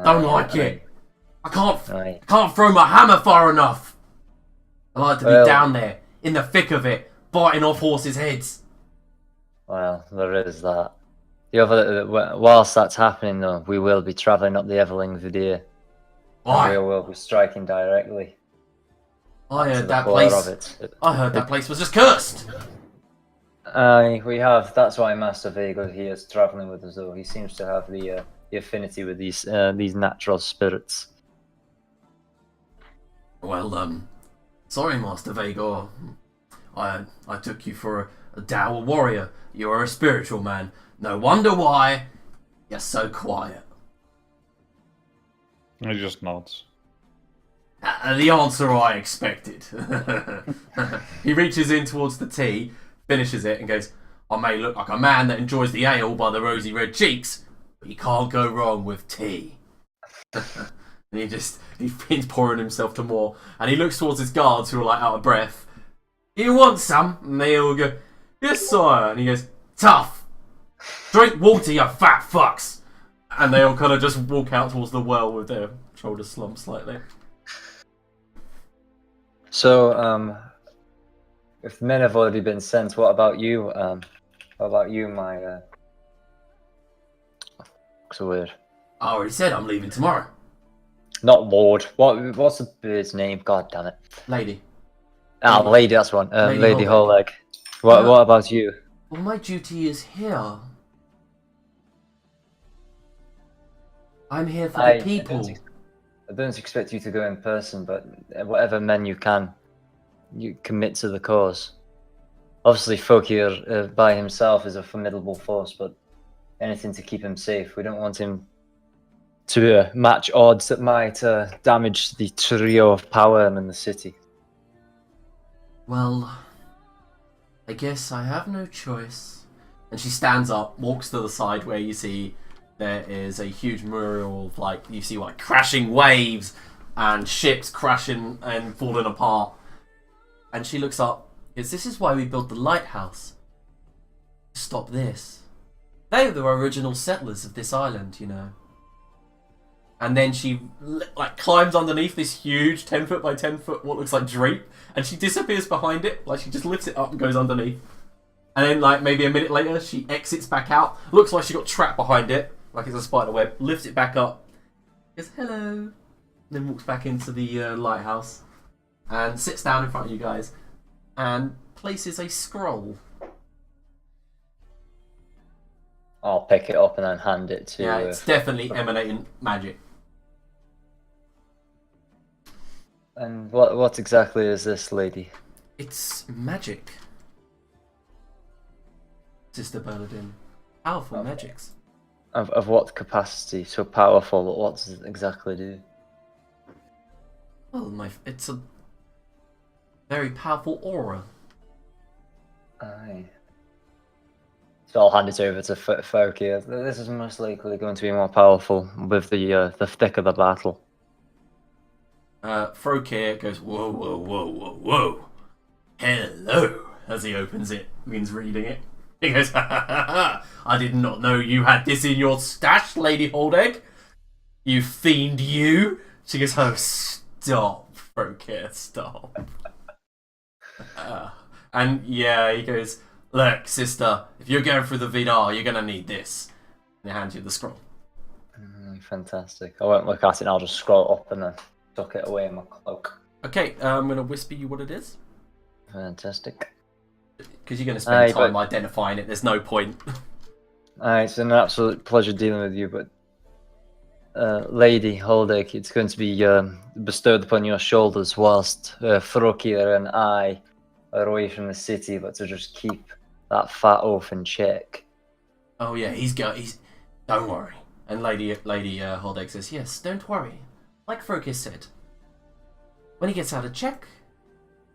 don't like it. I can't throw my hammer far enough. I like to be down there, in the thick of it, biting off horses' heads. Well, there is that. Whilst that's happening, though, we will be travelling up the Everling Vidr. Why? We will be striking directly. I heard that place was just cursed. Aye, we have. That's why Master Vega here is travelling with us, though. He seems to have the the affinity with these natural spirits. Well, sorry, Master Vagor. I took you for a Dow warrior. You are a spiritual man. No wonder why you're so quiet. I just nods. The answer I expected. He reaches in towards the tea, finishes it, and goes, I may look like a man that enjoys the ale by the rosy red cheeks, but you can't go wrong with tea. And he begins pouring himself to more, and he looks towards his guards who are like out of breath. You want some? And they all go, yes, sire. And he goes, tough. Drink water, you fat fucks. And they all kind of just walk out towards the well with their shoulders slumped slightly. So, if the men have already been sent, what about you? What about you, my what's the word? I already said I'm leaving tomorrow. Not Lord. What's the bird's name? God damn it. Lady. Ah, Lady, that's one. Lady Holleg. Holleg. What about you? Well, my duty is here. I'm here for the people. I don't expect you to go in person, but whatever men you can, you commit to the cause. Obviously, Fokir by himself is a formidable force, but anything to keep him safe. We don't want him to match odds that might damage the trio of power in the city. Well, I guess I have no choice. And she stands up, walks to the side where you see there is a huge mural of, like, you see, like, crashing waves and ships crashing and falling apart. And she looks up, because this is why we built the lighthouse. Stop this. They were the original settlers of this island, you know. And then she, like, climbs underneath this huge 10 foot by 10 foot, what looks like drape, and she disappears behind it. Like, she just lifts it up and goes underneath. And then, like, maybe a minute later, she exits back out. Looks like she got trapped behind it, like it's a spider web. Lifts it back up. Goes, hello. Then walks back into the lighthouse. And sits down in front of you guys. And places a scroll. I'll pick it up and then hand it to... Yeah, it's definitely emanating magic. And what exactly is this, lady? It's magic. Sister Bernadine. Powerful magics. Of what capacity? So powerful, but what does it exactly do? Well, it's a very powerful aura. Aye. So I'll hand it over to Fokir. This is most likely going to be more powerful with the thick of the battle. Fokir goes, whoa, whoa, whoa, whoa, whoa. Hello, as he opens it, begins reading it. He goes, ha ha ha ha, I did not know you had this in your stash, Lady Holdegg. You fiend, you. She goes, oh, stop, Fokir, stop. And yeah, he goes, look, sister, if you're going through the Vidr, you're going to need this. And he hands you the scroll. Fantastic. I won't look at it and I'll just scroll up and then tuck it away in my cloak. Okay, I'm going to whisper you what it is. Fantastic. Because you're going to spend time identifying it, there's no point. It's an absolute pleasure dealing with you, but Lady Holdegg, it's going to be bestowed upon your shoulders whilst Fokir and I are away from the city, but to just keep that fat oaf in check. Oh yeah, he's don't worry. And Lady Holdegg says, yes, don't worry. Like Fokir said, when he gets out of check,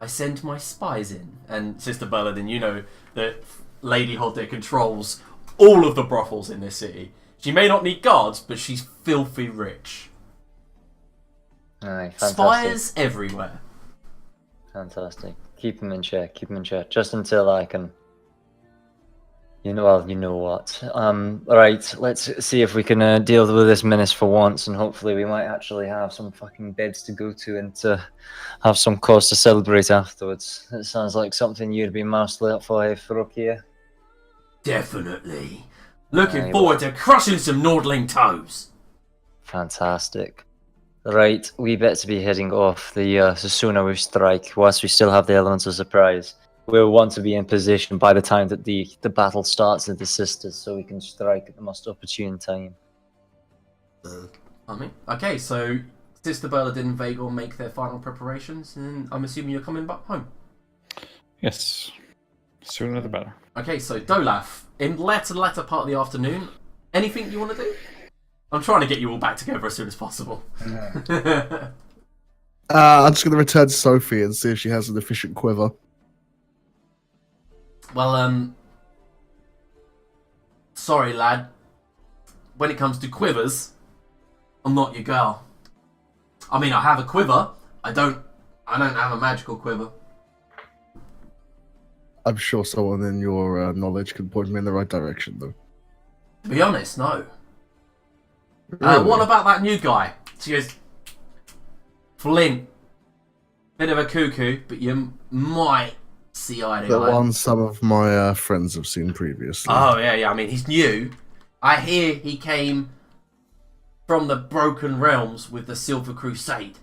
I send my spies in. And Sister Bernadine, you know that Lady Holdegg controls all of the brothels in this city. She may not need guards, but she's filthy rich. Aye, fantastic. Spies everywhere. Fantastic. Keep them in check. Keep them in check. Just until I can. You know what. Right. Let's see if we can deal with this menace for once, and hopefully we might actually have some fucking beds to go to and to have some cause to celebrate afterwards. It sounds like something you'd be mostly up for, Fokir. Definitely. Looking forward to crushing some Nordling toes. Fantastic. Right, we better be heading off. The sooner we strike, whilst we still have the elements of surprise. We'll want to be in position by the time that the battle starts with the sisters, so we can strike at the most opportune time. Okay, so Sister Bernadine and Vagor make their final preparations, and I'm assuming you're coming back home. Yes. Sooner the better. Okay, so Dolaf, in latter part of the afternoon, anything you want to do? I'm trying to get you all back together as soon as possible. I'm just going to return to Sophie and see if she has an efficient quiver. Well, sorry, lad. When it comes to quivers, I'm not your girl. I mean, I have a quiver. I don't have a magical quiver. I'm sure someone in your knowledge can point me in the right direction, though. To be honest, no. Really? What about that new guy? She goes, Flint. Bit of a cuckoo, but you might see eye to The eye. one some of my friends have seen previously. Oh, yeah. I mean, he's new. I hear he came from the Broken Realms with the Silver Crusade.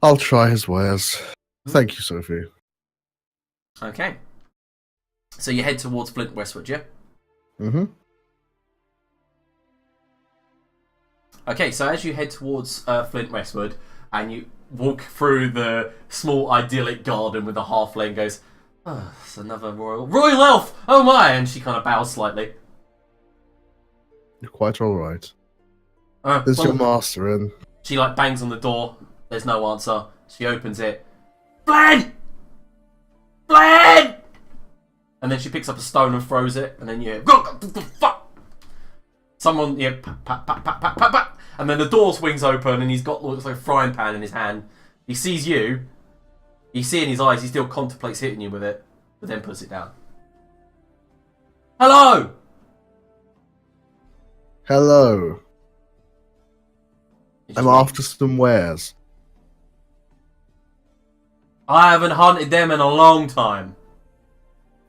I'll try his wares. Thank you, Sophie. Okay. So you head towards Flint Westward, yeah? Mm-hmm. Okay, so as you head towards Flint Westward, and you walk through the small idyllic garden with the halfling goes, oh, it's another royal elf! Oh my! And she kind of bows slightly. You're quite alright. There's your master in. She like bangs on the door. There's no answer. She opens it. Flint! Flint! And then she picks up a stone and throws it, and then you fuck! Someone, pat, pat, pat, pat, pat, pat, pat. And then the door swings open, and he's got looks like a frying pan in his hand. He sees you. You see in his eyes, he still contemplates hitting you with it, but then puts it down. Hello! Hello. I'm after some wares. I haven't hunted them in a long time.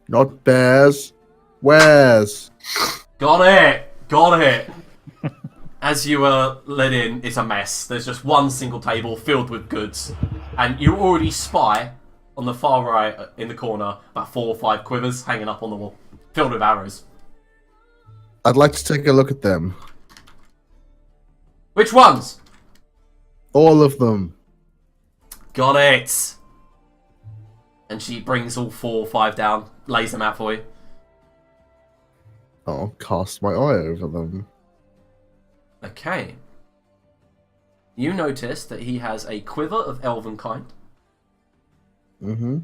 Not bears. Wares. Got it! Got it! As you are led in, it's a mess. There's just one single table filled with goods. And you already spy, on the far right, in the corner, about 4 or 5 quivers hanging up on the wall, filled with arrows. I'd like to take a look at them. Which ones? All of them. Got it! And she brings all 4 or 5 down, lays them out for you. I'll cast my eye over them. Okay. You notice that he has a quiver of elven kind. Mm-hmm.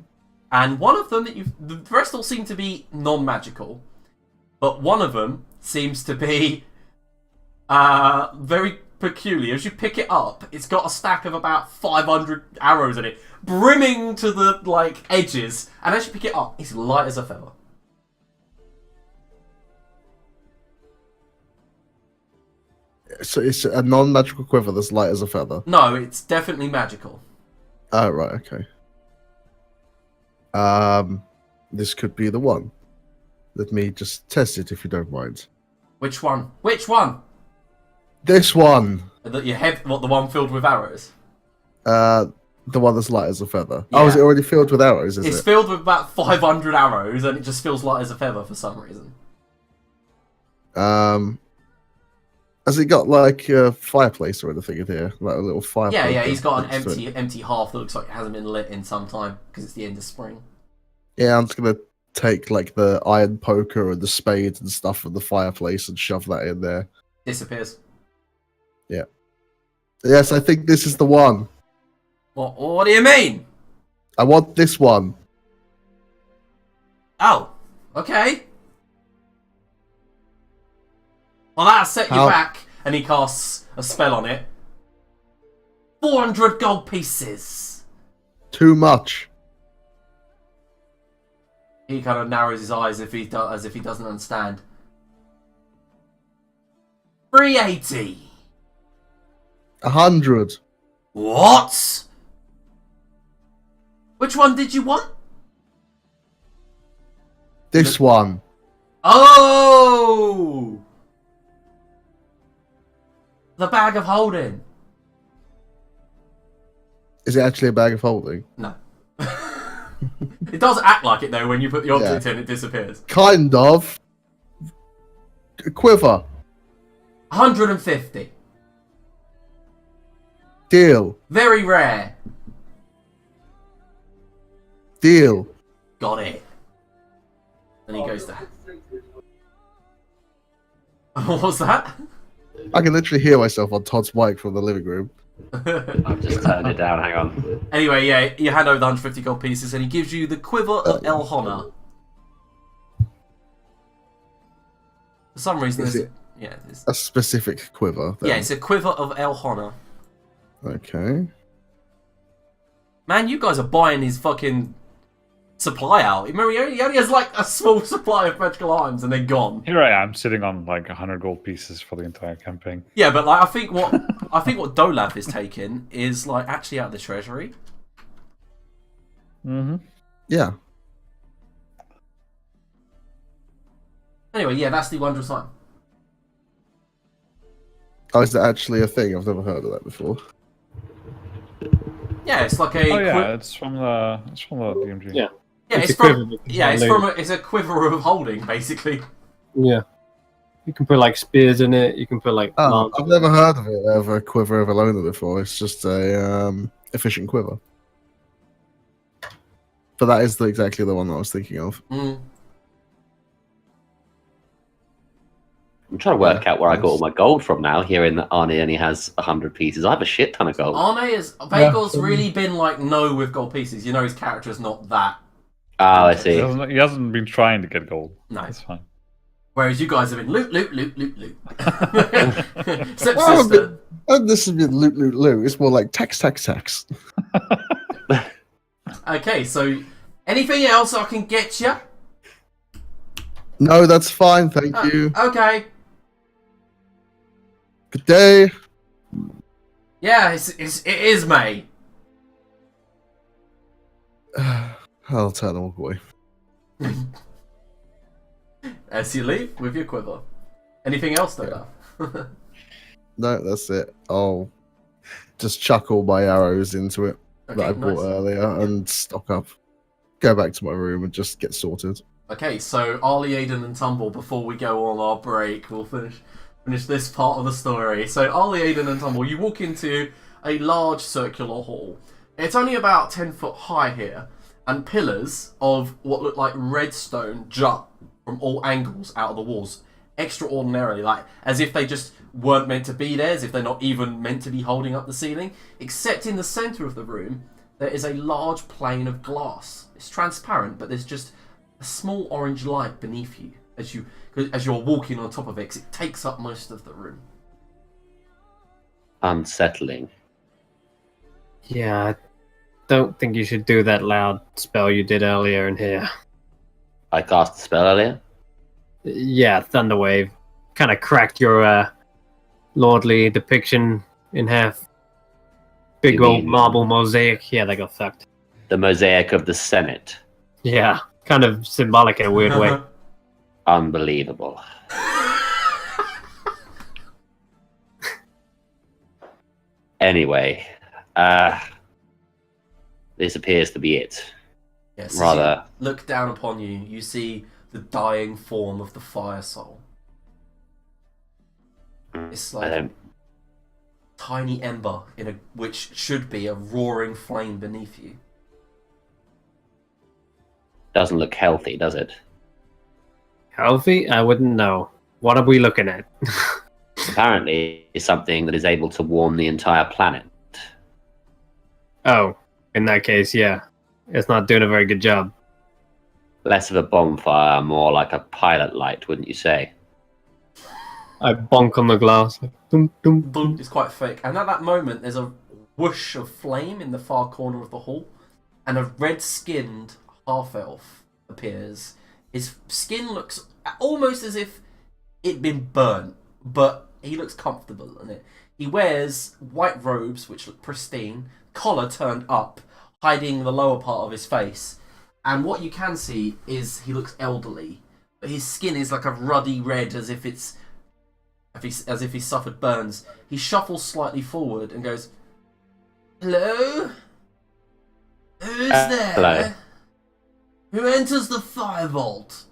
And one of them that the rest all seem to be non-magical, but one of them seems to be very peculiar. As you pick it up, it's got a stack of about 500 arrows in it, brimming to the edges. And as you pick it up, it's light as a feather. So it's a non-magical quiver that's light as a feather. No, it's definitely magical. Oh, right, okay. This could be the one. Let me just test it if you don't mind. Which one? Which one? This one! That you have the one filled with arrows? The one that's light as a feather. Yeah. Oh, is it already filled with arrows, It's filled with about 500 arrows, and it just feels light as a feather for some reason. Has it got like a fireplace or anything in here? Like a little fireplace? Yeah, he's got an empty hearth that looks like it hasn't been lit in some time, because it's the end of spring. Yeah, I'm just gonna take like the iron poker and the spade and stuff from the fireplace and shove that in there. Disappears. Yeah. Yes, I think this is the one. What do you mean? I want this one. Oh, okay. Well, that'll set you back, and he casts a spell on it. 400 gold pieces. Too much. He kind of narrows his eyes as if he doesn't understand. 380. 100. What? Which one did you want? This one. Oh! The bag of holding. Is it actually a bag of holding? No. It does act like it though when you put the object in, it disappears. Kind of. quiver. 150. Deal. Very rare. Deal. Got it. Then he goes down. What was that? I can literally hear myself on Todd's mic from the living room. I've just turned it down. Hang on. Anyway, yeah, you hand over the 150 gold pieces and he gives you the quiver of El Honna. For some reason, Is there's it yeah, there's, a specific quiver? Then? yeah, it's a quiver of El Honna. Okay. Man, you guys are buying his fucking supply out. Remember, he only has like a small supply of magical items and they're gone. Here I am sitting on like 100 gold pieces for the entire campaign. Yeah, but like I think what Dolav is taking is like actually out of the treasury. Mm-hmm. Yeah. Anyway, yeah, that's the wondrous sign. Oh, is that actually a thing? I've never heard of that before. Yeah, it's like a. Oh yeah, it's from the DMG. Yeah. Yeah, It's it's a quiver from. that can Yeah, it's hold it's a quiver of holding, basically. Yeah. You can put like spears in it. You can put like. Oh, lances. I've never heard of it of a quiver of Alona before. It's just a efficient quiver. But that is exactly the one that I was thinking of. Mm. I'm trying to work out where I got all my gold from now, hearing that Arnie only has 100 pieces. I have a shit ton of gold. Vagel's really been like no with gold pieces. You know his character's not that. Oh, I see. He hasn't been trying to get gold. No. That's fine. Whereas you guys have been loot. Except Well, sister. And this has been loot, loot, loot. It's more like tax, tax, tax. Okay, so anything else I can get you? No, that's fine. Thank you. Okay. Good day. Yeah, it is May. I'll turn and walk away. As you leave with your quiver. Anything else, though? No, that's it. I'll just chuck all my arrows into it that I bought earlier and stock up. Go back to my room and just get sorted. Okay, so Arlie, Aiden, and Tumble, before we go on our break, we'll finish this part of the story. So Arlie, Aiden, and Tumble, you walk into a large circular hall. It's only about 10 foot high here, and pillars of what look like redstone jut from all angles out of the walls, extraordinarily, like as if they just weren't meant to be there, as if they're not even meant to be holding up the ceiling. Except in the centre of the room, there is a large plane of glass. It's transparent, but there's just a small orange light beneath you as you're walking on top of it, 'cause it takes up most of the room. Unsettling. Yeah, I don't think you should do that loud spell you did earlier in here. I cast a spell earlier. Yeah, Thunderwave. Kind of cracked your lordly depiction in half. Big You old mean- marble mosaic. Yeah, they got fucked. The mosaic of the Senate. Yeah, kind of symbolic in a weird way. Unbelievable. Anyway, this appears to be it. Yes, as Rather. you look down upon you, you see the dying form of the fire soul. It's I like a don't. tiny ember in which should be a roaring flame beneath you. Doesn't look healthy, does it? Healthy? I wouldn't know. What are we looking at? Apparently, it's something that is able to warm the entire planet. Oh, in that case, yeah. It's not doing a very good job. Less of a bonfire, more like a pilot light, wouldn't you say? I bonk on the glass. Like, dum, dum, dum. Boom, it's quite thick. And at that moment, there's a whoosh of flame in the far corner of the hall, and a red-skinned half-elf appears. His skin looks almost as if it'd been burnt, but he looks comfortable in it. He wears white robes, which look pristine, collar turned up, hiding the lower part of his face. And what you can see is he looks elderly, but his skin is like a ruddy red, as if he suffered burns. He shuffles slightly forward and goes, "Hello? Who's there? Hello. Who enters the fire vault?"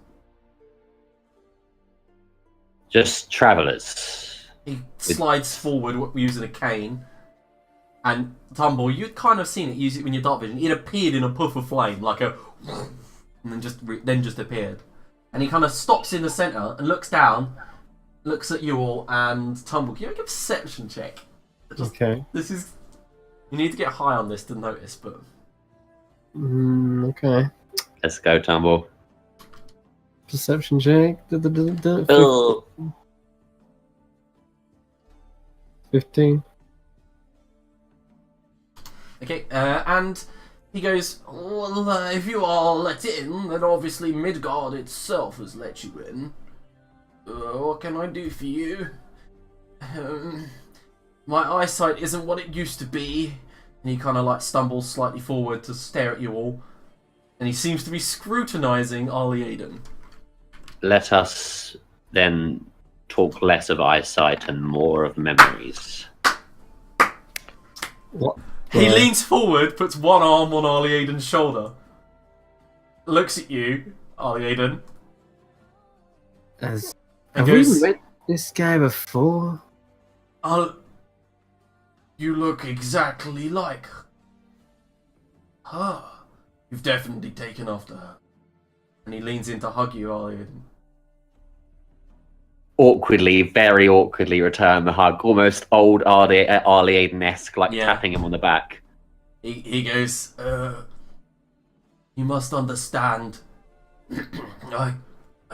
Just travelers. He slides forward using a cane, and Tumble, you'd kind of seen it, use it in your dark vision. It appeared in a puff of flame, like a, and then just appeared. And he kind of stops in the center and looks down, looks at you all, and Tumble, can you make a perception check? Okay. This is, you need to get high on this to notice, but. Okay. Let's go, Tumble. Perception check. Oh. 15. Okay, and he goes, well, if you are let in, then obviously Midgard itself has let you in. What can I do for you? My eyesight isn't what it used to be. And he kind of like stumbles slightly forward to stare at you all. And he seems to be scrutinizing Arlie Aiden. Let us then talk less of eyesight and more of memories. What? He leans forward, puts one arm on Arlie Aiden's shoulder, looks at you, Arlie Aiden. Have goes, we met this guy before? You look exactly like her. You've definitely taken after her. And he leans in to hug you, Arlie Aiden. Awkwardly, very awkwardly return the hug, almost old Arlie Aiden-esque, like tapping him on the back. He goes, you must understand, I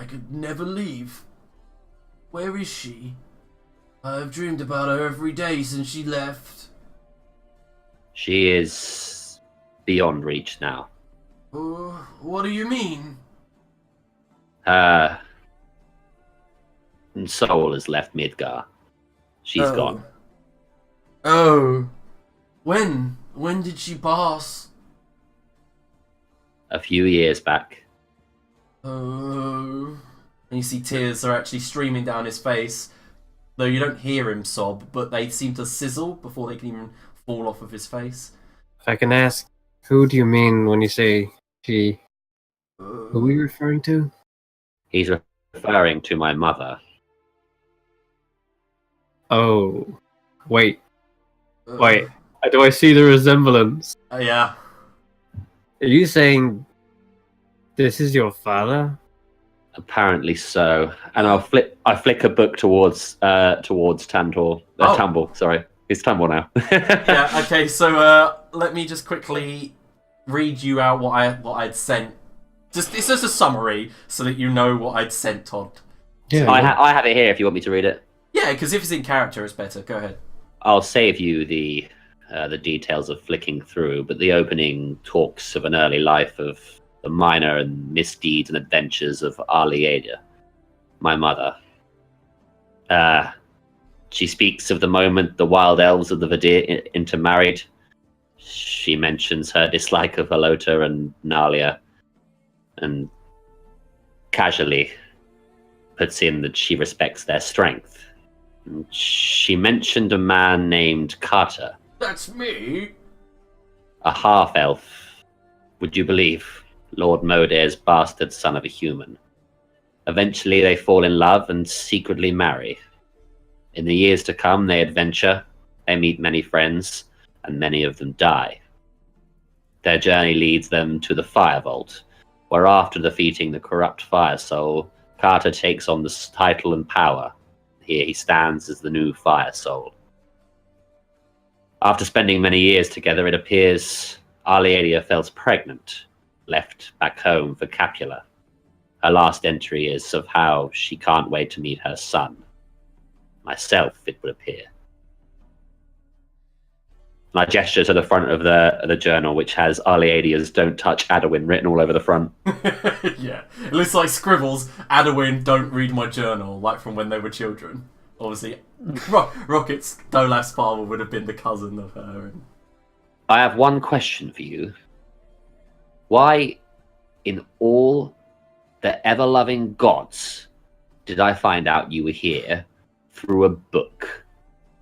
could never leave. Where is she? I've dreamed about her every day since she left. She is beyond reach now. What do you mean? Her soul has left Midgar. She's gone. Oh. When? When did she pass? A few years back. Oh. And you see tears are actually streaming down his face. Though you don't hear him sob, but they seem to sizzle before they can even fall off of his face. If I can ask, who do you mean when you say she? Who are you referring to? He's referring to my mother. Oh, wait. Do I see the resemblance? Yeah. Are you saying this is your father? Apparently so. And I flick a book towards Tantor. Tumble, sorry. It's Tumble now. Yeah, okay, so let me just quickly read you out what I'd sent. It's just a summary so that you know what I'd sent, Todd. Yeah. I have it here if you want me to read it. Yeah, because if it's in character, it's better. Go ahead. I'll save you the details of flicking through, but the opening talks of an early life of the minor and misdeeds and adventures of Arlieda, my mother. She speaks of the moment the wild elves of the Vidr intermarried. She mentions her dislike of Halota and Nalia, and casually puts in that she respects their strength. She mentioned a man named Carter. That's me. A half-elf, would you believe? Lord Modair's bastard son of a human. Eventually they fall in love and secretly marry. In the years to come they adventure, they meet many friends, and many of them die. Their journey leads them to the Fire Vault, where after defeating the corrupt Fire Soul, Carter takes on the title and power. Here he stands as the new Fire Soul. After spending many years together, it appears Arlieda felt pregnant, left back home for Capula. Her last entry is of how she can't wait to meet her son. Myself, it would appear. And I gesture to the front of the journal, which has Arlieda's "Don't touch Adwin" written all over the front. Yeah, it looks like scribbles. Adwin, don't read my journal, like from when they were children. Obviously, Rocket's Dolaf's father would have been the cousin of her. And... I have one question for you. Why, in all the ever-loving gods, did I find out you were here through a book?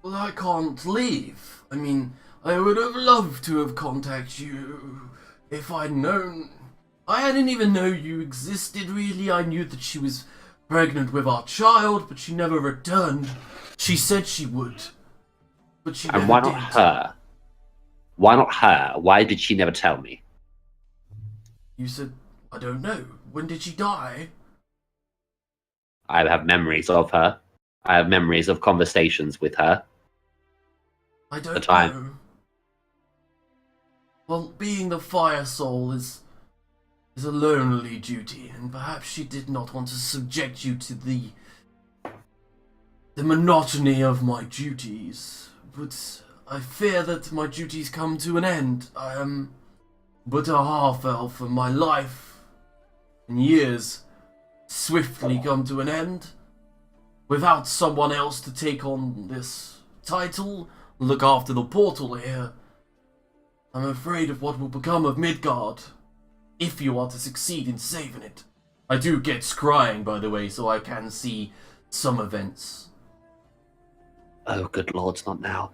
Well, I can't leave. I mean, I would have loved to have contacted you if I'd known. I didn't even know you existed, really. I knew that she was pregnant with our child, but she never returned. She said she would, but she And never why did. not her? Why not her? Why did she never tell me? You said, I don't know. When did she die? I have memories of her. I have memories of conversations with her. I don't The time. know. Well, being the fire soul is a lonely duty, and perhaps she did not want to subject you to the monotony of my duties. But I fear that my duties come to an end. I am but a half-elf, and my life and years swiftly come to an end. Without someone else to take on this title, look after the portal here, I'm afraid of what will become of Midgard, if you are to succeed in saving it. I do get scrying, by the way, so I can see some events. Oh, good lord, not now.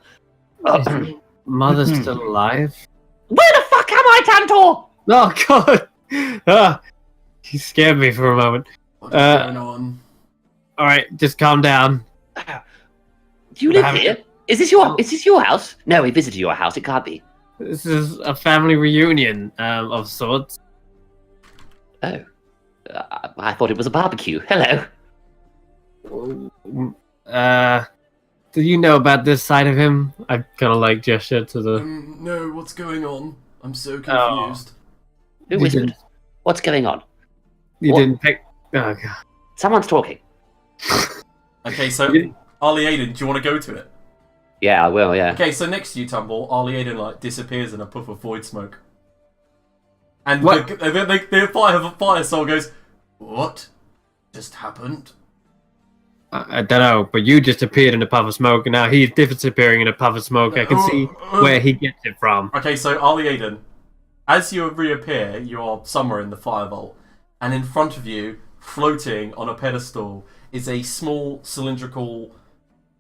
Is your mother still alive? Where the fuck am I, Tantor? Oh god! Ah, you scared me for a moment. What is going on? Alright, just calm down. Do you live here? Is this your house? No, we visited your house. It can't be. This is a family reunion of sorts. Oh. I thought it was a barbecue. Hello. Do you know about this side of him? I kind of like gesture to the... No, what's going on? I'm so confused. Who You whispered? didn't- What's going on? You What? didn't pick... Oh god. Someone's talking. Okay, so You- Arlie Aiden, do you want to go to it? Yeah, I will, yeah. Okay, so next to you, Tumble, Arlie Aiden like disappears in a puff of void smoke, and What? the fire soul goes, "What just happened?" I don't know, but you just appeared in a puff of smoke, and now he's disappearing in a puff of smoke. I can see where he gets it from. Okay, so Arlie Aiden, as you reappear, you are somewhere in the fire vault, and in front of you, floating on a pedestal, is a small cylindrical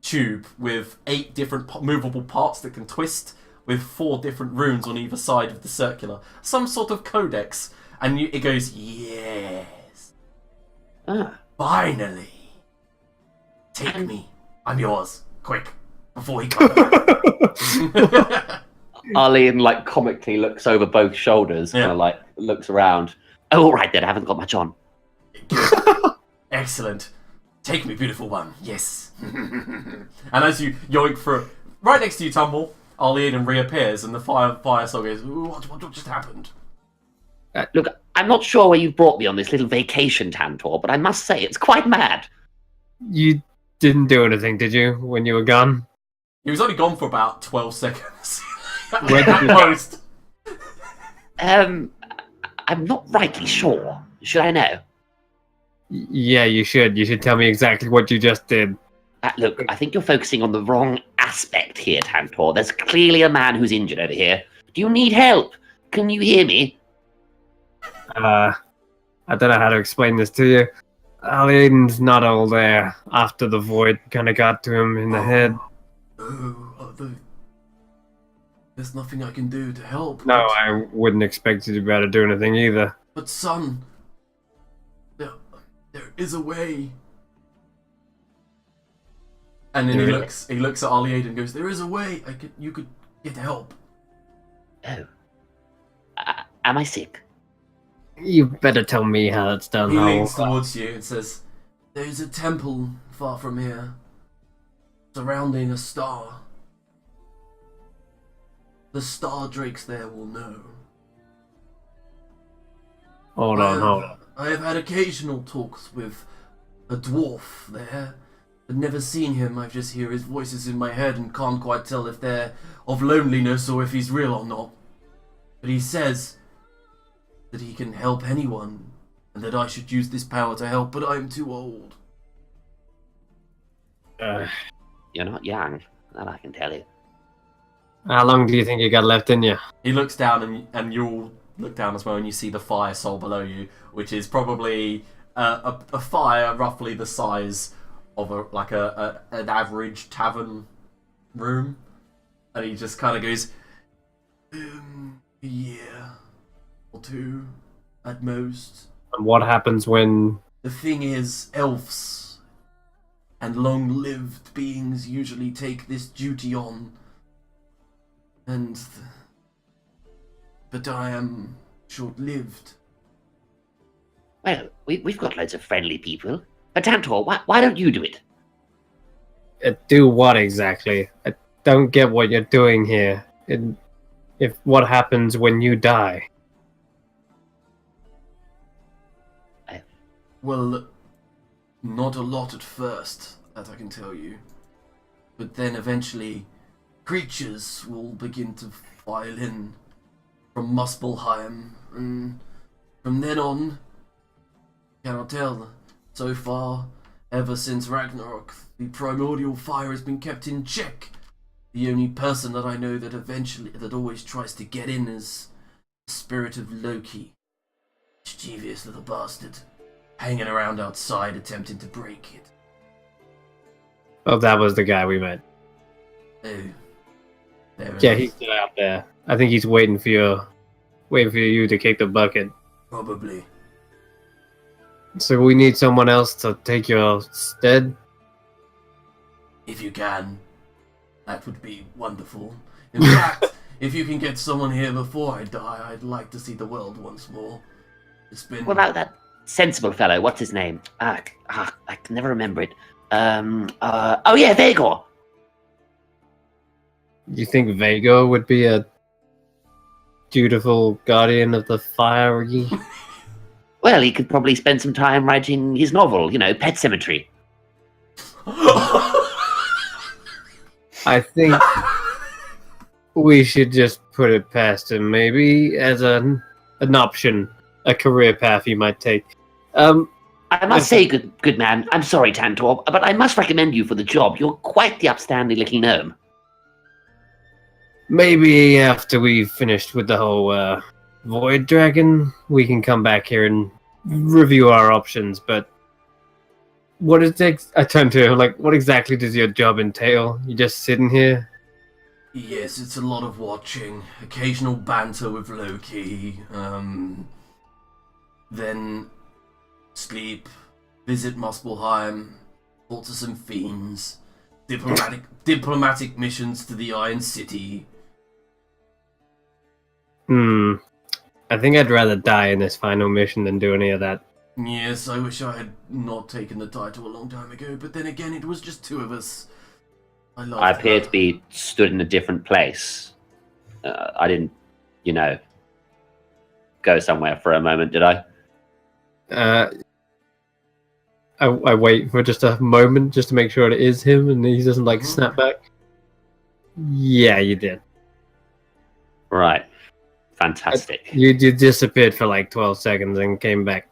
tube with 8 different movable parts that can twist, with 4 different runes on either side of the circular. Some sort of codex. And it goes, yes. Ah. Finally. Take me. I'm yours. Quick. Before he comes. Arlene, like, comically looks over both shoulders, Yeah. kind of like, looks around. Oh, all right then, I haven't got much on. Excellent. Take me, beautiful one. Yes. And as you yoink through, right next to you, Tumble, Arlie Aiden reappears, and the fire soul goes, "Ooh, what just happened?" Look, I'm not sure where you brought me on this little vacation, Tantor, but I must say it's quite mad. You didn't do anything, did you, when you were gone? He was only gone for about 12 seconds. Where did At you- most. I'm not rightly sure. Should I know? Yeah, you should. You should tell me exactly what you just did. Look, I think you're focusing on the wrong aspect here, Tantor. There's clearly a man who's injured over here. Do you need help? Can you hear me? I don't know how to explain this to you. Aiden's not all there after the void kind of got to him in the head. There's nothing I can do to help. No, I wouldn't expect you to be able to do anything either. But son, there is a way. And then he looks at Arlie Aiden and goes, "There is a way. You could get help." Oh. Am I sick? You better tell me how that's done. He How- leans towards you and says, "There's a temple far from here, surrounding a star. The star drakes there will know." Hold on. I have had occasional talks with a dwarf there, but never seen him. I just hear his voices in my head and can't quite tell if they're of loneliness or if he's real or not. But he says that he can help anyone, and that I should use this power to help, but I'm too old. You're not young, that I can tell you. How long do you think you got left in you? He looks down, and you all look down as well, and you see the fire soul below you, which is probably a fire roughly the size of an average tavern room. And he just kind of goes, a year or 2 at most. And what happens when The thing is, elves and long-lived beings usually take this duty on. But I am short-lived. Well, we've got loads of friendly people. But Tantor, why don't you do it? Do what exactly? I don't get what you're doing here. If what happens when you die? Well, not a lot at first, that I can tell you. But then eventually, creatures will begin to file in from Muspelheim, and from then on, cannot tell. So far, ever since Ragnarok, the primordial fire has been kept in check. The only person that I know that always tries to get in is the spirit of Loki. Mischievous little bastard, hanging around outside attempting to break it. Oh, that was the guy we met. Oh. Yeah, he's still out there. I think he's waiting for you to kick the bucket. Probably. So we need someone else to take your stead? If you can. That would be wonderful. In fact, if you can get someone here before I die, I'd like to see the world once more. It's been... What about that sensible fellow? What's his name? I can never remember it. Oh yeah, Vagor! You think Vago would be a dutiful guardian of the fiery? Well, he could probably spend some time writing his novel, Pet Cemetery. I think we should just put it past him, maybe, as an option, a career path you might take. I must say, good man, I'm sorry, Tantor, but I must recommend you for the job. You're quite the upstanding looking gnome. Maybe after we've finished with the whole Void Dragon, we can come back here and review our options, but I turned to her, what exactly does your job entail? You just sitting here? Yes, it's a lot of watching, occasional banter with Loki, then sleep, visit Muspelheim, talk to some fiends, diplomatic missions to the Iron City. I think I'd rather die in this final mission than do any of that. Yes, I wish I had not taken the title a long time ago, but then again, it was just two of us. I appear to be stood in a different place. I didn't, go somewhere for a moment, did I? I wait for just a moment just to make sure it is him and he doesn't snap back. Yeah, you did. Right. Fantastic. You disappeared for 12 seconds and came back.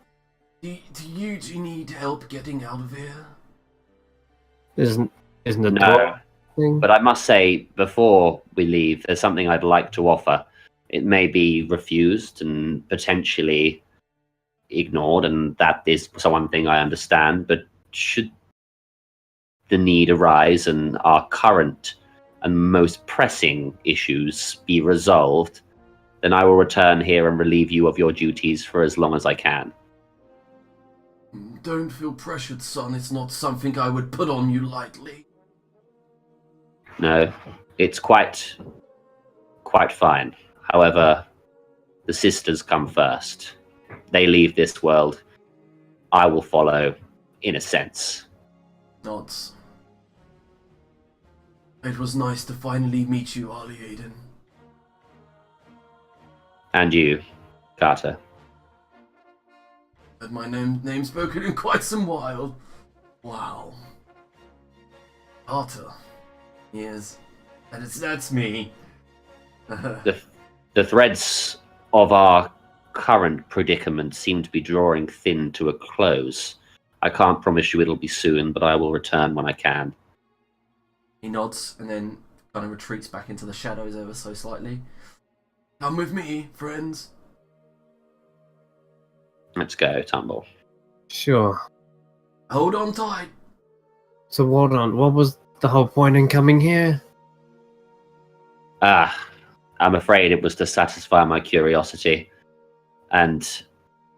Do you need help getting out of here? Isn't the No. door thing? But I must say, before we leave, there's something I'd like to offer. It may be refused and potentially ignored, and that is one thing I understand, but should the need arise and our current and most pressing issues be resolved, then I will return here and relieve you of your duties for as long as I can. Don't feel pressured, son. It's not something I would put on you lightly. No, it's quite fine. However, the sisters come first. They leave this world. I will follow, in a sense. Nods. It was nice to finally meet you, Ollie Aiden. And you, Carter. Had my name spoken in quite some while. Wow. Carter. Yes. That's me. The threads of our current predicament seem to be drawing thin to a close. I can't promise you it'll be soon, but I will return when I can. He nods and then kind of retreats back into the shadows ever so slightly. Come with me, friends. Let's go, Tumble. Sure. Hold on tight. So hold on, what was the whole point in coming here? I'm afraid it was to satisfy my curiosity. And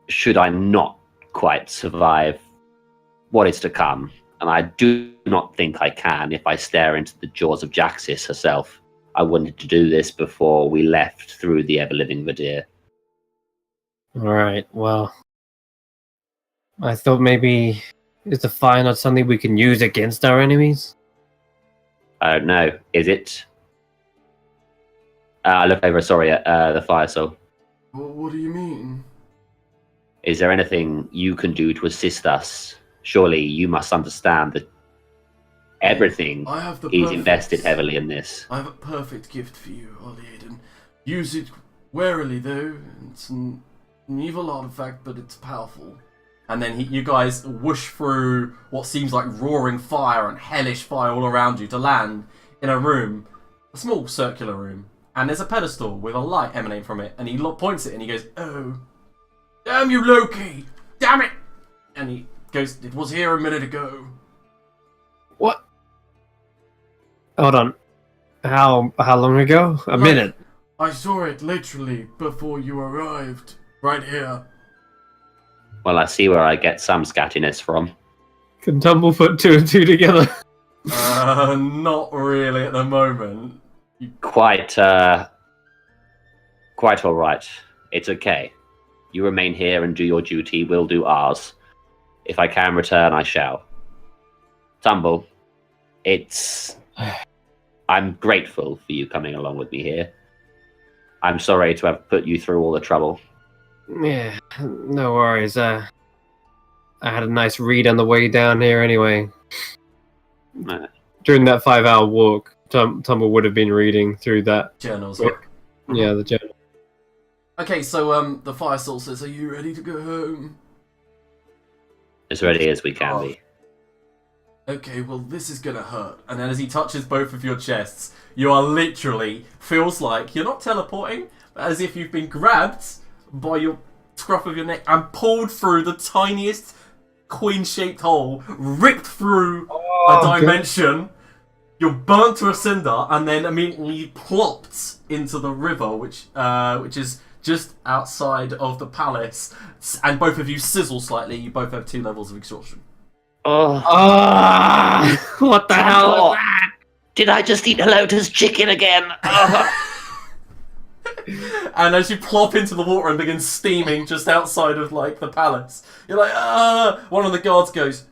should I not quite survive what is to come, and I do not think I can if I stare into the jaws of Jaxis herself. I wanted to do this before we left through the ever-living Vidr. Alright, well. I thought maybe is the fire not something we can use against our enemies? I don't know. Is it? I look over, sorry, at the fire soul. Well, what do you mean? Is there anything you can do to assist us? Surely you must understand that everything I have the is invested heavily in this. I have a perfect gift for you, Ollie Aiden. Use it warily, though. It's an evil artifact, but it's powerful. And then you guys whoosh through what seems like roaring fire and hellish fire all around you to land in a room, a small circular room. And there's a pedestal with a light emanating from it. And he points it and he goes, "Oh, damn you, Loki! Damn it!" And he goes, "It was here a minute ago." What? Hold on. How long ago? A minute. I saw it literally before you arrived. Right here. Well, I see where I get some scattiness from. Can Tumble put 2 and 2 together? Not really at the moment. Quite all right. It's okay. You remain here and do your duty. We'll do ours. If I can return, I shall. Tumble, I'm grateful for you coming along with me here. I'm sorry to have put you through all the trouble. Yeah, no worries. I had a nice read on the way down here anyway. During that 5-hour walk, Tumble would have been reading through that. Journals. Yeah, the journal. Okay, so the fire soul says, "Are you ready to go home?" As ready as we can be. Okay, well, this is gonna hurt. And then as he touches both of your chests, you are literally, feels like, you're not teleporting, but as if you've been grabbed by your scruff of your neck and pulled through the tiniest queen-shaped hole, ripped through a dimension. You're burnt to a cinder and then immediately plopped into the river, which is just outside of the palace. And both of you sizzle slightly. You both have 2 levels of exhaustion. What the hell was that? Did I just eat a Lotus chicken again? And as you plop into the water and begin steaming just outside of like the palace, you're like, ah! One of the guards goes,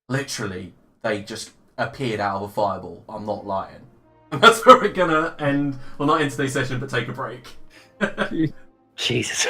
literally, they just appeared out of a fireball. I'm not lying. And that's where we're gonna end. Well, not end today's session, but take a break. Jesus.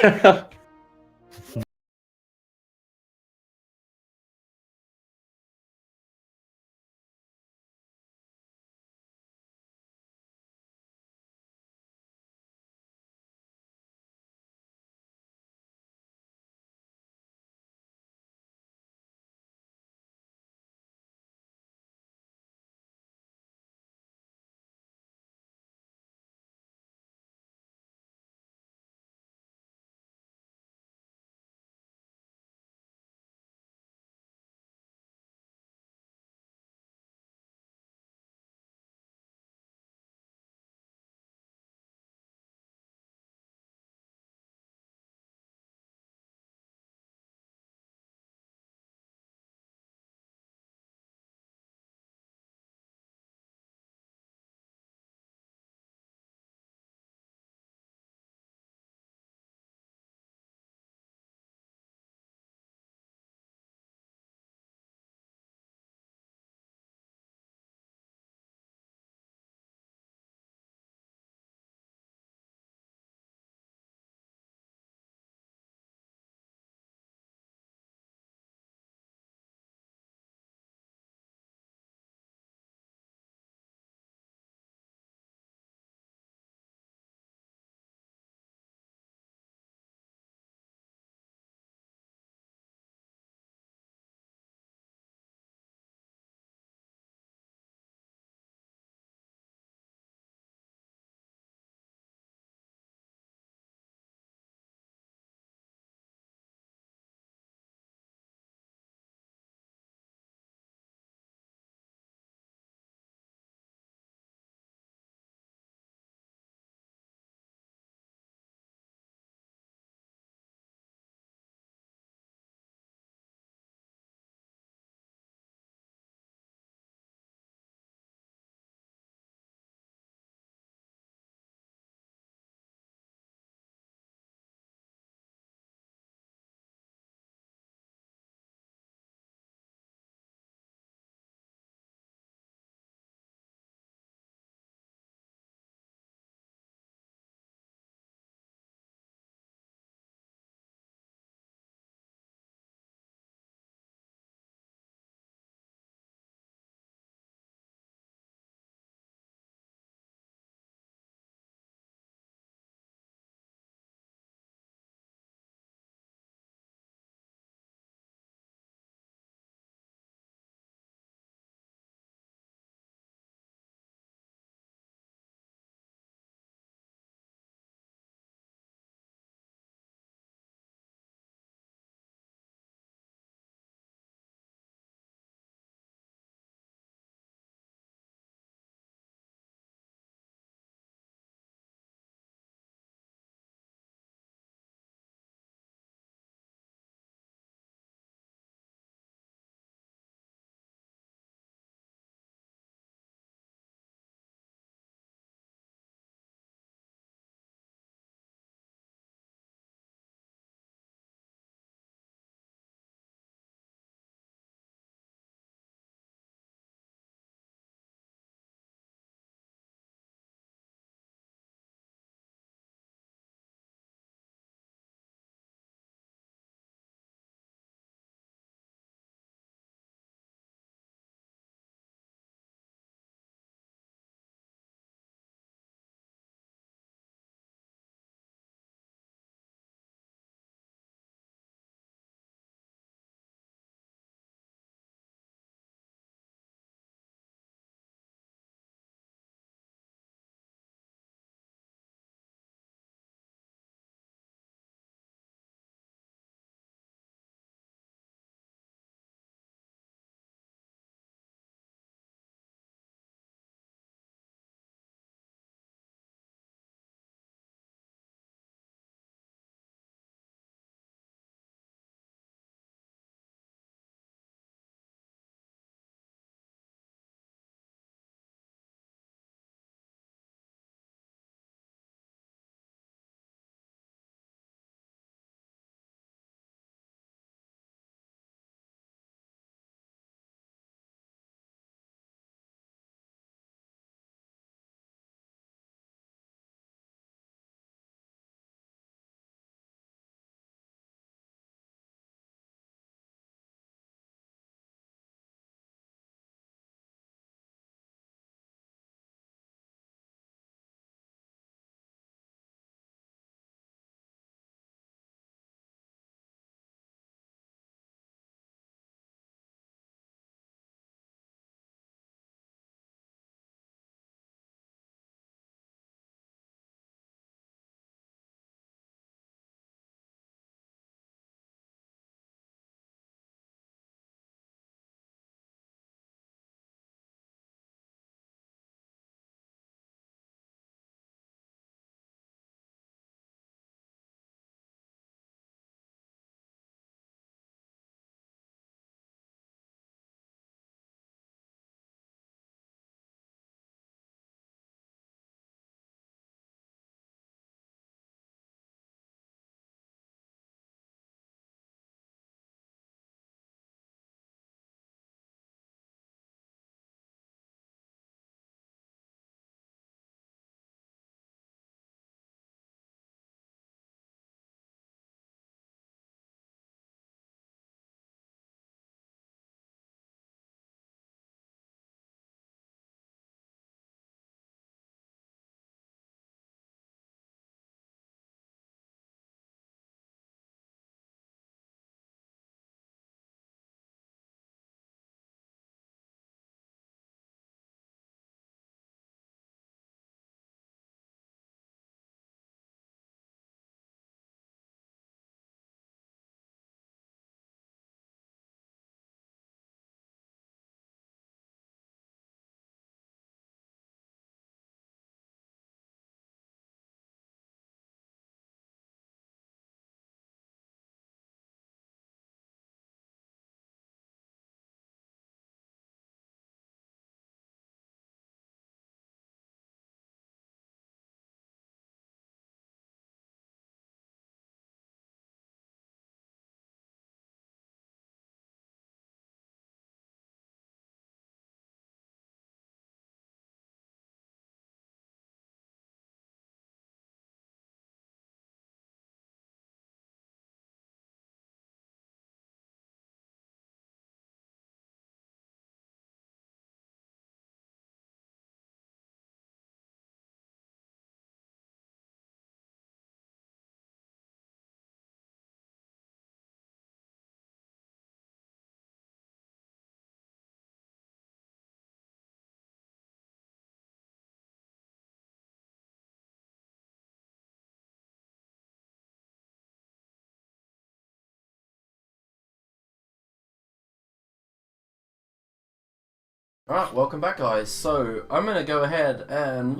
Alright, welcome back, guys. So, I'm going to go ahead and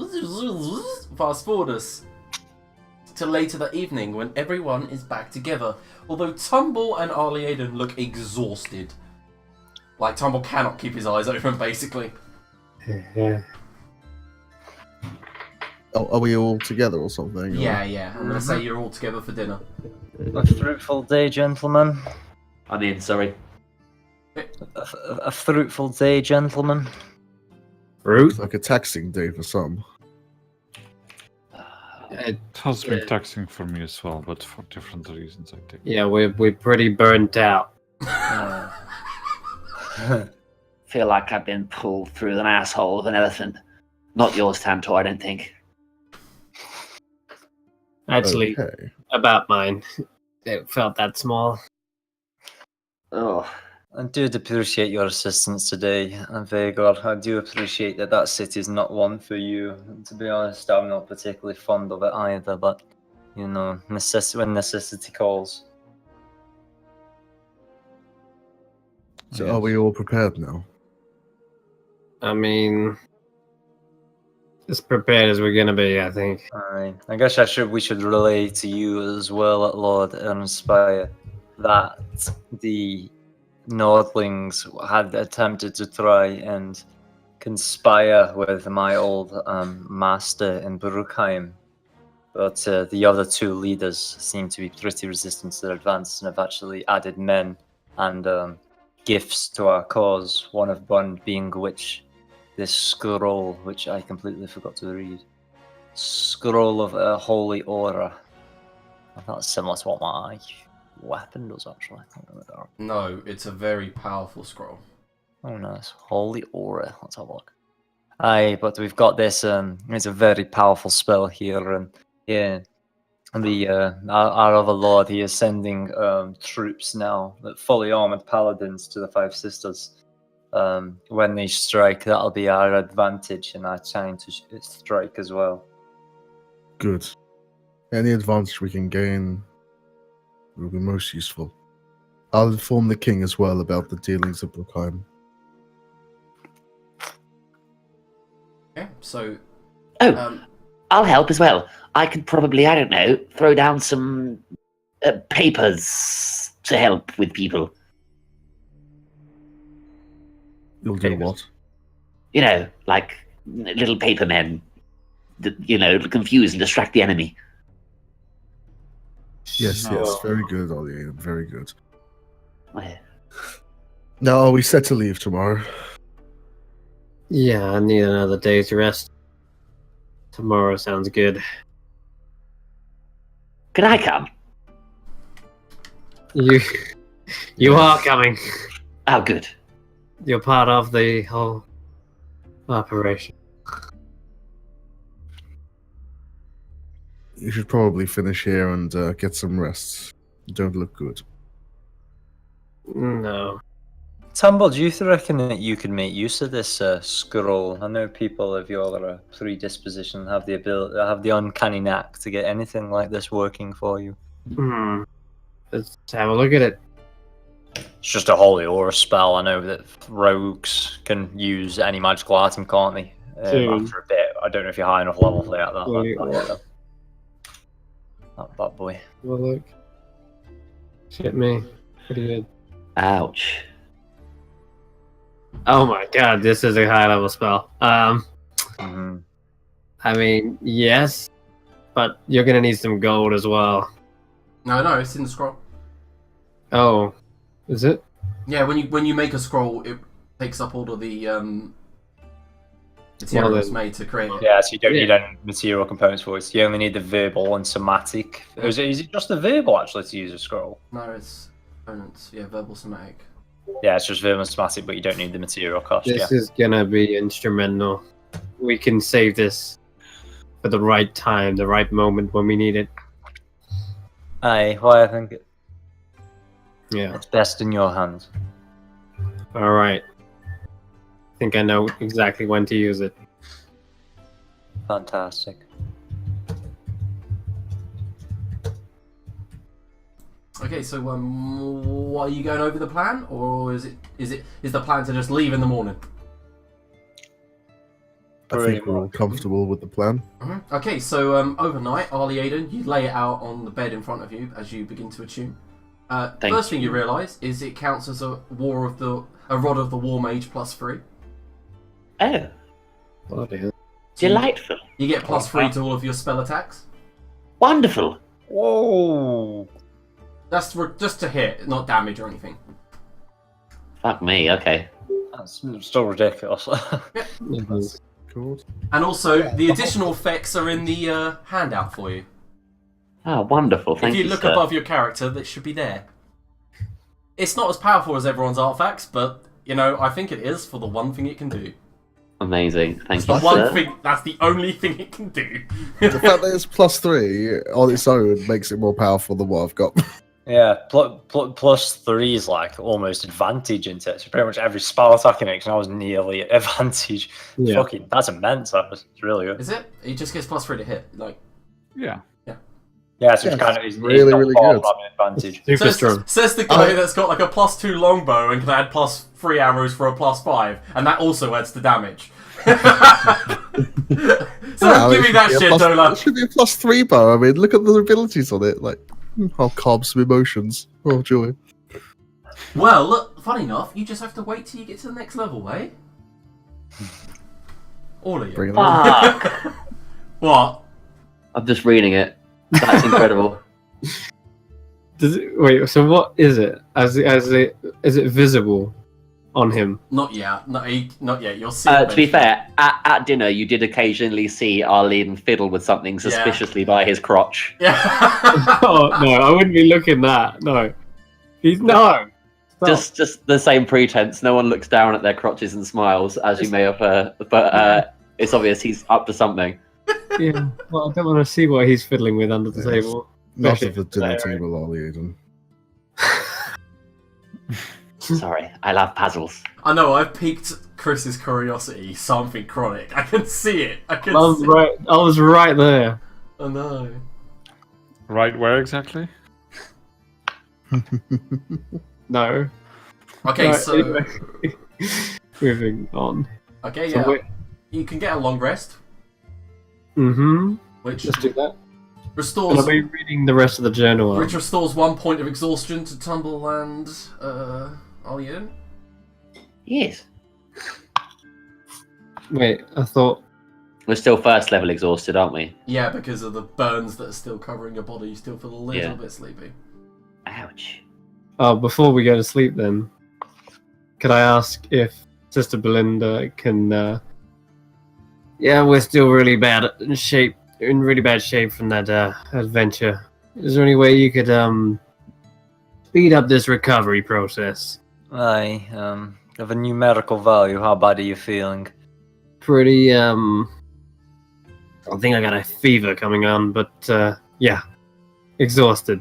fast forward us to later that evening when everyone is back together. Although Tumble and Arlie Aiden look exhausted. Like, Tumble cannot keep his eyes open, basically. Yeah. Oh, are we all together or something? Or... Yeah. I'm going to say you're all together for dinner. A fruitful day, gentlemen. I'm in, sorry. A fruitful day, gentlemen. Fruit? Like a taxing day for some. It has been taxing for me as well, but for different reasons, I think. Yeah, we're pretty burnt out. Feel like I've been pulled through an asshole of an elephant. Not yours, Tantor, I don't think. Actually, Okay. about mine. It felt that small. Oh, I do appreciate your assistance today, and Vhagar. I do appreciate that city is not one for you. To be honest, I'm not particularly fond of it either, but, you know, when necessity calls. So are we all prepared now? I mean, as prepared as we're gonna be, I think. Alright. I guess we should relay to you as well, Lord Inspire, that the Nordlings had attempted to try and conspire with my old master in Bruckheim, but the other two leaders seem to be pretty resistant to their advance and have actually added men and gifts to our cause, one being which this scroll, which I completely forgot to read. Scroll of a holy aura. I thought it's similar to what my weapon does, actually. No, it's a very powerful scroll. Oh, nice. Holy aura. Let's have a look. Aye, but we've got this. It's a very powerful spell here, and yeah, our other lord, he is sending troops now, fully armored paladins, to the Five Sisters. When they strike, that'll be our advantage and our time to strike as well. Good. Any advantage we can gain will be most useful. I'll inform the king as well about the dealings of Bruckheim. Okay, so... Oh, I'll help as well. I could probably, I don't know, throw down some papers to help with people. You'll do what? You know, like little paper men that, you know, confuse and distract the enemy. Yes, No. yes. Very good, Ollie. Very good. Yeah. Now, are we set to leave tomorrow? Yeah, I need another day's rest. Tomorrow sounds good. Can I come? You are coming. Oh, good. You're part of the whole operation. You should probably finish here and get some rest. You don't look good. No. Tumble, do you reckon that you can make use of this scroll? I know people of your predisposition have the ability, have the uncanny knack to get anything like this working for you. Let's have a look at it. It's just a holy aura spell. I know that rogues can use any magical item, can't they? After a bit. I don't know if you're high enough level for that. Holy aura. That bad boy. Have a look. Shit me. Pretty good. Ouch. Oh my god, this is a high level spell. Mhm. I mean, yes, but you're gonna need some gold as well. No, it's in the scroll. Oh, is it? Yeah, when you make a scroll, it takes up all of the materials made to create it. Yeah, so you don't need any material components for it. You only need the verbal and somatic. Is it just the verbal actually to use a scroll? No, it's components. Yeah, verbal, somatic. Yeah, it's just verbal and somatic, but you don't need the material cost. This is gonna be instrumental. We can save this for the right time, the right moment when we need it. Aye, well, I think Yeah. it's best in your hands. All right. I think I know exactly when to use it. Fantastic. Okay, so what are you going over the plan, or is the plan to just leave in the morning? I think we're all comfortable with the plan. Okay, so overnight, Arlie Aiden, you lay it out on the bed in front of you as you begin to attune. First thing you realise is it counts as a Rod of the War Mage +3. Oh, Bloody hell. delightful. You get +3 to all of your spell attacks. Wonderful. Whoa! That's just to hit, not damage or anything. Fuck me, okay. That's still ridiculous. Mhm. Cool. And also, the additional effects are in the handout for you. Oh, wonderful. Thank if you, you look sir. above your character, that should be there. It's not as powerful as everyone's artifacts, but, you know, I think it is for the one thing it can do. Amazing. Thank It's you, the one sir. thing, that's the only thing it can do. The fact that it's +3 on its own makes it more powerful than what I've got. Yeah, +3 is like almost advantage into it. So pretty much every spell attack it makes now is nearly advantage. Yeah. Fucking, that's immense. It's really good. Is it? It just gets +3 to hit. Like, Yeah. Yeah, so Yeah, it's kind of it's really, not really far good. from advantage. Super strong. says the guy that's got like a +2 longbow and can add +3 arrows for a +5, and that also adds to damage. So give me that shit, Dola. It should be a +3 bow. I mean, look at the abilities on it. Like, I'll calm some emotions. Oh, joy. Well, look, funny enough, you just have to wait till you get to the next level, eh? All of you. Bring it on. Fuck. What? I'm just reading it. That's incredible. Wait, so what is it? Is it visible on him? Not yet. Not yet. You'll see. To be fair, at dinner, you did occasionally see Arlene fiddle with something suspiciously by his crotch. Yeah. Oh no, I wouldn't be looking that. No, no. Stop. Just the same pretense. No one looks down at their crotches and smiles, as you may have heard. But it's obvious he's up to something. Yeah. Well, I don't want to see what he's fiddling with under the Yes. table. Not Especially at the if it's dinner there. table, Ollie Aiden. Sorry, I love puzzles. I know. I've piqued Chris's curiosity. Something chronic. I can see it. I can I was see. I was right there. I know. Right where exactly? No. Okay, Right, so anyway. Moving on. okay, So yeah. wait. You can get a long rest, Mm-hmm. which Just do that. And restores I'll be reading the rest of the journal. which restores 1 point of exhaustion to Tumble and Alien. Yes. Wait, I thought. We're still first level exhausted, aren't we? Yeah, because of the burns that are still covering your body, you still feel a little Yeah. bit sleepy. Ouch. Oh, before we go to sleep, then, could I ask if Sister Belinda can? Yeah, we're still really bad shape. In really bad shape from that adventure. Is there any way you could speed up this recovery process? Aye, of a numerical value, how bad are you feeling? Pretty I think I got a fever coming on, but yeah, exhausted.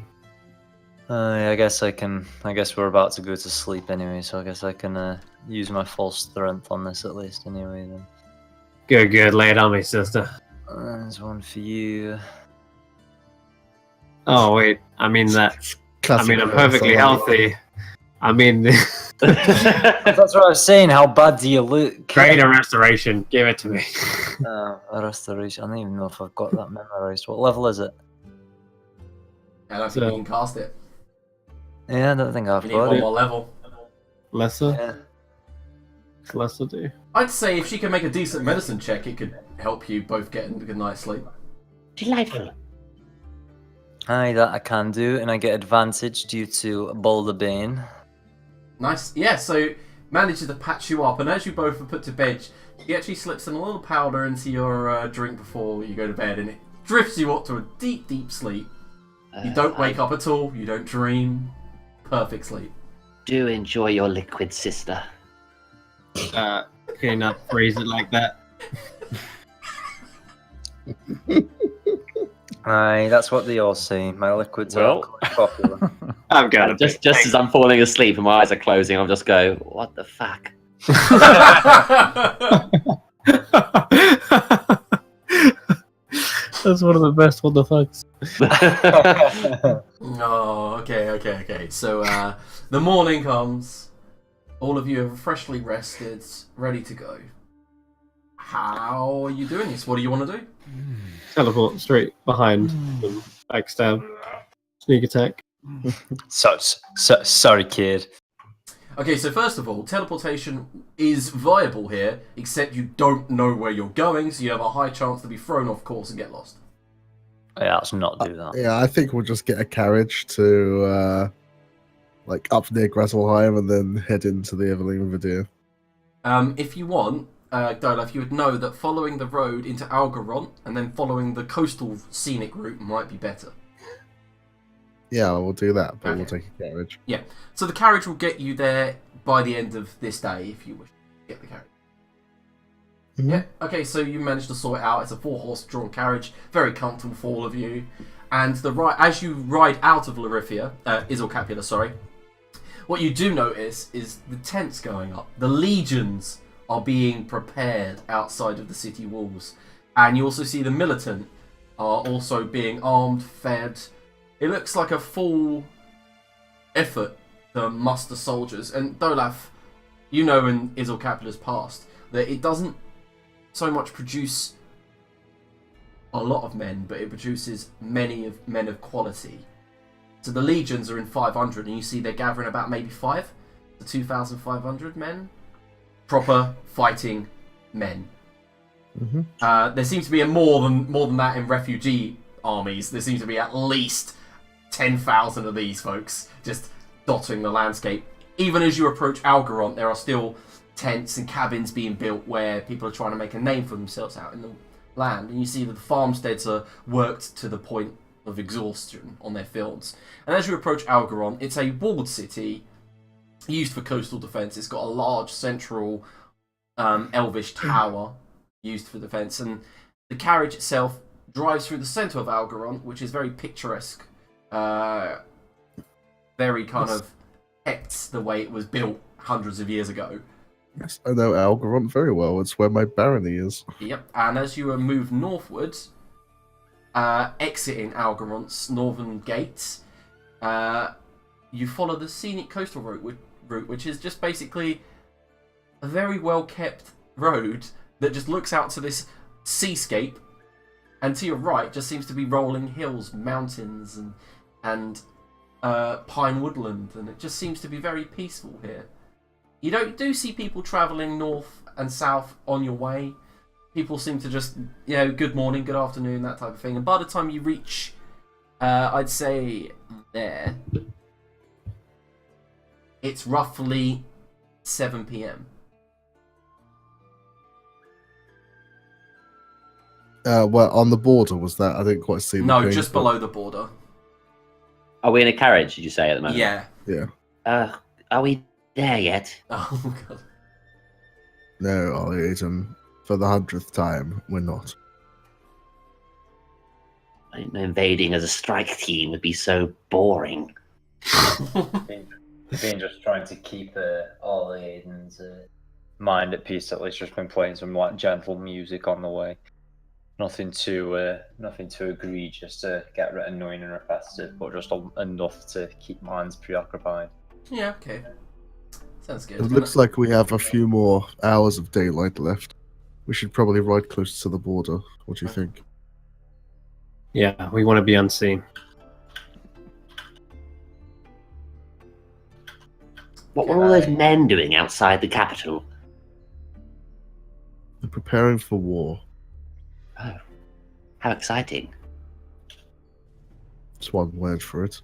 I guess we're about to go to sleep anyway, so I guess I can use my full strength on this at least anyway then. Good, lay it on me, sister. There's one for you. Oh wait, I mean that. I mean I'm perfectly healthy. I mean, That's what I was saying, how bad do you look? greater restoration. Give it to me. A restoration. I don't even know if I've got that memorized. What level is it? I don't think So- you can cast it. Yeah, I don't think I've You need got one it. more level. Lesser, Yeah. lesser do. I'd say if she can make a decent medicine check, it could help you both get a good night's sleep. Delightful. Aye, that I can do, and I get advantage due to Boulder Bane. Nice. Yeah, so manages to patch you up, and as you both are put to bed, he actually slips in a little powder into your drink before you go to bed, and it drifts you up to a deep, deep sleep. You don't wake up at all, you don't dream. Perfect sleep. Do enjoy your liquid, sister. Can you not phrase it like that? Aye, that's what they all say. My liquids Well. are quite popular. I've got it. Just as I'm falling asleep and my eyes are closing, I'll just go, what the fuck? That's one of the best what the fucks. Oh, okay. So, the morning comes. All of you are freshly rested, ready to go. How are you doing this? What do you want to do? Teleport straight behind them. Backstab. Sneak attack. Sorry, kid. Okay, so first of all, teleportation is viable here, except you don't know where you're going, so you have a high chance to be thrown off course and get lost. Yeah, let's not do that. Yeah, I think we'll just get a carriage to like up near Grasselheim and then head into the Evelyn Vidr. If you want, Dolaf, you would know that following the road into Algaront and then following the coastal scenic route might be better. Yeah, we'll do that, but Okay. we'll take a carriage. So the carriage will get you there by the end of this day, if you wish to get the carriage. Mhm. Yeah, okay, so you managed to sort it out. It's a 4-horse drawn carriage, very comfortable for all of you. And as you ride out of Isilcapula, sorry, what you do notice is the tents going up. The legions are being prepared outside of the city walls. And you also see the militant are also being armed, fed. It looks like a full effort to muster soldiers. And Dolaf, you know in Isilcapula's past that it doesn't so much produce a lot of men, but it produces men of quality. So the legions are in 500, and you see they're gathering about maybe 5 to 2,500 men, proper fighting men. Mm-hmm. There seems to be more than that in refugee armies. There seems to be at least 10,000 of these folks just dotting the landscape. Even as you approach Algaront, there are still tents and cabins being built where people are trying to make a name for themselves out in the land. And you see that the farmsteads are worked to the point of exhaustion on their fields. And as you approach Algaront, it's a walled city used for coastal defence. It's got a large central elvish tower used for defence. And the carriage itself drives through the centre of Algaront, which is very picturesque. Very kind of depicts the way it was built hundreds of years ago. Yes, I know Algaront very well. It's where my barony is. Yep, and as you move northwards, exiting Algaront's northern gates, you follow the scenic coastal route, which is just basically a very well-kept road that just looks out to this seascape, and to your right just seems to be rolling hills, mountains, and pine woodland, and it just seems to be very peaceful here. You do see people travelling north and south on your way. People seem to just, good morning, good afternoon, that type of thing. And by the time you reach, I'd say there, it's roughly 7 p.m. Well, on the border was that? I didn't quite see. No, the just below the border. Are we in a carriage, did you say, at the moment? Yeah. Yeah. Are we there yet? Oh, God. No, Ollie, for the 100th time, we're not. I didn't know invading as a strike team would be so boring. Been just trying to keep all the Aiden's mind at peace. At least just been playing some gentle music on the way. Nothing too egregious to get annoying and repetitive, but just enough to keep minds preoccupied. Yeah, okay. Sounds good. It looks like we have a few more hours of daylight left. We should probably ride close to the border. What do you think? Yeah, we want to be unseen. What were all those men doing outside the capital? They're preparing for war. Oh, how exciting. That's one word for it.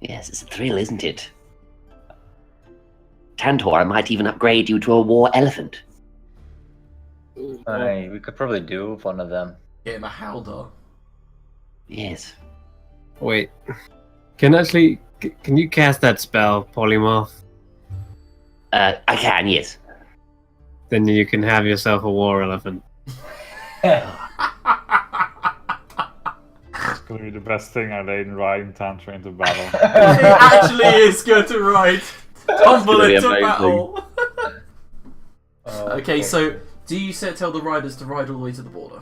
Yes, it's a thrill, isn't it? Tantor, I might even upgrade you to a war elephant. Aye, we could probably do with one of them. Get him a Haldor. Yes. Wait. Can you cast that spell, Polymorph? I can, yes. Then you can have yourself a war elephant. It's gonna be the best thing, Elaine, riding Tantra into battle. It actually is good to ride. Tumble gonna be into amazing. battle. Oh, Okay, so do you tell the riders to ride all the way to the border?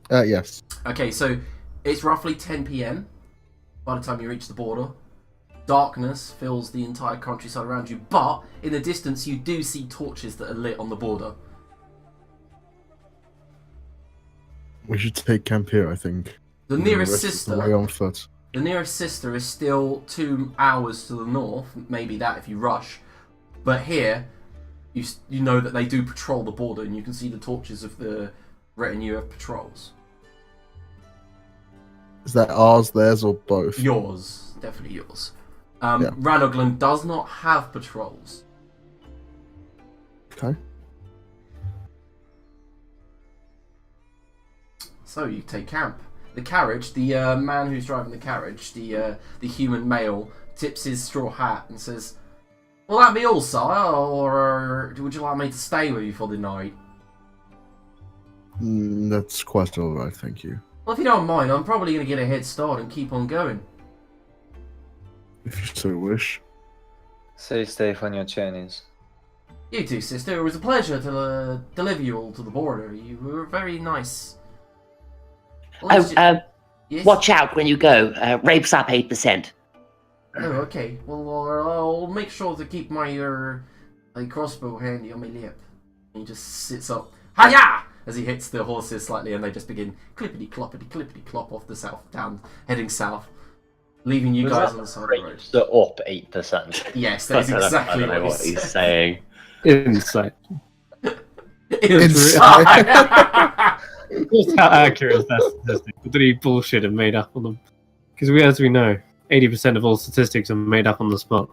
Yes. Okay, so it's roughly 10 p.m. by the time you reach the border. darkness fills the entire countryside around you, but in the distance you do see torches that are lit on the border. We should take camp here, I think. The And nearest rest of sister... the way on foot. The nearest sister is still 2 hours to the north, maybe that if you rush. But here, you know that they do patrol the border, and you can see the torches of the retinue of patrols. Is that ours, theirs, or both? Yours, definitely yours. Yeah. Ranoglan does not have patrols. Okay. So you take camp. The carriage, the man who's driving the carriage, the human male, tips his straw hat and says, "Will that be all, sire, or would you like me to stay with you for the night?" That's quite alright, thank you. Well, if you don't mind, I'm probably going to get a head start and keep on going. If you so wish. Stay safe on your journeys. You too, sister. It was a pleasure to deliver you all to the border. You were very nice. Yes? Watch out when you go. Rapes up 8%. Oh, okay. Well, I'll make sure to keep my crossbow handy on my lip. And he just sits up. Hiya! As he hits the horses slightly, and they just begin clippity clop off the south, heading south, leaving you guys on the side of the road. So up 8%. Yes, that's exactly I don't know what he's saying. saying. Insight. Inside. Just how accurate is that statistic? What did he bullshit and made up on them? Because as we know, 80% of all statistics are made up on the spot.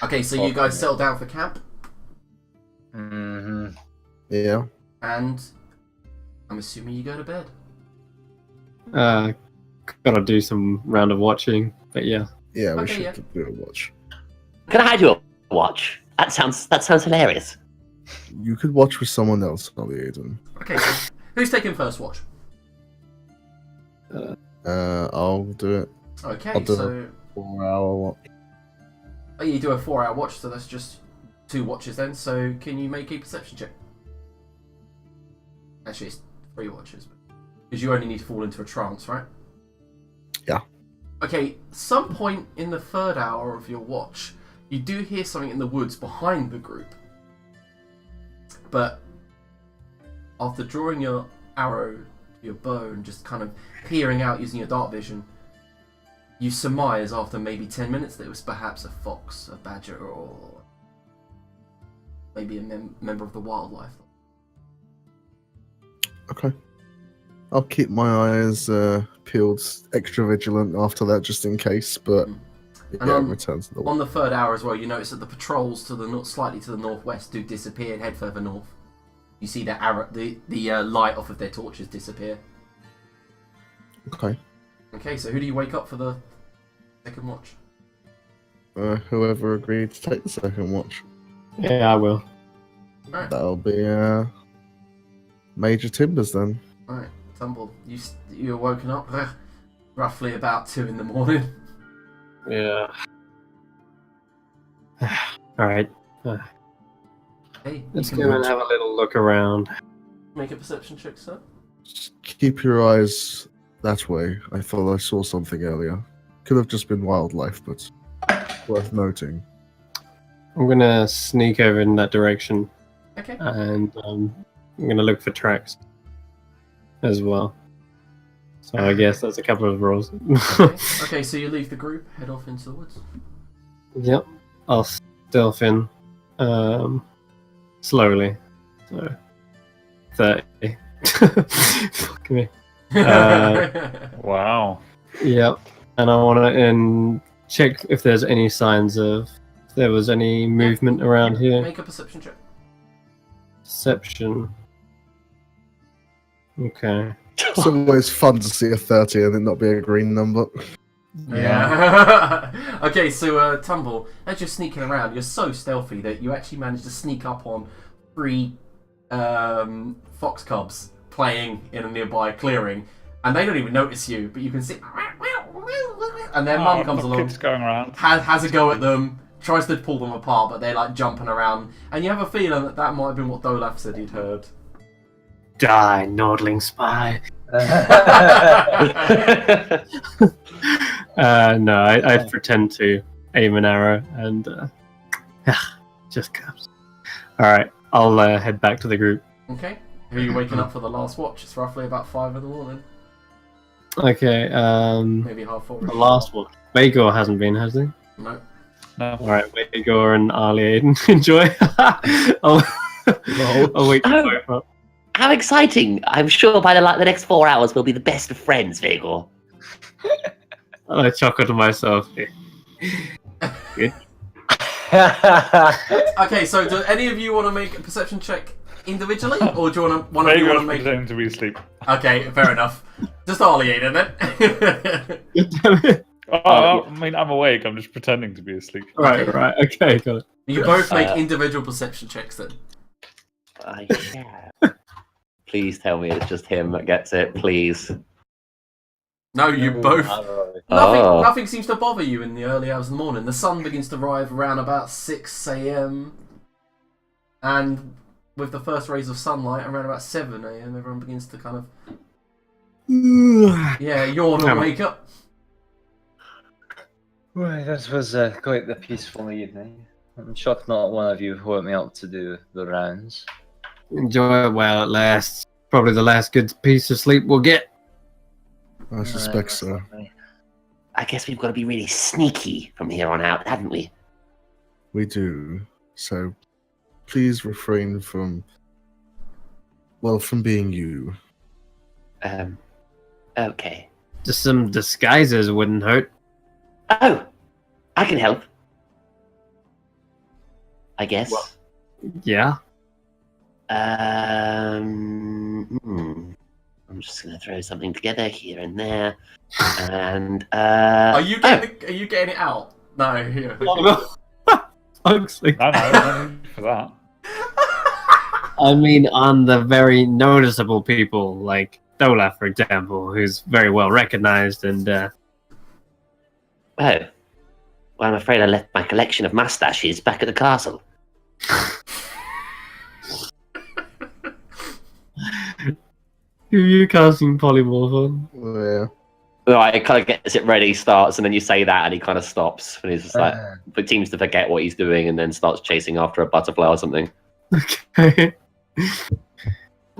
Okay, so you guys settle down for camp, Mm-hmm. Yeah. and I'm assuming you go to bed. Gotta do some round of watching, but yeah. Yeah, we Okay, should yeah. do a watch. Can I do a watch? That sounds hilarious. You could watch with someone else, probably, Aiden. Okay, so who's taking first watch? I'll do it. Okay, I'll do so 4-hour watch. you do a 4-hour watch, so that's just 2 watches then. So can you make a perception check? Actually, it's 3 watches, because you only need to fall into a trance, right? Yeah. Okay, some point in the 3rd hour of your watch, you do hear something in the woods behind the group. But after drawing your arrow to your bow and just kind of peering out using your dark vision, you surmise after maybe 10 minutes that it was perhaps a fox, a badger, or maybe a member of the wildlife. Okay. I'll keep my eyes peeled, extra vigilant after that, just in case, but And yeah, on- return to the On the 3rd hour as well, you notice that the patrols to the slightly to the northwest do disappear and head further north. You see their arrow, the light off of their torches disappear. Okay. Okay, so who do you wake up for the 2nd watch? Whoever agreed to take the 2nd watch. Yeah, I will. Alright, That'll be Major Timbers then. alright. Tumble, you're woken up roughly about 2 in the morning. Yeah. Alright. Hey, Let's you can go and have a little look around. make a perception check, sir. Just keep your eyes that way. I thought I saw something earlier. Could have just been wildlife, but worth noting. I'm gonna sneak over in that direction Okay. and I'm gonna look for tracks as well. So I guess that's a couple of rolls. Okay, so you leave the group, head off into the woods. Yep. I'll stealth in slowly. So 30. Fuck me. Wow. Yep. And I want to check if there's any signs of if there was any movement around here. Make a perception check. Perception. Okay. It's always fun to see a 30 and it not be a green number. Yeah. Okay, so Tumble, as you're sneaking around, you're so stealthy that you actually manage to sneak up on 3 fox cubs playing in a nearby clearing, and they don't even notice you, but you can see. And their mum comes along, Kids going around. has a go at them, tries to pull them apart, but they're like jumping around, and you have a feeling that that might have been what Dolaf said he'd heard. Die, Nordling spy. No, I'd pretend to aim an arrow and just comes. All right, I'll head back to the group. Okay. Who are you waking up for the last watch? It's roughly about 5 in the morning. Okay. Maybe half 4. The last one. Vagor hasn't been, has he? No. No. All right, Vagor and Ali Aiden, enjoy. I'll wait to both up. How exciting! I'm sure by the next 4 hours we'll be the best of friends, Vigor. I chuckle to myself. Good. Okay, so do any of you want to make a perception check individually, or do you want to? One of you Vagor's want to make? pretending to be asleep. Okay, fair enough. Just Ali Aiden then. I mean, I'm awake. I'm just pretending to be asleep. Right. Okay, got it. You both make individual perception checks then. Yeah. Please tell me it's just him that gets it, please. No, you both. Oh. Nothing seems to bother you in the early hours of the morning. The sun begins to rise around about 6 a.m. And with the first rays of sunlight around about 7 a.m, everyone begins to kind of yawn and wake up. Right, that was quite the peaceful evening. I'm shocked not one of you woke me up to do the rounds. Enjoy it while it lasts. Probably the last good piece of sleep we'll get. I suspect so. I guess we've got to be really sneaky from here on out, haven't we? We do. So please refrain from being you. Okay. Just some disguises wouldn't hurt. Oh, I can help. I guess. Well, yeah. I'm just gonna throw something together here and there, and Are you getting it out? No, here. Honestly. No need for that. I mean, on the very noticeable people, like Dola, for example, who's very well recognized and. Oh, well, I'm afraid I left my collection of mustaches back at the castle. Who are you casting polymorph on? Yeah. Right, it kind of gets it ready, starts, and then you say that, and he kind of stops, and he's just like, but seems to forget what he's doing, and then starts chasing after a butterfly or something. Okay.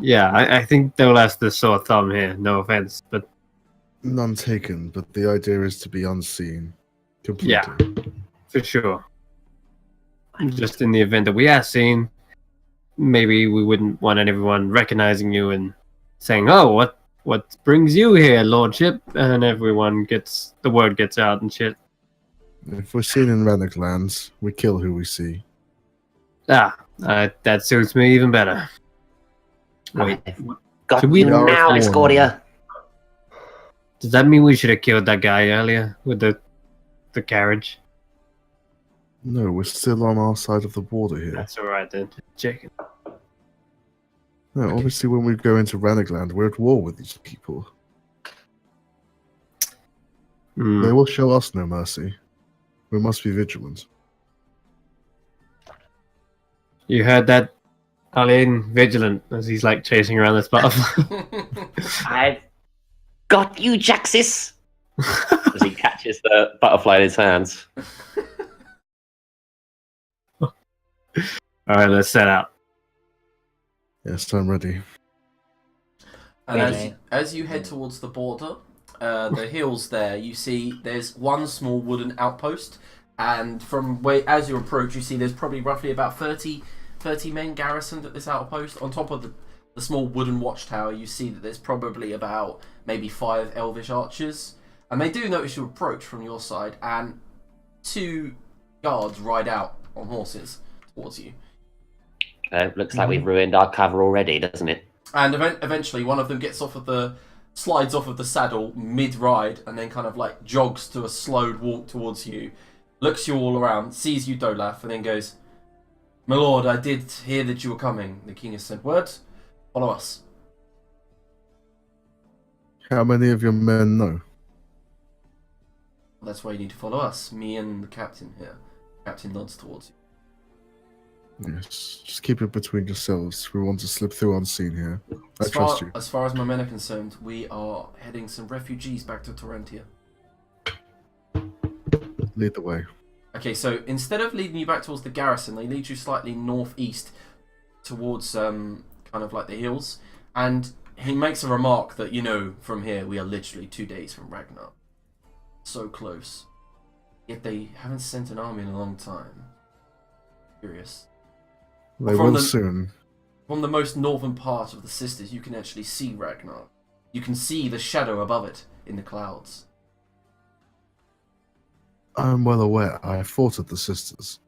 Yeah, I think Dola's the sore thumb here. No offense, but None taken, but the idea is to be unseen. Completely. Yeah. For sure. Just in the event that we are seen, maybe we wouldn't want everyone recognizing you and saying, "Oh, what brings you here, Lordship?" And everyone the word gets out and shit. If we're seen in Reneglands, we kill who we see. That suits me even better. Wait, Got should we you now, Discordia. Does that mean we should have killed that guy earlier with the carriage? No, we're still on our side of the border here. That's alright then. Check it. No, obviously when we go into Renegland, we're at war with these people. They will show us no mercy. We must be vigilant. You heard that, Arlene? Vigilant, as he's like chasing around this butterfly. I've got you, Jaxis! As he catches the butterfly in his hands. Alright, let's set out. Yes, I'm ready. And as you head towards the border, the hills there, you see there's one small wooden outpost, and as you approach, you see there's probably roughly about 30 men garrisoned at this outpost. On top of the small wooden watchtower, you see that there's probably about maybe 5 elvish archers, and they do notice you approach from your side, and 2 guards ride out on horses towards you. Looks like we've ruined our cover already, doesn't it? And eventually, one of them slides off of the saddle mid-ride, and then kind of like jogs to a slowed walk towards you, looks you all around, sees you, Dolaf, and then goes, "My lord, I did hear that you were coming. The king has sent word. Follow us." How many of your men know? That's why you need to follow us. Me and the captain here. Captain nods towards you. Yes, just keep it between yourselves. We want to slip through unseen here. I trust you. As far as my men are concerned, we are heading some refugees back to Torrentia. Lead the way. Okay, so instead of leading you back towards the garrison, they lead you slightly northeast towards kind of like the hills. And he makes a remark that, from here we are literally 2 days from Ragnar. So close. Yet they haven't sent an army in a long time. Curious. They will soon. From the most northern part of the Sisters, you can actually see Ragnar. You can see the shadow above it in the clouds. I'm well aware. I fought at the Sisters.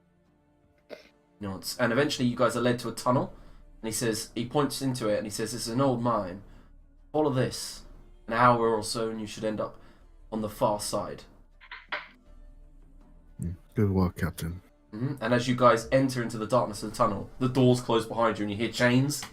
Nods. And eventually you guys are led to a tunnel. And he points into it and he says, "This is an old mine. Follow this. An hour or so and you should end up on the far side." Good work, Captain. And as you guys enter into the darkness of the tunnel, the doors close behind you and you hear chains.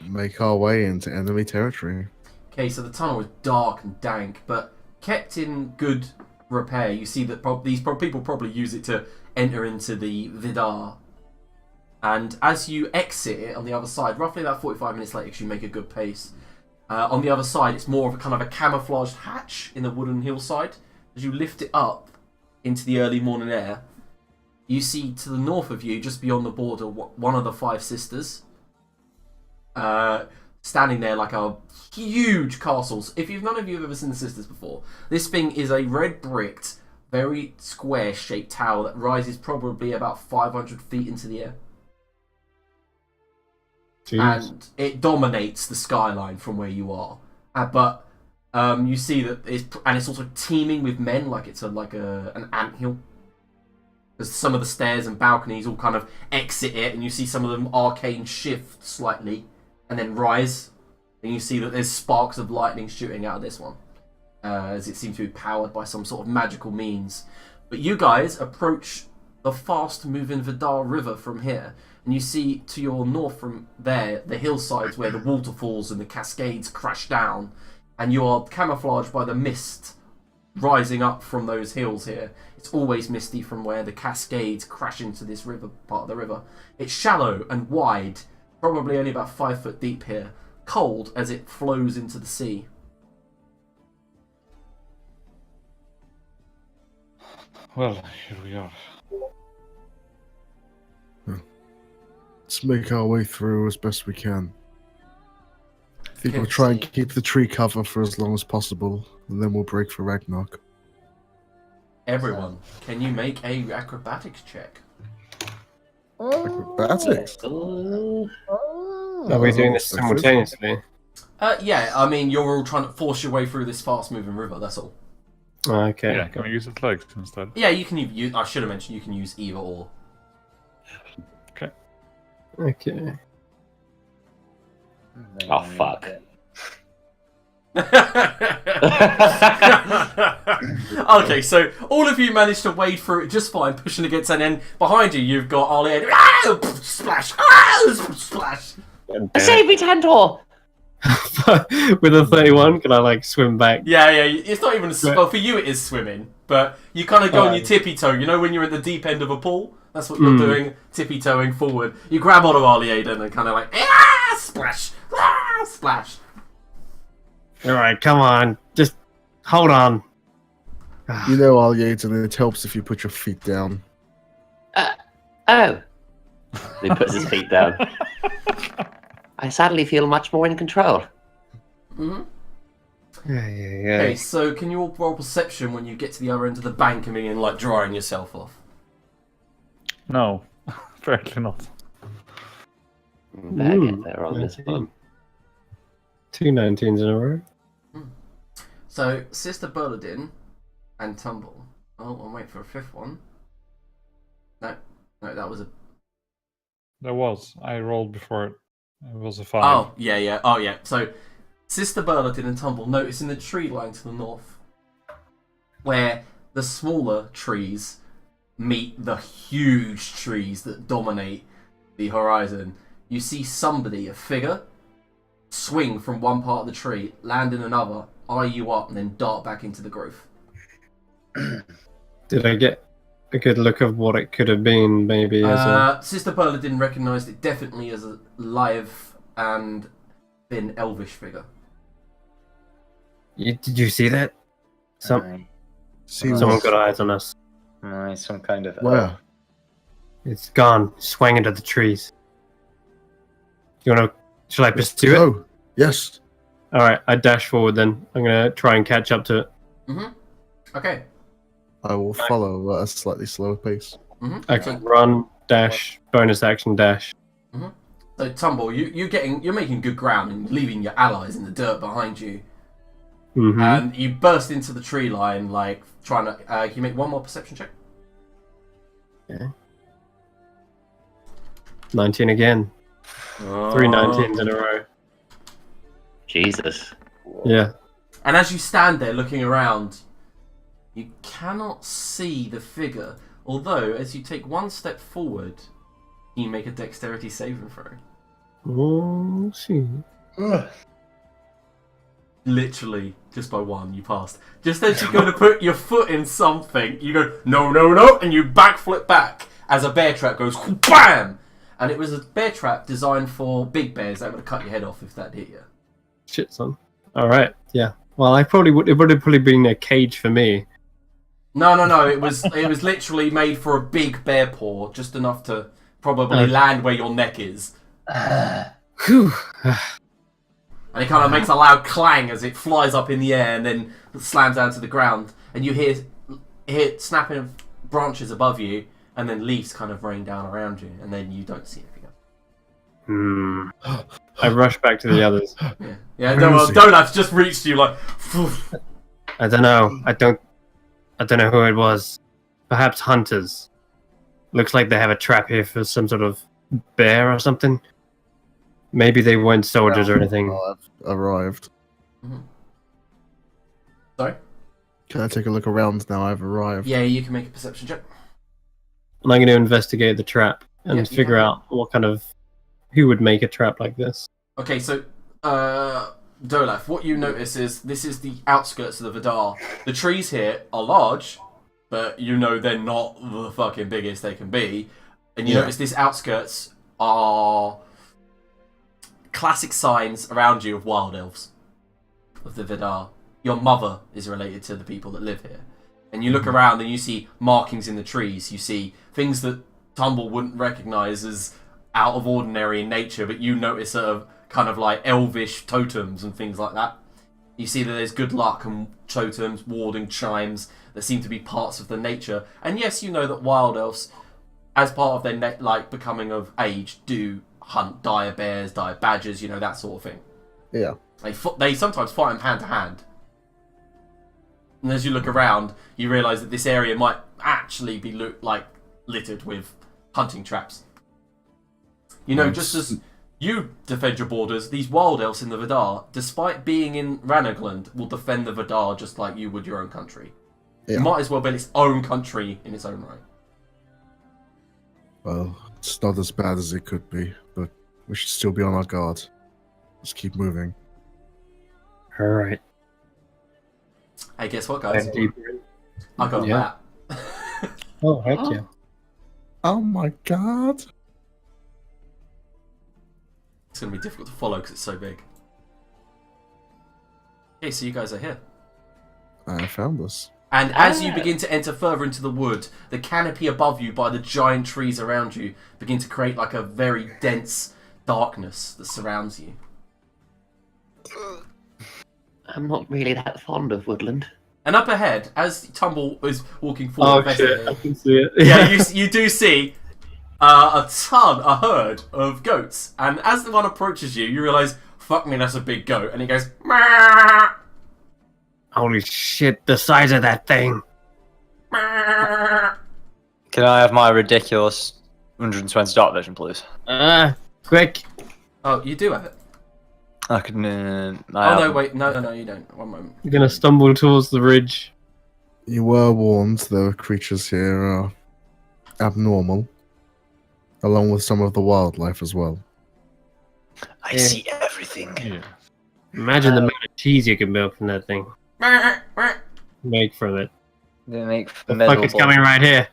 Make our way into enemy territory. Okay, so the tunnel is dark and dank, but kept in good repair. You see that these people probably use it to enter into the Vidr. And as you exit it on the other side, roughly about 45 minutes later, because you make a good pace, on the other side, it's more of a kind of a camouflaged hatch in the wooden hillside. As you lift it up into the early morning air, you see to the north of you, just beyond the border, one of the 5 sisters. Standing there like a huge castle. If none of you have ever seen the Sisters before, this thing is a red bricked, very square shaped tower that rises probably about 500 feet into the air. Jeez. And it dominates the skyline from where you are. But you see that it's also teeming with men, like it's an anthill. Because some of the stairs and balconies all kind of exit it, and you see some of them arcane shift slightly and then rise. And you see that there's sparks of lightning shooting out of this one, as it seems to be powered by some sort of magical means. But you guys approach the fast-moving Vidr River from here, and you see to your north from there the hillsides where the waterfalls and the cascades crash down, and you are camouflaged by the mist rising up from those hills here. It's always misty from where the cascades crash into this river part of the river. It's shallow and wide, probably only about 5 foot deep here, cold as it flows into the sea. Well, here we are. Let's make our way through as best we can. I think Okay, we'll try and so- keep the tree cover for as long as possible, and then we'll break for Ragnarok. Everyone, can you make a acrobatics check? Acrobatics? Are we doing this simultaneously? Yeah, I mean, you're all trying to force your way through this fast-moving river, that's all. Oh, okay. Yeah, can we use athletics instead? Yeah, you can use, I should have mentioned you can use either or. Okay. Oh, fuck. Okay, so all of you managed to wade through it just fine, pushing against, and then behind you you've got Ollie. Splash! Splash! Save me, Tantor! With a 31, can I swim back? Yeah, it's not even well, for you it is swimming, but you kind of go on your tippy toe. You know when you're at the deep end of a pool? That's what you're doing, tippy toeing forward. You grab onto Ollie Aiden and kind of splash! Splash! Alright, come on. Just hold on. You know, Alyaden, it helps if you put your feet down. Oh. He puts his feet down. I suddenly feel much more in control. Mm-hmm. Yeah. Okay, so can you all roll perception when you get to the other end of the bank and begin drying yourself off? No, apparently not. Better get there on this one. 2 19s in a row. So, Sister Berladin and Tumble. Oh, I'm waiting for a 5th one. No, that was a... There was. I rolled before it. It was a 5. Oh, yeah. So, Sister Berladin and Tumble notice in the tree line to the north, where the smaller trees meet the huge trees that dominate the horizon, you see somebody, a figure, swing from one part of the tree, land in another, eye you up, and then dart back into the growth. Did I get a good look of what it could have been, maybe? Sister Berladin recognised it definitely as a live and thin elvish figure. Did you see that? See Someone what? got eyes on us. Some kind of. Where? It's gone. Swang into the trees. You wanna? Shall I pursue it? Go. Yes. All right. I dash forward. Then I'm gonna try and catch up to it. Okay. I will follow at a slightly slower pace. Okay. Run, dash, bonus action, dash. So Tumble, you're making good ground and leaving your allies in the dirt behind you. And you burst into the tree line, like trying to. Can you make one more perception check? Okay. 19 again. 3 19s in a row. Jesus. Yeah. And as you stand there looking around, you cannot see the figure. Although, as you take one step forward, you make a dexterity saving throw. Oh, see. Literally, just by one, you passed. Just as you go to put your foot in something, you go, no, no, no, and you backflip back as a bear trap goes, BAM! And it was a bear trap designed for big bears that would have cut your head off if that hit you. Shit, son. All right. Yeah. Well, it would have probably been a cage for me. No. It was literally made for a big bear paw, just enough to probably land where your neck is. Whew. And it kind of makes a loud clang as it flies up in the air and then slams down to the ground. And you hear snapping of branches above you, and then leaves kind of rain down around you, and then you don't see anything else. I rush back to the others. Yeah. Donut's just reached you like. I don't know. I don't know who it was. Perhaps hunters. Looks like they have a trap here for some sort of bear or something. Maybe they weren't soldiers or anything. I've arrived. Sorry? Can I take a look around now I've arrived? Yeah, you can make a perception check. And I'm going to investigate the trap and figure out what kind of... Who would make a trap like this? Okay, so, Dolaf, what you notice is this is the outskirts of the Vidr. The trees here are large, but you know they're not the fucking biggest they can be. And you notice these outskirts are classic signs around you of wild elves of the Vidr. Your mother is related to the people that live here. And you look around and you see markings in the trees. You see things that Tumble wouldn't recognise as out of ordinary in nature, but you notice kind of like elvish totems and things like that. You see that there's good luck and totems, warding chimes that seem to be parts of the nature. And yes, you know that wild elves, as part of their becoming of age, do hunt dire bears, dire badgers, you know, that sort of thing. Yeah. They sometimes fight them hand to hand. And as you look around, you realise that this area might actually be littered with hunting traps. You know, just as you defend your borders, these wild elves in the Vidr, despite being in Ranagland, will defend the Vidr just like you would your own country. Yeah. It might as well be its own country in its own right. Well, it's not as bad as it could be, but we should still be on our guard. Let's keep moving. All right. Hey, guess what, guys? I got that. Oh, heck yeah. Oh my god. It's going to be difficult to follow because it's so big. Okay, so you guys are here. I found us. And as you begin to enter further into the wood, the canopy above you by the giant trees around you begin to create like a very dense darkness that surrounds you. I'm not really that fond of woodland. And up ahead, as Tumble is walking forward, Oh shit, I can see it. yeah, you do see a herd of goats. And as the one approaches you, you realise, fuck me, that's a big goat. And he goes, "Meow." Holy shit, the size of that thing. Can I have my ridiculous 120 dark vision, please? Quick. Oh, you do have it. I can. No, wait, no, you don't. One moment. You're gonna stumble towards the ridge. You were warned the creatures here are abnormal, along with some of the wildlife as well. I see everything. Yeah. Imagine the amount of cheese you can milk from that thing. Make from it. They make The fuck is coming right here.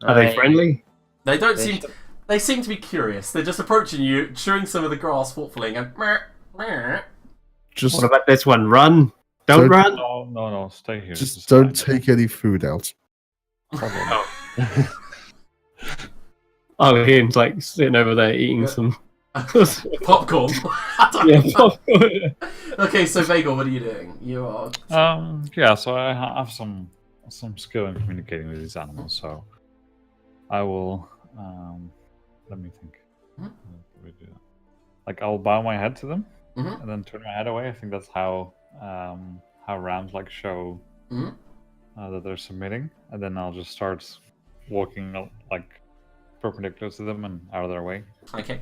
Are they friendly? They don't seem. They seem to be curious. They're just approaching you, chewing some of the grass thoughtfully, and Just What about this one? Run? Don't Don't- run. No, stay here. Just It's don't fine. take any food out. Hold on. Oh, Ian's like sitting over there eating Yeah. some. Popcorn. Yeah, popcorn. Okay, so Vagor, what are you doing? You are. Yeah, so I have some skill in communicating with these animals, so I will. Let me think. Mhm. How do we do that? Like I'll bow my head to them Mhm. and then turn my head away. I think that's how rams like show Mhm. that they're submitting, and then I'll just start walking like perpendicular to them and out of their way. Okay.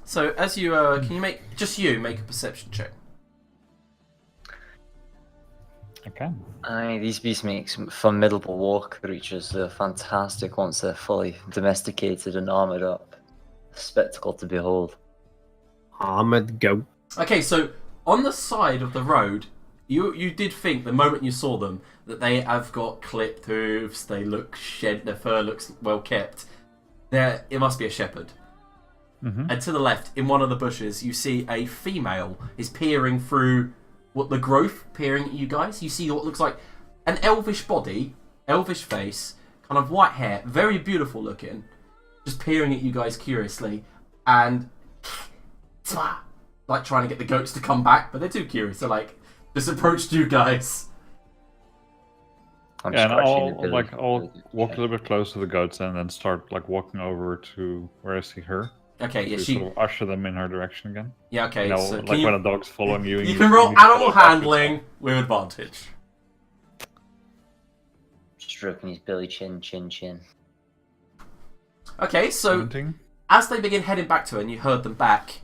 So as you can you make a perception check? I can. These beasts make some formidable war creatures. They're fantastic once they're fully domesticated and armored up. A spectacle to behold. Armored goat. Okay, so on the side of the road, you did think the moment you saw them that they have got clipped hooves. They look shed. Their fur looks well kept. It must be a shepherd. Mm-hmm. And to the left, in one of the bushes, you see a female is peering through the growth, peering at you guys. You see what looks like an elvish body, elvish face, kind of white hair, very beautiful looking, just peering at you guys curiously, and like trying to get the goats to come back, but they're too curious. They're like just approached you guys. I'm Yeah, and scratching I'll the belly. like I'll walk a little bit close to the goats and then start like walking over to where I see her. Okay, yeah, To she. sort of usher them in her direction again. Yeah, okay. You know, So like can when you? a dog's following you. and You can roll need to follow animal backwards. handling with advantage. Stroking his belly, chin, chin, chin. Okay, so 17? as they begin heading back to her, and you heard them back,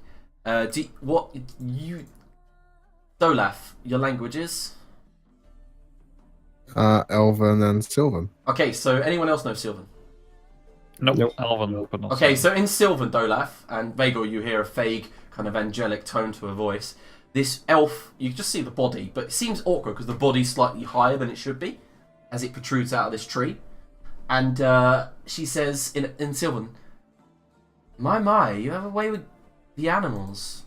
Dolaf, your language is? Elven and Sylvan. Okay, so anyone else know Sylvan? Nope. Elven, but not. Okay, Sylvan. so in Sylvan, Dolaf, and Vagor, you hear a vague, kind of angelic tone to her voice. This elf, you just see the body, but it seems awkward because the body's slightly higher than it should be, as it protrudes out of this tree. And she says in Sylvan, My, you have a way with the animals.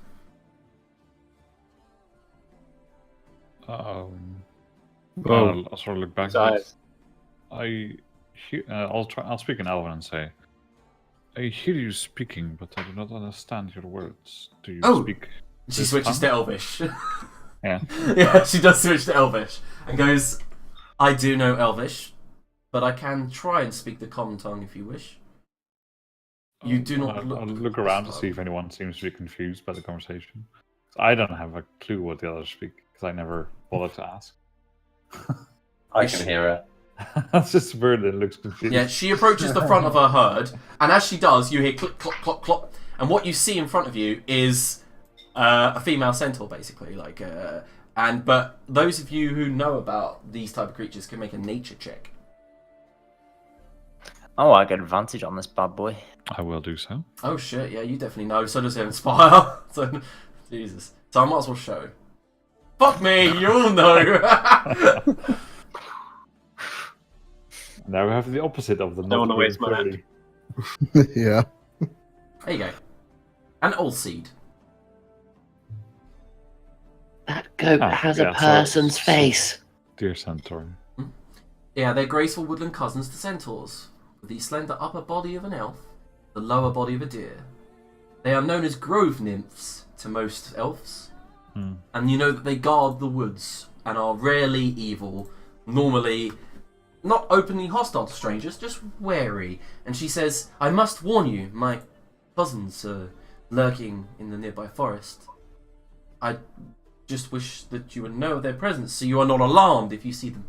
Oh. I'll sort of look back. Size. I'll speak in Elven and say, I hear you speaking, but I do not understand your words. Do you Oh. speak? She this switches tongue? to Elvish. Yeah. Yeah, she does switch to Elvish and goes, I do know Elvish, but I can try and speak the common tongue if you wish. You do not I'll look around to see if anyone seems to be confused by the conversation. I don't have a clue what the others speak because I never bothered to ask. I can hear her. That's just weird. It looks confused. Yeah, she approaches the front of her herd, and as she does, you hear click, clop, clop, clop, and what you see in front of you is a female centaur, basically. But those of you who know about these type of creatures can make a nature check. Oh, I get advantage on this bad boy. I will do so. Oh shit, yeah, you definitely know. So does Inspire. So, Jesus. So I might as well show. Fuck me, you all know. Now we have the opposite of the Don't wanna not waste my 30. Yeah. There you go. An old seed. That goat has a yeah, so- person's so- face. Dear Centaur. Yeah, they're graceful woodland cousins to centaurs, with the slender upper body of an elf, the lower body of a deer. They are known as grove nymphs to most elves, and you know that they guard the woods and are rarely evil, normally not openly hostile to strangers, just wary. And she says, I must warn you, my cousins are lurking in the nearby forest. I just wish that you would know of their presence so you are not alarmed if you see them.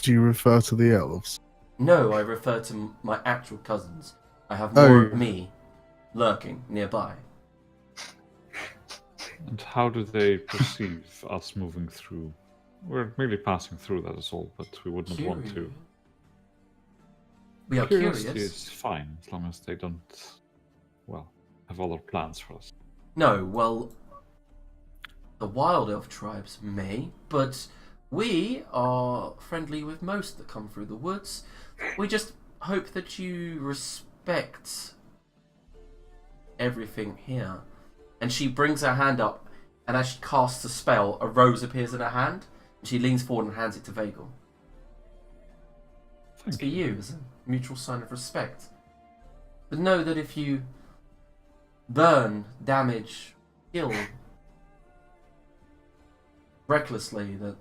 Do you refer to the elves? No, I refer to my actual cousins. I have more Oh. of me lurking nearby. And how do they perceive us moving through? We're merely passing through, that is all, but we wouldn't want to. We are Curiosity curious. is fine, as long as they don't, well, have other plans for us. No, well, the wild elf tribes may, but we are friendly with most that come through the woods. We just hope that you respect everything here. And she brings her hand up and as she casts a spell, a rose appears in her hand, and she leans forward and hands it to Vagel. It's for you as a mutual sign of respect. But know that if you burn, damage, kill recklessly, that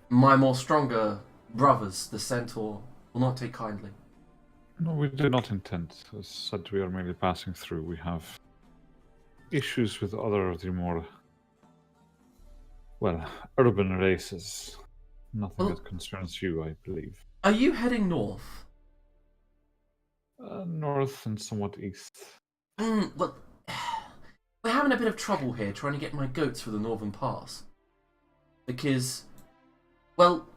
my more stronger brothers, the Centaur, will not take kindly. No, we do not intend. As said, we are merely passing through. We have issues with other of the more, well, urban races. Nothing that concerns you, I believe. Are you heading north? North and somewhat east. Well, we're having a bit of trouble here trying to get my goats through the northern pass. Because, well,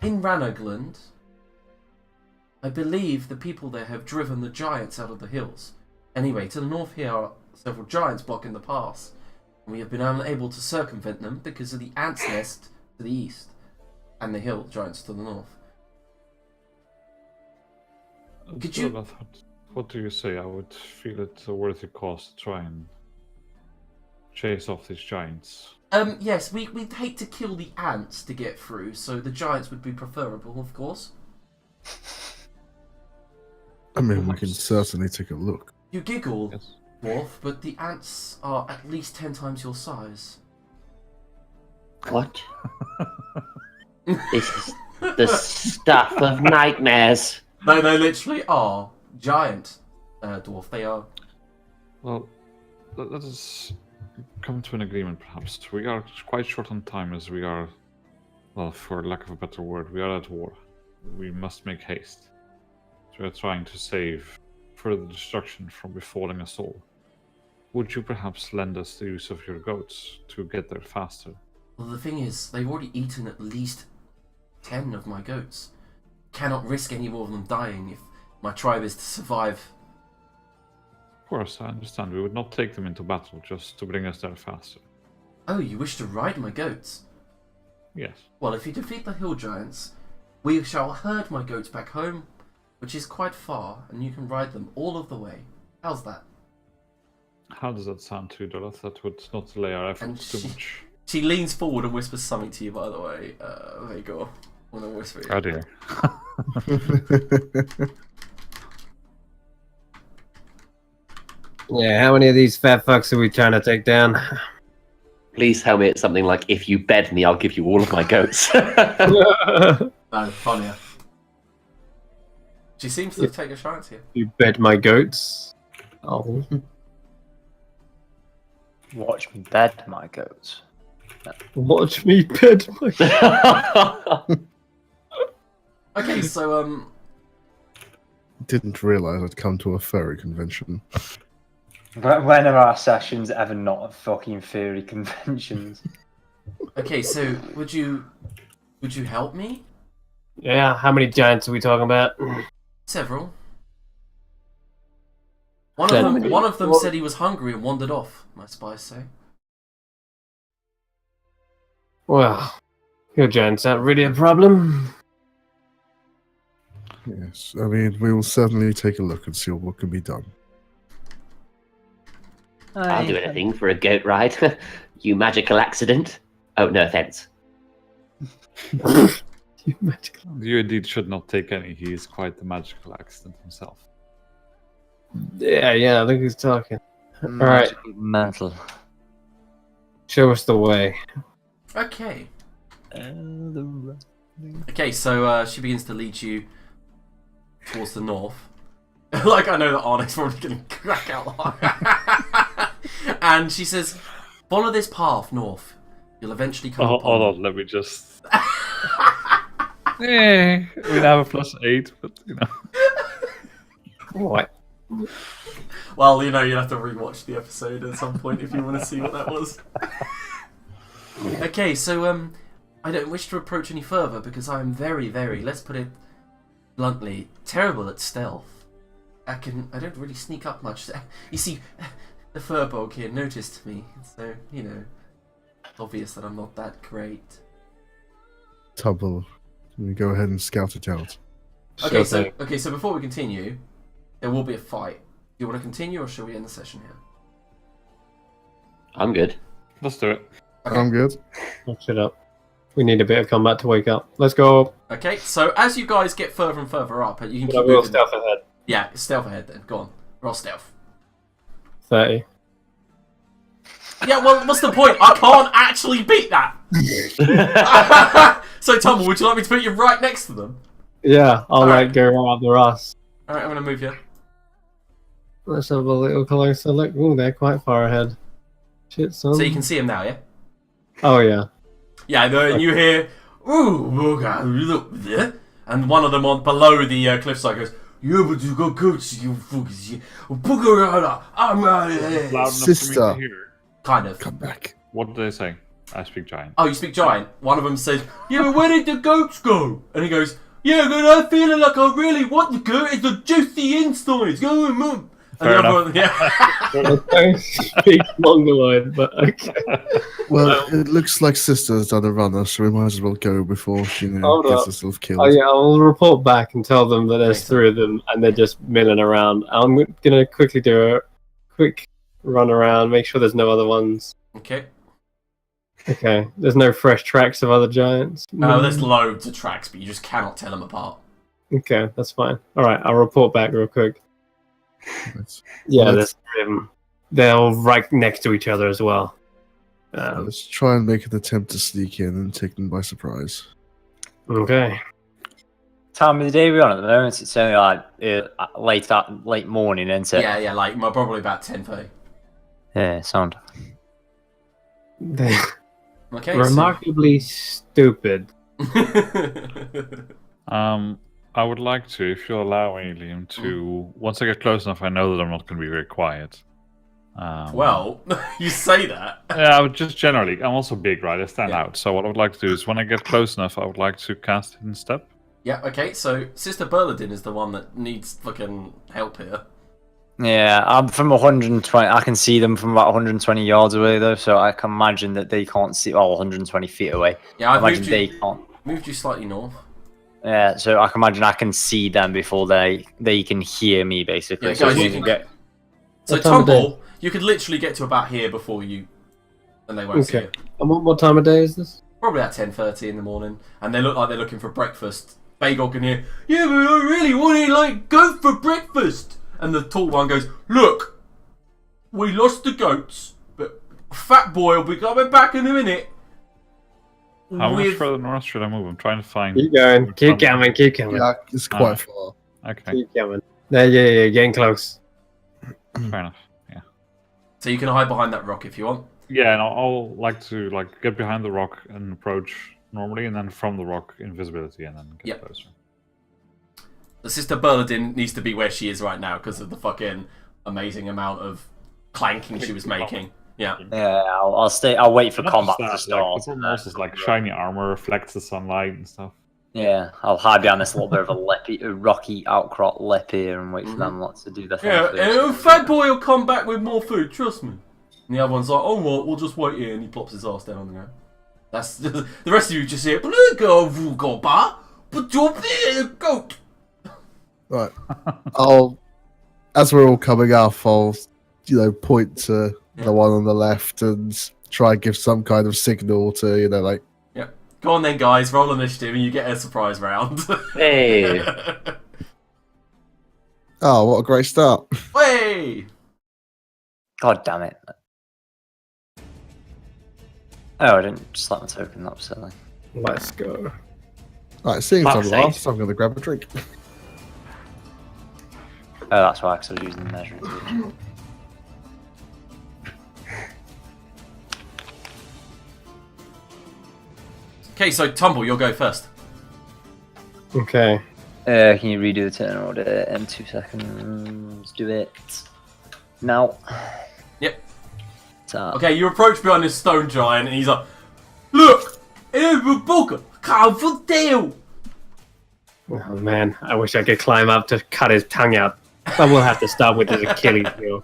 in Ranogland, I believe the people there have driven the giants out of the hills. Anyway, to the north here are several giants blocking the pass. And we have been unable to circumvent them because of the ants' nest to the east and the hill giants to the north. Could you... What do you say? I would feel it a worthy cause to try and chase off these giants. Yes, we'd hate to kill the ants to get through, so the giants would be preferable, of course. I mean, we can certainly take a look. You giggle, Yes. Dwarf, but the ants are at least 10 times your size. What? This is the stuff of nightmares. No, they literally are giant, Dwarf. They are. Well, let us come to an agreement, perhaps. We are quite short on time as we are, well, for lack of a better word, we are at war. We must make haste. So we are trying to save further destruction from befalling us all. Would you perhaps lend us the use of your goats to get there faster? Well, the thing is, they've already eaten at least 10 of my goats. Cannot risk any more of them dying if my tribe is to survive. Of course, I understand. We would not take them into battle just to bring us there faster. Oh, you wish to ride my goats? Yes. Well, if you defeat the hill giants, we shall herd my goats back home, which is quite far, and you can ride them all of the way. How's that? How does that sound to you, Dorothy? That would not delay our efforts too much. She leans forward and whispers something to you, by the way. There you go. I want to whisper it. Oh dear. Yeah, how many of these fat fucks are we trying to take down? Please tell me it's something like, if you bed me, I'll give you all of my goats. No, funnier. She seems to take a chance here. You bed my goats. Oh. Watch me bed my goats. Watch me bed my Okay, so, Didn't realise I'd come to a furry convention. When are our sessions ever not fucking furry conventions? okay, so, would you help me? Yeah, how many giants are we talking about? Several. One of them said he was hungry and wandered off, my spies say. Well, your giants aren't really a problem. Yes, I mean, we will certainly take a look and see what can be done. I'll do anything for a goat ride. You magical accident. Oh, no offense. You magical. You indeed should not take any. He is quite the magical accident himself. Yeah, I think he's talking. Alright, Mental. show us the way. Okay. Okay, so she begins to lead you towards the north. Like, I know that Arne's probably going to crack out. And she says, follow this path north. You'll eventually come upon... Hold on, let me just... we have a +8, but, you know... What? Well, you know, you'll have to rewatch the episode at some point if you want to see what that was. Okay, so, I don't wish to approach any further because I am very, very, let's put it bluntly, terrible at stealth. I don't really sneak up much. You see, the Furbog here noticed me, so, you know, it's obvious that I'm not that great. Tubble, we go ahead and scout it out. Okay, so before we continue, there will be a fight. Do you want to continue or shall we end the session here? I'm good. Let's do it. I'm good. Watch it up. We need a bit of combat to wake up. Let's go. Okay, so as you guys get further and further up, you can But keep I will moving. stealth ahead. Yeah, stealth ahead then. Go on. Roll stealth. 30. Yeah, well, what's the point? I can't actually beat that. So, Tumble, would you like me to put you right next to them? Yeah, I'll Alright. go right up the Ross. Alright, I'm going to move you. Let's have a little closer look. Ooh, they're quite far ahead. Shit, son. So you can see him now, yeah? Oh, yeah. Yeah, and you hear, ooh, look there. And one of them on below the cliffside goes, yeah, but you got goats, you fuckers. I'm out of here. Loud enough Sister. for me to hear. Kind of. Come back. What did they say? I speak giant. Oh, you speak giant. One of them says, yeah, but where did the goats go? And he goes, yeah, but I'm feeling like I really want the goat. It's a juicy insides. Go on, mum. And Fair the other enough. one, yeah. I don't speak Mongoloid, but okay. Well, it looks like Sister's done a runner, so we might as well go before she Hold gets up. herself killed. Oh, yeah, I'll report back and tell them that there's Thanks, 3 of them and they're just milling around. I'm going to quickly do a quick run around, make sure there's no other ones. Okay. Okay, there's no fresh tracks of other giants. Oh, there's loads of tracks, but you just cannot tell them apart. Okay, that's fine. Alright, I'll report back real quick. Yeah, Well, there's 3 of them. They're all right next to each other as well. Let's try and make an attempt to sneak in and take them by surprise. Okay. Time of the day we're on at the moment. It's only like late morning, isn't it? Yeah, like probably about 10:30. Yeah, sound. They're Okay. remarkably stupid. I would like to, if you allow me, Liam, to once I get close enough, I know that I'm not going to be very quiet. Well, you say that. Yeah, but just generally, I'm also big, right? I stand Yeah. out. So what I would like to do is, when I get close enough, I would like to cast Hidden Step. Yeah, okay, so Sister Berladin is the one that needs fucking help here. Yeah, I'm from 120. I can see them from about 120 yards away, though, so I can imagine that they can't see. 120 feet away. Yeah, I I've imagine moved they you, can't. moved you slightly north. Yeah, so I can imagine I can see them before they can hear me, basically. Yeah, so guys, as you soon as can I get- So What time of Tumble, you could literally get to about here before you, and they won't see Okay. you. And what time of day is this? Probably at 10:30 in the morning, and they look like they're looking for breakfast. Bagel can hear, yeah, but I really want to go for breakfast. And the tall one goes, look, we lost the goats, but Fat Boy will be coming back in a minute. How much with- further north should I move? I'm trying to find. Keep going. Keep coming. Keep coming. Yeah, it's quite far. Okay, Keep coming. There, yeah, getting close. fair enough. Yeah. So you can hide behind that rock if you want. Yeah, and I'll like to get behind the rock and approach normally, and then from the rock, invisibility, and then get Yep. closer. The Sister Berladin needs to be where she is right now because of the fucking amazing amount of clanking she was making. Yeah. Yeah, I'll stay. I'll wait for Not combat just to that, start. Like, the problem also is like shiny armor reflects the sunlight and stuff. Yeah, I'll hide behind this little bit of a rocky outcrop lip here and wait for them lots to do their thing. Yeah, first. and Fat Boy will come back with more food, trust me. And the other one's like, oh, what, we'll just wait here, and he plops his ass down on the ground. That's the rest of you just hear, but drop the goat. Right. As we're all coming up, I'll, point to the one on the left and try and give some kind of signal to, like, Go on then, guys, roll initiative, and you get a surprise round. Hey. oh, what a great start. Way! God damn it. Oh, I didn't slap my token, that was silly. Let's go. Right, seeing Fuck's some sake. last, I'm going to grab a drink. Oh, that's why, because I was using the measuring tool. Okay, so Tumble, you'll go first. Okay. Can you redo the turn order in 2 seconds? Do it. Now. Yep. So, Okay, you approach behind this stone giant, and he's like, look! Rebecca, come for deal! Oh man, I wish I could climb up to cut his tongue out. But we'll have to start with his Achilles heel.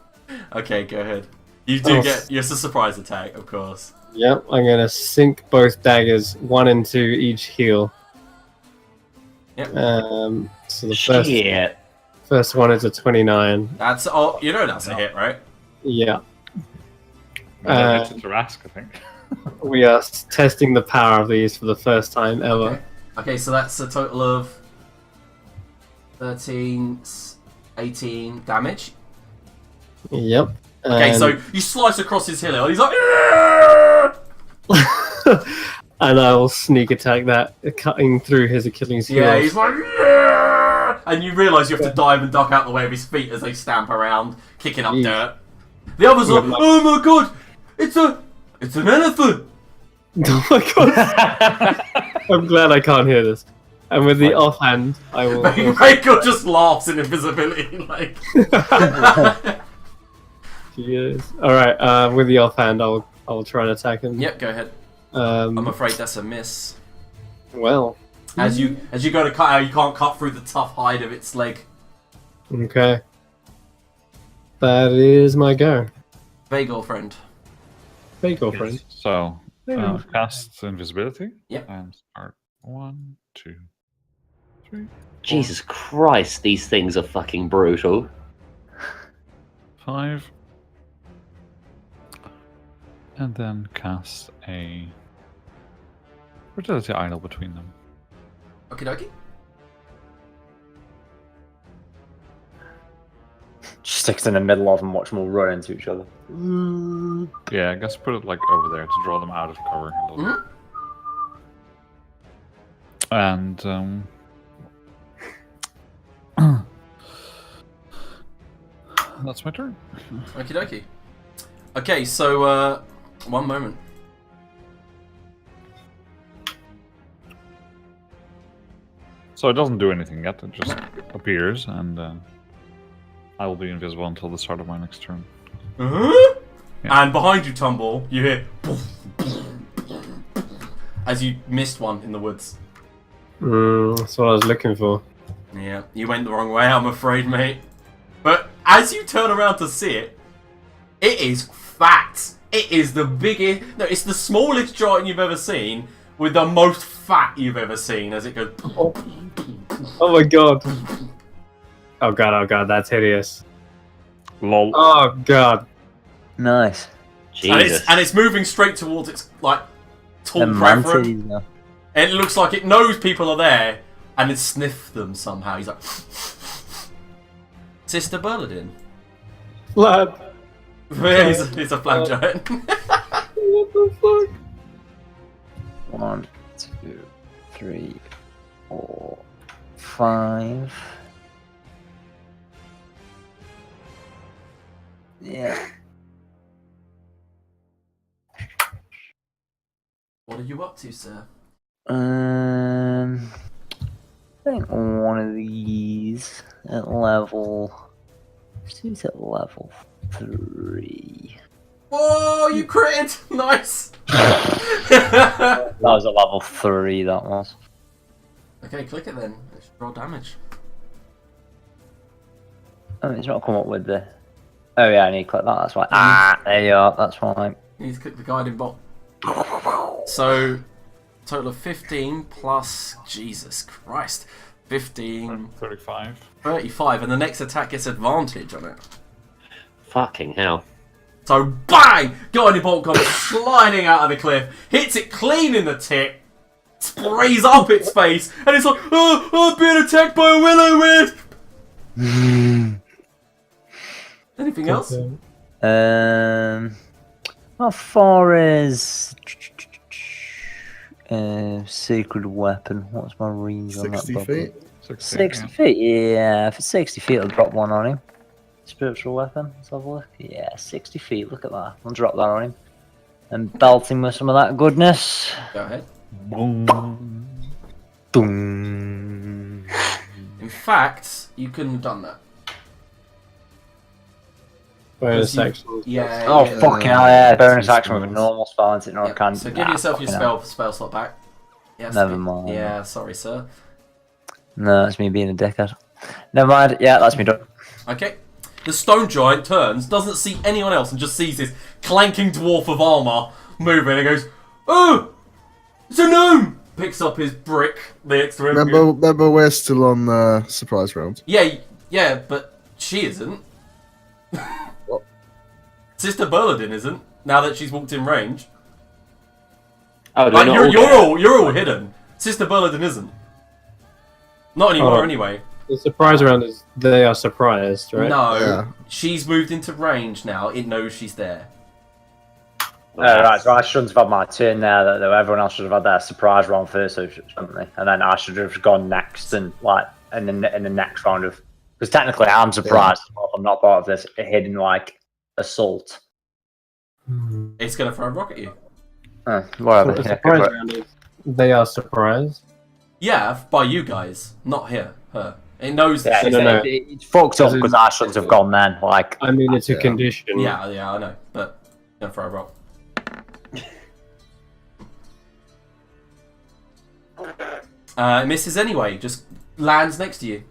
Okay, go ahead. You do Oh. get, it's a surprise attack, of course. Yep, I'm gonna sink both daggers, one into each heel. Yep. So the Shit. first one is a 29. That's, oh, you know that's a hit, right? Yeah. Well, it's to ask, I think. We are testing the power of these for the first time ever. Okay, so that's a total of 13, 18 damage. Yep. Okay, And- so you slice across his heel, and he's like, and I will sneak attack that, cutting through his Achilles heel. yeah, he's like, "Yeah!" And you realise you have to dive and duck out the way of his feet as they stamp around, kicking up Jeez. dirt. The others are like, oh my god, it's an elephant. Oh my god! I'm glad I can't hear this. And with the offhand, I will. Michael just laughs in invisibility, like. Yes. All right. With the offhand, I'll try and attack him. Yep, go ahead. I'm Um. afraid that's a miss. Well. As you go to cut out, you can't cut through the tough hide of its leg. Okay. That is my go. Bagel friend. Hey, girlfriend. So, cast invisibility. Yep. And start 1, 2, 3, Jesus Christ, these things are fucking brutal. 5. And then cast a fertility idol between them. Okie dokie. Just sticks in the middle of them, watch them all run into each other. Yeah, I guess put it like over there to draw them out of cover a little bit. And that's my turn. Okie dokie. Okay, so one moment. So it doesn't do anything yet, it just appears, and I will be invisible until the start of my next turn. Uh-huh. Yeah. And behind you, Tumble, you hear as you missed one in the woods. That's what I was looking for. Yeah, you went the wrong way, I'm afraid, mate. But as you turn around to see it, it is fat. It is the biggest. No, it's the smallest giant you've ever seen, with the most fat you've ever seen. As it goes. Oh my god. Oh god, that's hideous. Lol. Oh god. Nice. Jesus. And it's moving straight towards its like tall Them brethren. mantis, no. And it looks like it knows people are there, and it sniffs them somehow. He's like, Sister Berladin. Lad. He's a flap giant. What the fuck? 1, 2, 3, 4, 5. Yeah. What are you up to, sir? I think one of these at level. She's at level 3. Whoa, you critted! Nice! That was at level 3, that was. Okay, click it then. It should roll damage. Oh, it's not come up with the. Oh, yeah, I need to click that, that's why. Ah, there you are, that's why. You need to click the guiding bolt. So, total of 15 plus. Jesus Christ. 15. 35. 35, and the next attack gets advantage on it. Fucking hell. So, bang! Guiding bolt comes sliding out of the cliff, hits it clean in the tip, sprays up its face, and it's like, oh, I'm being attacked by a will-o-wisp! Anything else? How far is sacred weapon? What's my range on that? 60 bubble? feet. 60 feet, yeah. If it's 60 feet, I'll drop one on him. Spiritual weapon, let's have a look. Yeah, 60 feet, look at that. I'll drop that on him. And belt him with some of that goodness. Go ahead. Boom. In fact, you couldn't have done that. Bonus You- action. Yeah. Oh, yeah. fucking hell, yeah. Bonus action with a normal spell, isn't it? No, I Yep. can't. So give yourself your spell slot back. Yes, Never mind. Yeah, sorry, sir. No, that's me being a dickhead. Never mind, yeah, that's me done. Okay. The stone giant turns, doesn't see anyone else, and just sees this clanking dwarf of armor moving and goes, oh! It's a gnome! Picks up his brick next to him. Remember, we're still on surprise round. Yeah, but she isn't. Sister Berladin isn't. now that she's walked in range. Oh, do Like, we not you're all hidden. Sister Burladin isn't. Not anymore, Oh. anyway. The surprise round is they are surprised, right? No, Yeah. she's moved into range now. It knows she's there. Right, so I shouldn't have had my turn there. Though everyone else should have had their surprise round first, so shouldn't they? And then I should have gone next, and like, and then in the next round of, because technically I'm surprised. I'm not part of this hidden like assault. Hmm. It's gonna throw a rock at you. Whatever. The Yeah, surprise go for it. round is they are surprised. Yeah, by you guys, not her. It knows that Yeah, she's no, there. no. it's fucked up because I shouldn't have gone then. Like, I mean, it's a Yeah. condition. Yeah, I know, but gonna throw a rock. It misses anyway. Just lands next to you.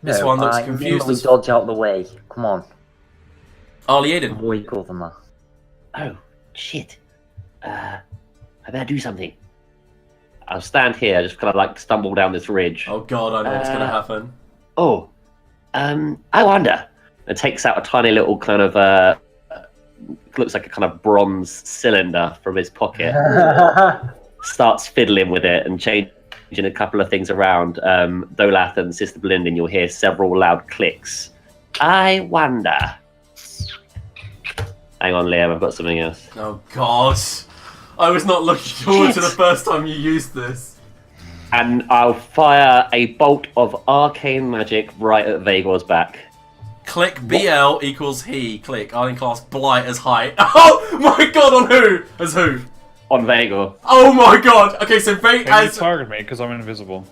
This one looks confused Nearly as- dodge out the way. Come on, Arlie Aiden. more equal than that. Oh, shit. I better do something. I'll stand here, just kind of like stumble down this ridge. Oh god, I know what's gonna happen. Oh, I wonder. It takes out a tiny little kind of, looks like a kind of bronze cylinder from his pocket. Starts fiddling with it and changing a couple of things around. Dolath and Sister Blinden, you'll hear several loud clicks. I wonder. Hang on, Liam, I've got something else. Oh god. I was not looking forward to the first time you used this. And I'll fire a bolt of arcane magic right at Vagor's back. Click BL equals he. Click. I class Blight as height. Oh my god, on who? As who? On Vagor. Oh my god. Okay, so Can you as target me because I'm invisible?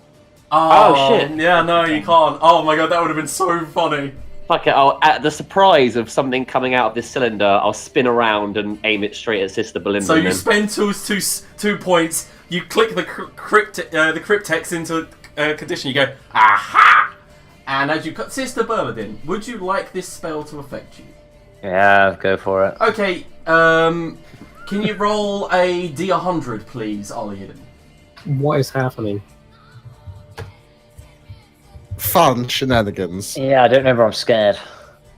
Oh, shit. Yeah, no, you can't. Oh my god, that would have been so funny. Fuck it, at the surprise of something coming out of this cylinder, I'll spin around and aim it straight at Sister Belinda. So you spend two points. You click the cryptex into condition. You go aha, and as you cut Sister Berladin, would you like this spell to affect you? Yeah, go for it. Okay. Can you roll a D100, please, Ollie? What is happening? Fun shenanigans. Yeah, I don't remember. I'm scared.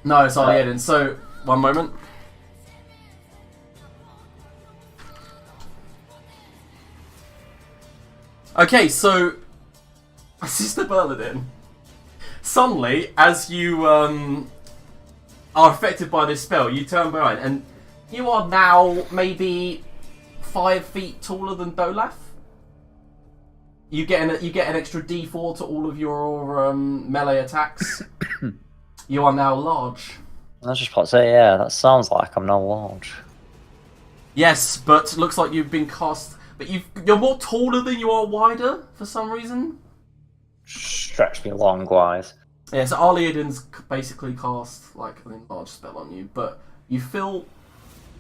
No, it's Ollie Eden. So, one moment. Okay, so Sister Berladin, suddenly, as you are affected by this spell, you turn behind, and you are now maybe 5 feet taller than Dolath. You get an extra D4 to all of your melee attacks. You are now large. I was just about to say, yeah, that sounds like I'm now large. Yes, but looks like you've been cast. But you're more taller than you are wider for some reason. Stretch me long wise. Yeah, so Arliaden's basically cast like an enlarged spell on you, but you feel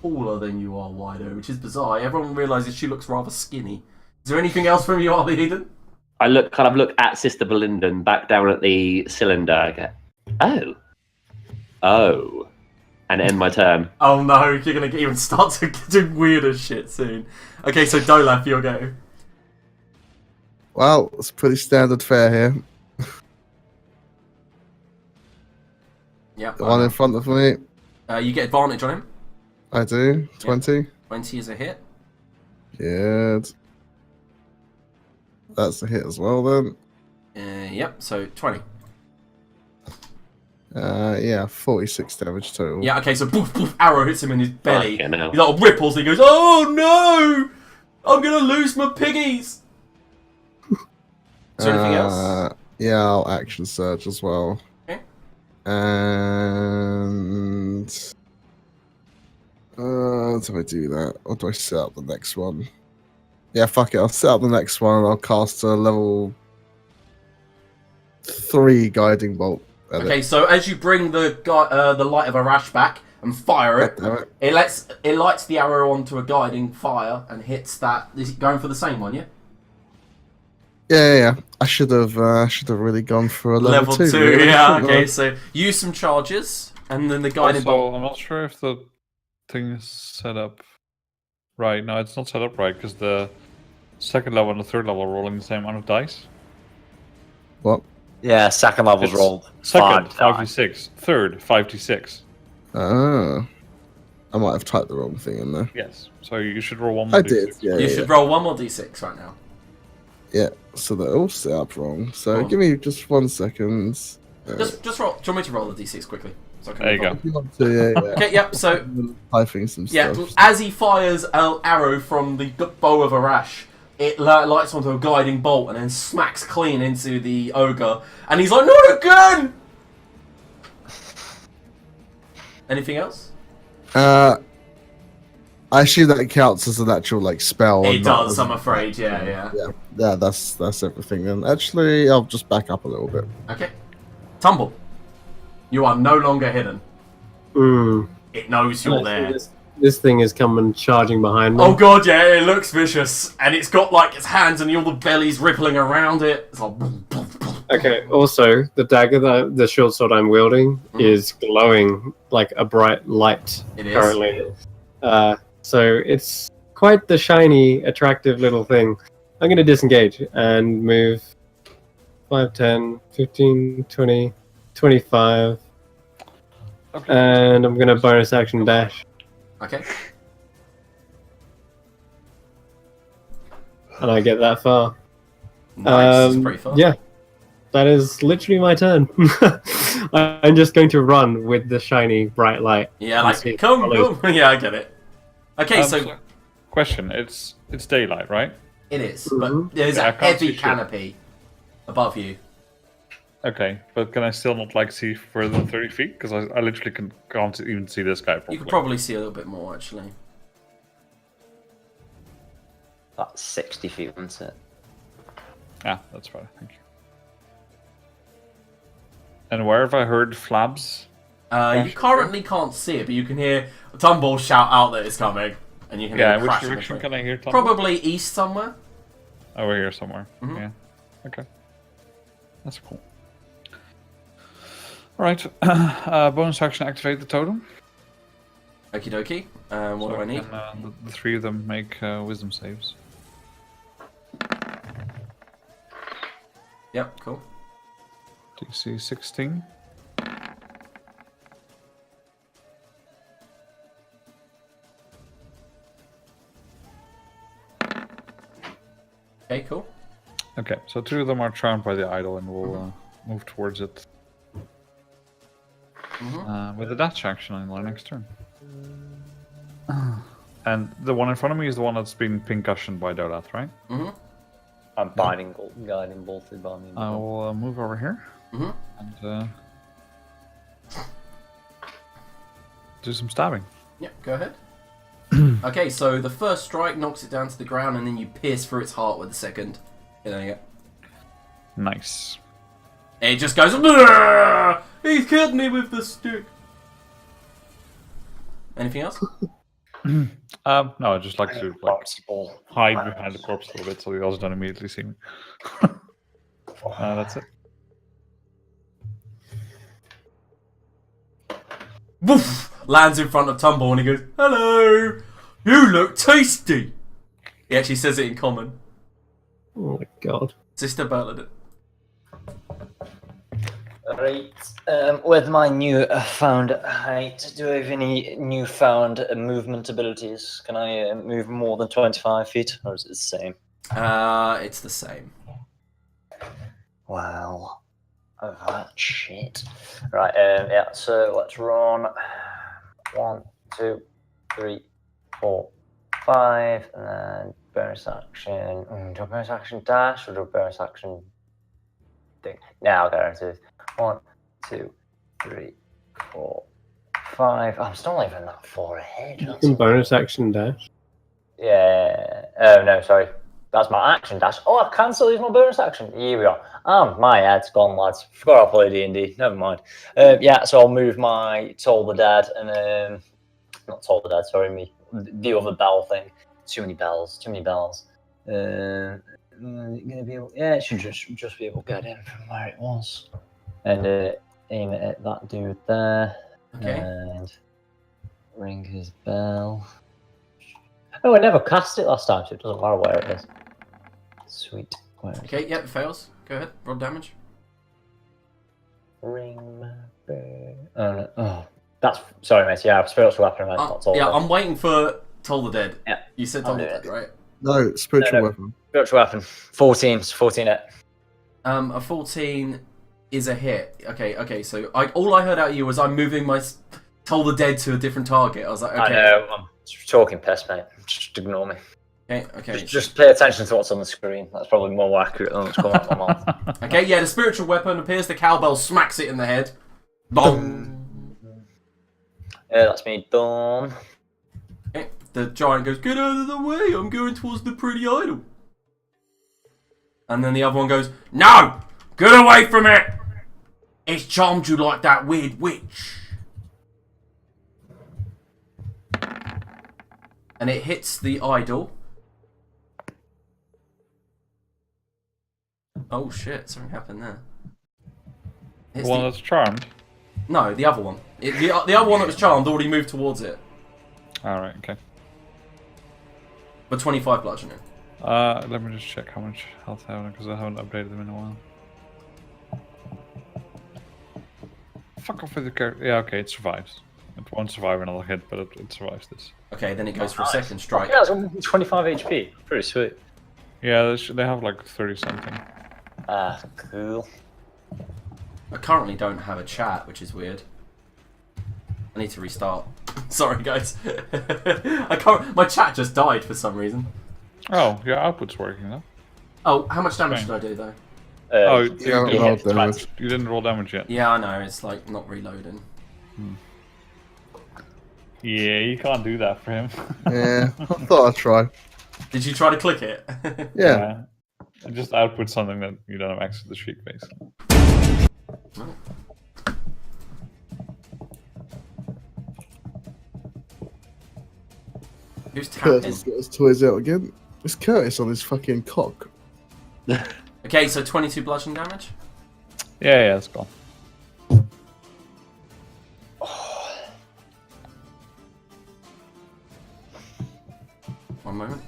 taller than you are wider, which is bizarre. Everyone realizes she looks rather skinny. Is there anything else from you, Arliaden? I look at Sister Belinda and back down at the cylinder. I go, oh, and end my turn. Oh no, you're gonna even start to do weirder shit soon. Okay, so Dolaf, your go. Well, it's pretty standard fare here. Yep. The one in front of me, You get advantage on him. I do. 20. 20 is a hit. Good. That's a hit as well then. Yep, so 20. Yeah, 46 damage total. Yeah, okay, so poof, poof, arrow hits him in his belly. Fucking hell. He like ripples and he goes, "Oh no! I'm gonna lose my piggies!" Is there anything else? Yeah, I'll action surge as well. Okay. And do I do that? Or do I set up the next one? Yeah, fuck it. I'll set up the next one and I'll cast a level 3 guiding bolt. At Okay, it. so as you bring the light of Arash back and fire it, God damn it. it lights the arrow onto a guiding fire and hits that. Is it going for the same one? Yeah. Yeah. I should have really gone for a level 2. Two. really, Yeah. shouldn't Okay, I? so use some charges and then the guiding Also, bolt. I'm not sure if the thing is set up right. No, it's not set up right because the second level and the third level are rolling the same amount of dice. What? Yeah, second level's It's rolled. Second, Fine. 5d6. Third, 5d6. Oh. I might have typed the wrong thing in there. Yes. So you should roll one more I did, d6. yeah. You should roll one more d6 right now. Yeah, so they're all set up wrong. So Go on. give me just 1 second. Just roll. Do you want me to roll the d6 quickly? So I can There you move go. on? If you want to, yeah. Okay, yep, so Typing some yeah, stuff. as he fires an arrow from the bow of Arash, it lights onto a guiding bolt and then smacks clean into the ogre. And he's like, not again! Anything else? I assume that it counts as an actual like spell. It and not does, as I'm afraid, yeah. Yeah, that's everything. Then actually, I'll just back up a little bit. Okay. Tumble. You are no longer hidden. It knows you're there. This thing is coming charging behind me. Oh god, yeah, it looks vicious. And it's got like its hands and all the bellies rippling around it. It's like... Okay, also, the dagger, the short sword I'm wielding, is glowing like a bright light It is. currently. So it's quite the shiny, attractive little thing. I'm going to disengage and move 5, 10, 15, 20, 25. Okay. And I'm going to bonus action dash. Okay. And I get that far. Nice, it's pretty fun. Yeah, that is literally my turn. I'm just going to run with the shiny bright light. Yeah, and see like, if it come. follows. Yeah, I get it. Okay, so question: It's daylight, right? it is, Mhm. but there's Yeah, I a can't heavy see shit. canopy above you. Okay, but can I still not like see further than 30 feet? Because I literally can't even see this guy properly. You could probably see a little bit more, actually. That's 60 feet, isn't it? Ah, that's right. Thank you. And where have I heard Flabs? You currently can't see it, but you can hear Tumble shout out that it's coming, and you can Yeah, hear in it which crash in the direction tree. can I hear Tom? Probably east somewhere. Over here somewhere. Mhm. Yeah. Okay. That's cool. Alright. Bonus action, activate the totem. Okie dokie. What So do I need? Can, the three of them make wisdom saves. Yep, cool. DC 16. Okay, cool. Okay, so two of them are charmed by the idol and will move towards it. With a dash action on their next turn. And the one in front of me is the one that's been pink cushioned by Dolath, right? Mm-hmm. I'm guiding bolted by me. I will move over here and do some stabbing. Yep, go ahead. Okay, so the first strike knocks it down to the ground, and then you pierce through its heart with the second. Yeah, there you go. Nice. And it just goes, "Argh! He's killed me with the stick." Anything else? No, I just like to Bouncy hide behind the corpse a little bit so the others don't immediately see me. That's it. Woof! Lands in front of Tumble, and he goes, "Hello! You look tasty!" He actually says it in common. Oh my god. Sister Bernadette. Right. With my new found height, do I have any newfound movement abilities? Can I move more than 25 feet, or is it the same? It's the same. Wow. Oh, that shit. Right, yeah, so let's run 1, 2, 3, 4, 5, and then bonus action. Do a bonus action dash or do a bonus action thing? Now I'll go into 1, 2, 3, 4, 5. I'm still not even that far ahead. You That's can bonus action dash. Yeah. Oh no, sorry. That's my action dash. Oh, I can still use my bonus action. Here we are. My head's gone, lads. Forgot I play D&D. Never mind. Yeah, so I'll move my Toll the Dead and not Toll the Dead. Sorry, me. The other bell thing. Too many bells. Gonna be able, yeah, it should just be able to get in from where it was, and aim it at that dude there. Okay. And ring his bell. Oh, I never cast it last time, so it doesn't matter where it is. Sweet. Where is it? Okay, yep, it fails. Go ahead, roll damage. Ring my bell. Oh, no. Oh, That's sorry, mate. Yeah, spiritual weapon. Mate, not Toll the yeah, Dead. I'm waiting for Toll the Dead. Yeah. You said I'll Toll the do Dead, it. right? No, spiritual No. weapon. Spiritual weapon. 14. 14 it. A 14 is a hit. Okay. So all I heard out of you was I'm moving my Toll the Dead to a different target. I was like, okay. I know. I'm talking piss, mate. Just ignore me. Okay. Just pay attention to what's on the screen. That's probably more accurate than what's coming out of my mouth. Okay, yeah, the spiritual weapon appears, the cowbell smacks it in the head. Boom! Yeah, that's me done. Okay, the giant goes, get out of the way, I'm going towards the pretty idol. And then the other one goes, no! Get away from it! It's charmed you like that weird witch. And it hits the idol. Oh shit, something happened there. The one that's charmed? No, the other one. The other one that was charmed already moved towards it. Alright, okay. But 25 bludgeoning. Let me just check how much health I have because I haven't updated them in a while. Fuck off with the character. Yeah, okay, it survives. It won't survive another hit, but it survives this. Okay, then it goes for a second strike. Yeah, it's 25 HP. Pretty sweet. Yeah, they have like 30 something. Ah, cool. I currently don't have a chat, which is weird. I need to restart. Sorry, guys. I can't. My chat just died for some reason. Oh, your output's working now. Oh, how much damage should I do though? Oh, you haven't rolled damage. You didn't roll damage yet. Yeah, I know. It's like not reloading. Yeah, you can't do that for him. Yeah, I thought I'd try. Did you try to click it? Yeah. It just outputs something that you don't have access to the sheet, basically. Who's tapping? Curtis got his toys out again. It's Curtis on his fucking cock. Okay, so 22 bludgeon damage. Yeah, it's gone. One moment.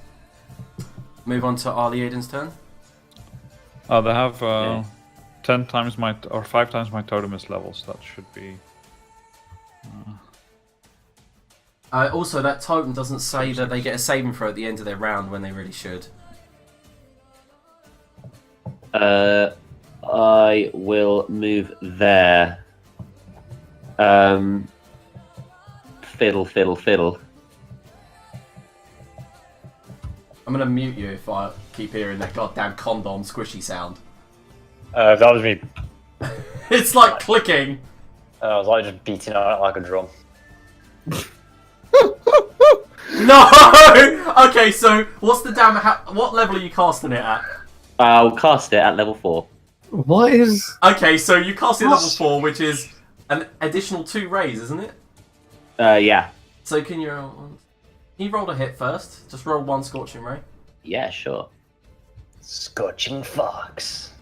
Move on to Arlie Aiden's turn. Oh, they have 10 times my or 5 times my totem is levels. That should be. Also, that totem doesn't say that they get a saving throw at the end of their round when they really should. I will move there. Fiddle. I'm gonna mute you if I keep hearing that goddamn condom squishy sound. That was me. It's like clicking. I was like just beating on it like a drum. No! Okay, so what's the damn? What level are you casting it at? I'll cast it at level 4. What is? Okay, so you cast it at level 4, which is an additional 2 rays, isn't it? Yeah. So can you roll a hit first? Just roll 1 scorching ray. Yeah, sure. Scorching Fox.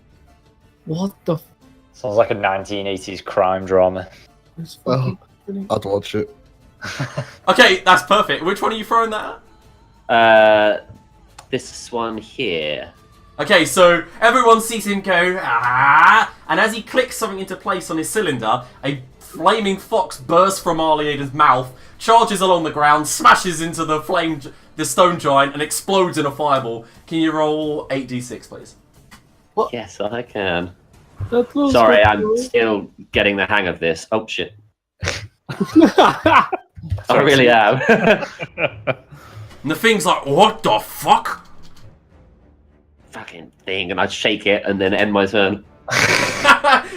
What the? Sounds like a 1980s crime drama. It's Well, fucking I'd watch it. Okay, that's perfect. Which one are you throwing that Uh, this one here. at? Okay, so everyone sees him go, ah, and as he clicks something into place on his cylinder, a flaming fox bursts from Arlie Aiden's mouth, charges along the ground, smashes into the stone giant, and explodes in a fireball. Can you roll 8d6, please? Yes, I can. That looks Sorry, like- I'm still getting the hang of this. Oh shit. I really am. And the thing's like, what the fuck? Fucking thing, and I shake it and then end my turn.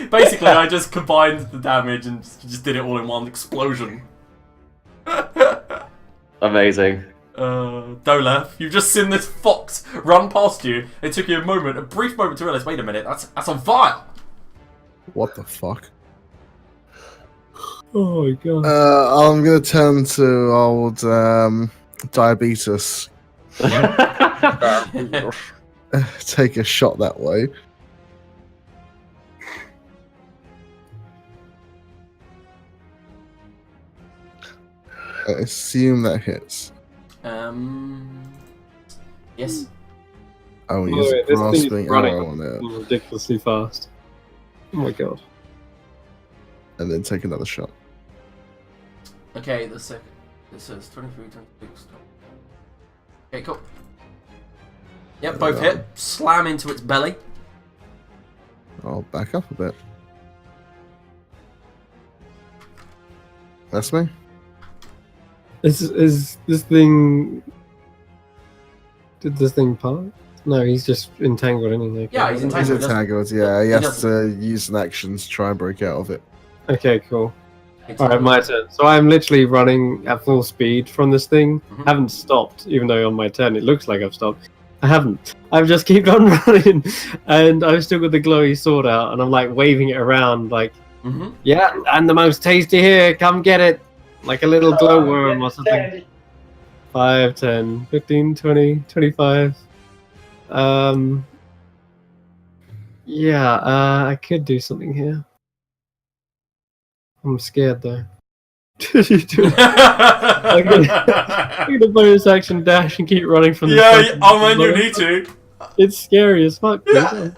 Basically, I just combined the damage and just did it all in one explosion. Amazing. Dolaf, you've just seen this fox run past you. It took you a brief moment to realise, wait a minute, that's on fire! What the fuck? Oh my god. I'm gonna turn to old diabetes. Take a shot that way. I assume that hits. Yes. I will Oh, use wait, this thing is grasping running arrow on it, ridiculously fast. Oh my god. and then take another shot. Okay, the second. This says 23, 26. Okay, cool. Yep, both hit. Slam into its belly. I'll back up a bit. That's me. Is this thing? Did this thing part? No, he's just entangled anyway. Yeah, he's He's entangled. entangled, yeah. He He has to use an action to try and break out of it. Okay, cool. It's Alright, my turn. So I'm literally running at full speed from this thing. Mhm. Haven't stopped, even though on my turn it looks like I've stopped. I haven't. I've just kept on running, and I've still got the glowy sword out, and I'm like waving it around, like, Mm-hmm. yeah, and the most tasty here, come get it! Like a little glowworm or something. 5, 10, 15, 20, 25. Yeah, I could do something here. I'm scared though. I'm gonna bonus action dash and keep running from the Yeah, oh man, you need to. It's scary as fuck. Yeah.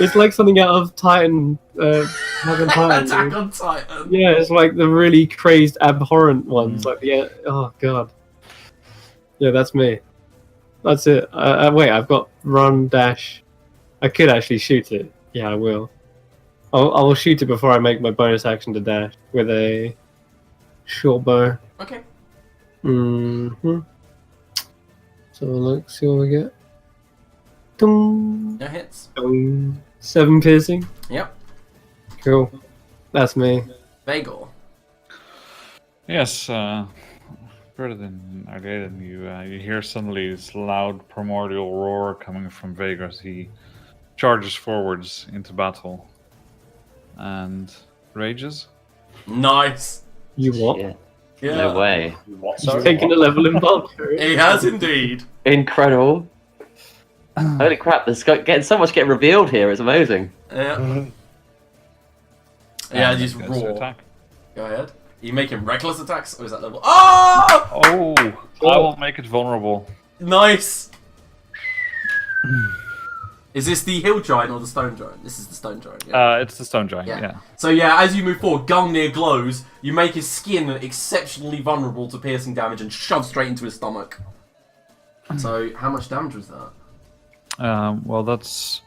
It's like something out of Titan. Attack on Titan. Attack on Titan. Yeah, it's like the really crazed, abhorrent ones. Like oh god. Yeah, that's me. That's it. Wait, I've got run dash. I could actually shoot it. Yeah, I will. I will shoot it before I make my bonus action to dash with a short bow. Okay. Mm-hmm. So look, see what we get. Dum, No hits. dum. 7 piercing. Yep. Cool. That's me. Vagor. Yes, better than Argaden. You hear suddenly this loud primordial roar coming from Vega as he charges forwards into battle and rages. Nice. You what? Shit. Yeah. No way. What? He's Sorry? taking a level in bulk. He has indeed. Incredible. Holy crap, there's getting so much getting revealed here, it's amazing. Yeah. Yeah, And just it goes to roar. attack. Go ahead. Are you making reckless attacks? Or is that level? Oh! Oh, I will make it vulnerable. Nice. Is this the hill giant or the stone giant? This is the stone giant. Yeah. It's the stone giant. Yeah. Yeah. So yeah, as you move forward, Gungnir glows. You make his skin exceptionally vulnerable to piercing damage and shove straight into his stomach. So how much damage was that? Well, that's.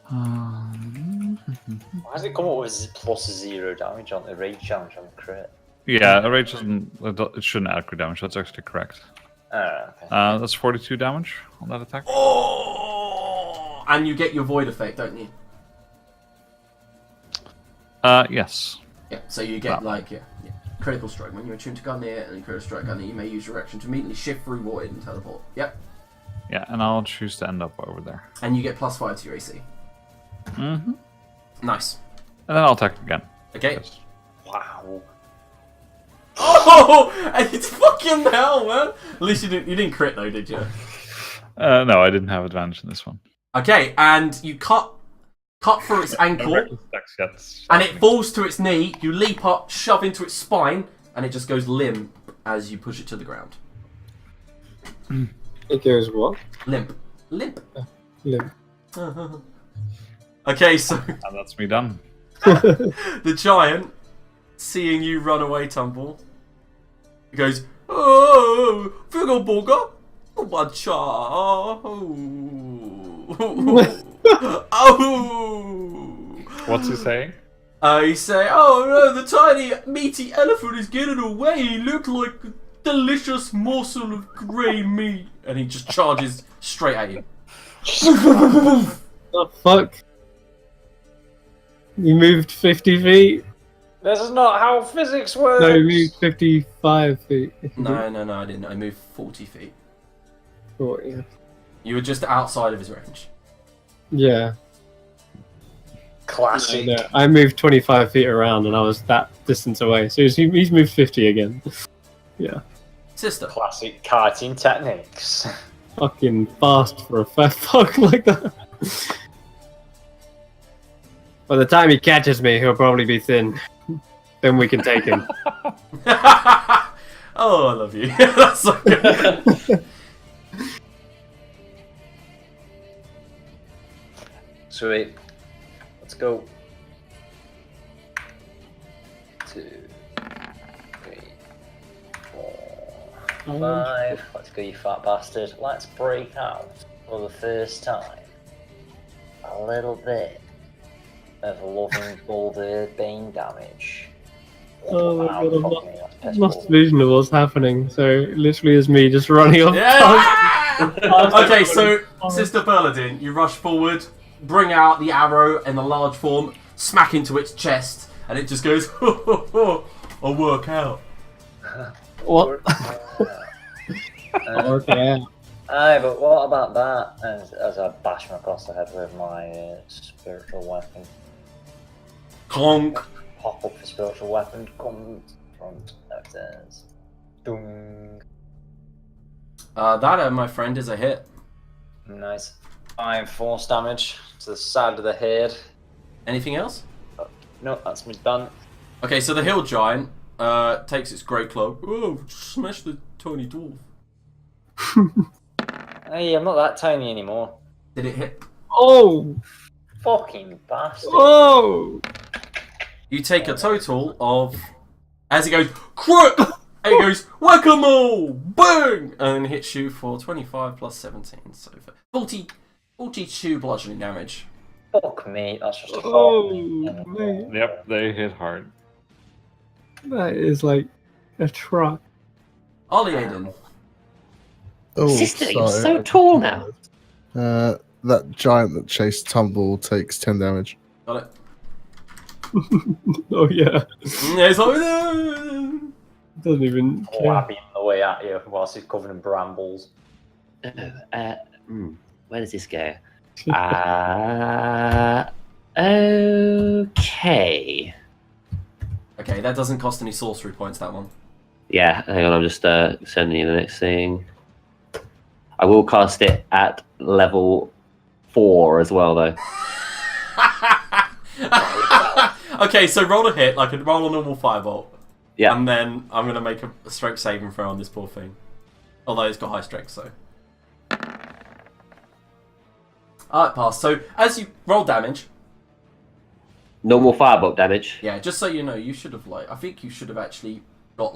Why does it come up with +0 damage on the rage challenge on the crit? Yeah, a rage doesn't. It shouldn't add crit damage. That's actually correct. Okay. That's 42 damage on that attack. Oh! And you get your void effect, don't you? Yes. Yeah. So you get critical strike when you're attuned to Gungnir and critical strike Gungnir. You may use your action to immediately shift through void and teleport. Yep. Yeah, and I'll choose to end up over there. And you get +5 to your AC. Mm-hmm. Nice. And then I'll attack again. Okay. Yes. Wow. Oh! It's fucking hell, man. At least you didn't crit though, did you? No, I didn't have advantage in this one. Okay, and you cut through its ankle, Yes. and it falls to its knee. You leap up, shove into its spine, and it just goes limp as you push it to the ground. It goes what? Limp. Limp. Limp. Okay, so And that's me done. the giant, seeing you run away, Tumble, goes, "Oh, Fiddle Booger, watcha, oh." What's he saying? You say, "Oh no, the tiny meaty elephant is getting away. He looked like a delicious morsel of grey meat," and he just charges straight at you. The fuck? You moved 50 feet? This is not how physics works. No, you moved 55 feet. No, I didn't. I moved 40 feet. 40. You were just outside of his range. Yeah. Classic. No, I moved 25 feet around and I was that distance away. So he's moved 50 again. Yeah. Sister. Classic karting techniques. Fucking fast for a fat fuck like that. By the time he catches me, he'll probably be thin. Then we can take him. Oh, I love you. That's so good. Sweet. Let's go. 2, 3, 5. Let's go, you fat bastard. Let's break out for the first time a little bit of loving boulder bane damage. Oh my Wow, god, fuck me, that's I've piss lost poor. vision of what's happening, so it literally is me just running off. Yeah! Okay, so Sister Bernadine, you rush forward, bring out the arrow in the large form, smack into its chest, and it just goes, I'll work out. What? Okay. Aye, but what about that? As I bash him across the head with my spiritual weapon. Clonk. Pop up the spiritual weapon, come front of theirs. Dung. That, my friend, is a hit. Nice. 5 force damage to the side of the head. Anything else? No, that's me done. Okay, so the hill giant takes its great club. Oh, smash the tiny dwarf. Hey, I'm not that tiny anymore. Did it hit? Oh! Fucking bastard. Oh! You take a total of, as it goes, crook, and it goes, whack-a-mole, bang, and hits you for 25 plus 17, so for 42 bludgeoning damage. Fuck me, that's just a Oh, fuck. mate. Yep, they hit hard. That is like a truck. Ollie Aiden. Oh, Sister, you're sorry. so tall now. That giant that chased Tumble takes 10 damage. Got it. Oh yeah. Yeah, it's like, Doesn't even care. Flapping away at you whilst he's covered in brambles. Where does this go? Okay. Okay, that doesn't cost any sorcery points, that one. Yeah, hang on, I'm just sending you the next thing. I will cast it at level 4 as well, though. Okay, so roll a hit, like roll a normal firebolt. Yeah. And then I'm going to make a strength saving throw on this poor thing. Although it's got high strength, so. Alright, pass. So, as you roll damage, Normal firebolt damage. yeah, just so you know, you should have, I think you should have actually got,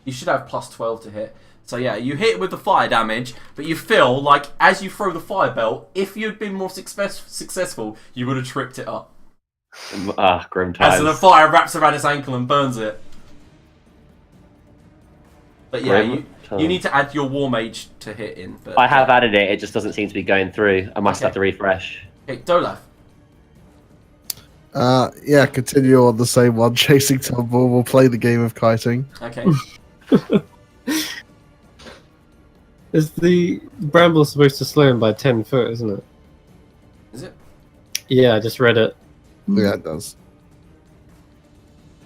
you should have plus 12 to hit. So, yeah, you hit with the fire damage, but you feel like, as you throw the fire belt, if you'd been more successful, you would have tripped it up. Grim And times. so the fire wraps around its ankle and burns it. But yeah, you need to add your war mage to hit in. But I have added it, it just doesn't seem to be going through. I must Okay. have to refresh. Okay, Dolaf. Yeah, continue on the same one, chasing Tumble. We'll play the game of kiting. Okay. Is the bramble supposed to slow him by 10 foot, isn't it? Is it? Yeah, I just read it. Yeah, it does.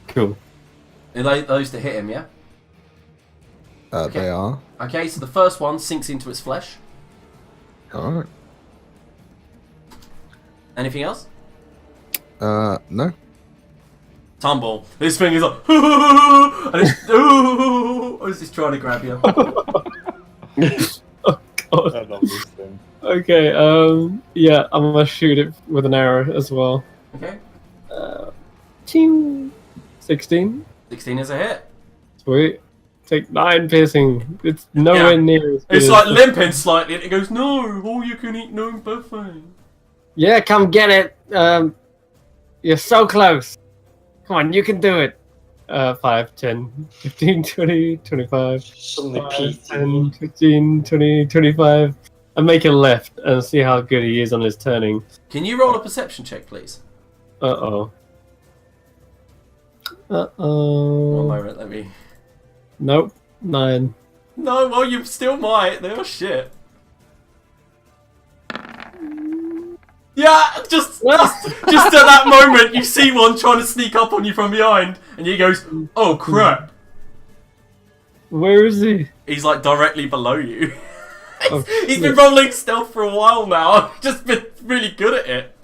Cool. Are they those to hit him, yeah? Okay. They are. Okay, so the first one sinks into its flesh. Alright. Anything else? No. Tumble. This thing is like, and it's just trying to grab you. Oh god. I love this thing. Okay, yeah, I'm gonna shoot it with an arrow as well. Okay. Ching! 16. 16 is a hit. Sweet. Take 9 piercing. It's nowhere Yeah. near as good It's as like the- limping slightly, and it goes, no, all you can eat gnome buffet. Yeah, come get it. You're so close. Come on, you can do it. 5, 10, 15, 20, 25, Suddenly 5, Pete. 10, 15, 20, 25. And make a left and see how good he is on his turning. Can you roll a perception check, please? Uh-oh. One Uh-oh. moment, let me... Nope. 9. No, well, you still might. They're shit. Yeah, just at that moment, you see one trying to sneak up on you from behind, and he goes, oh crap. Where is he? He's like directly below you. Oh, He's been rolling stealth for a while now. I've just been really good at it.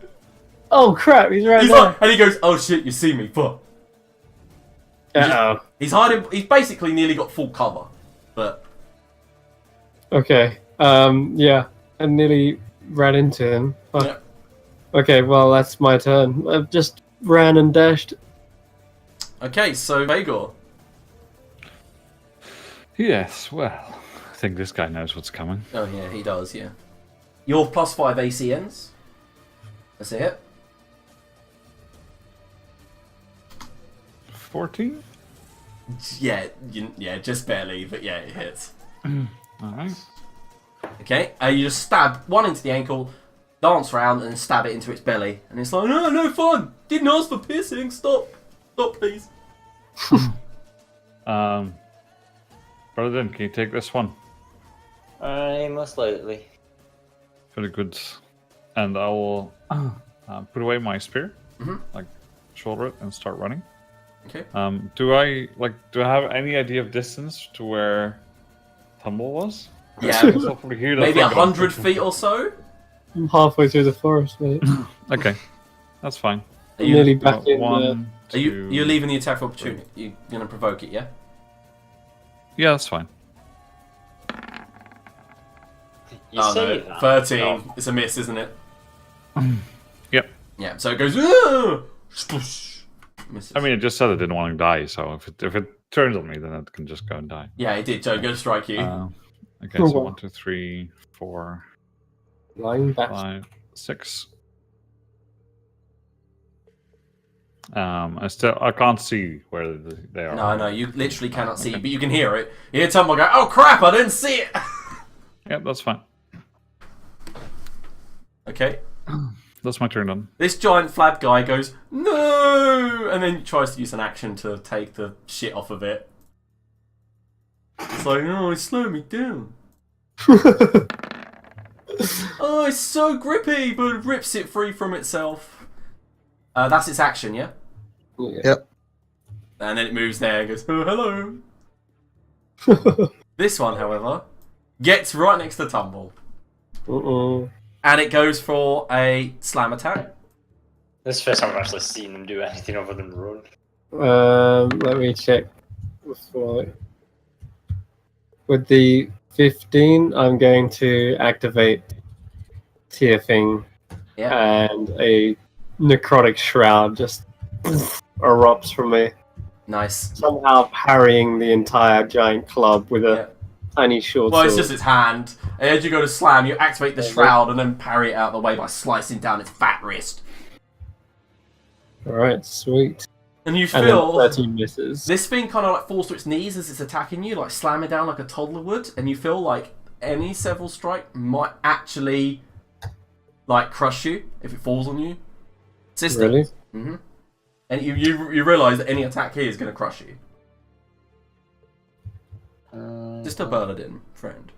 Oh crap, he's right He's there. like, and he goes, oh shit, you see me, fuck. Uh-oh. He's hiding, he's basically nearly got full cover, but... Okay. Yeah. I nearly ran into him. Fuck. Yeah. Okay, well, that's my turn. I've just ran and dashed. Okay, so Vagor. Yes, well, I think this guy knows what's coming. Oh yeah, he does. Yeah. Your +5 AC ends. That's it. 14? Yeah, just barely, but yeah, it hits. Alright. Okay, you just stab one into the ankle, dance around, and stab it into its belly, and it's like, no fun. Didn't ask for piercing. Stop, please. Brother, can you take this one? Most likely. Very good. And I will put away my spear, like shoulder it, and start running. Okay. Do I have any idea of distance to where Tumble was? Yeah, Maybe 100 feet or so. I'm halfway through the forest, mate. Okay, that's fine. Are you, Nearly back in One, you're leaving the attack of opportunity? You're gonna provoke it, yeah? Yeah, that's fine. You Oh say no, that. 13. No. It's a miss, isn't it? Yep. Yeah. So it goes. Spoosh. Misses. I mean, it just said it didn't want to die, so if it turns on me, then it can just go and die. Yeah, it did. Joe, go to strike you. Okay, so 1, 2, 3, 4, Lying back. 5, 6. I can't see where they are. No, you literally cannot see, but you can hear it. You hear Tumble go, "Oh crap! I didn't see it." Yep, that's fine. Okay. That's my turn done. This giant flab guy goes, "No!" and then tries to use an action to take the shit off of it. It's like, "Oh, it's slowing me down." Oh, it's so grippy, but rips it free from itself. That's its action, yeah? Yep. And then it moves there and goes, "Oh, hello." This one, however, gets right next to Tumble. Uh-oh. And it goes for a slam attack. This is the first time I've actually seen them do anything other than run. Let me check before. With the 15, I'm going to activate Tearfing, and a necrotic shroud just erupts from me, Nice. somehow parrying the entire giant club with a tiny short Well, sword. it's just its hand. And as you go to slam, you activate the shroud and then parry it out of the way by slicing down its fat wrist. Alright, sweet. And you And then feel 13 misses. this thing kind of like falls to its knees as it's attacking you, like slamming down like a toddler would, and you feel like any several strike might actually like crush you if it falls on you. System. Really? Mm-hmm. And you realise that any attack here is going to crush you. Just a Berladin, friend.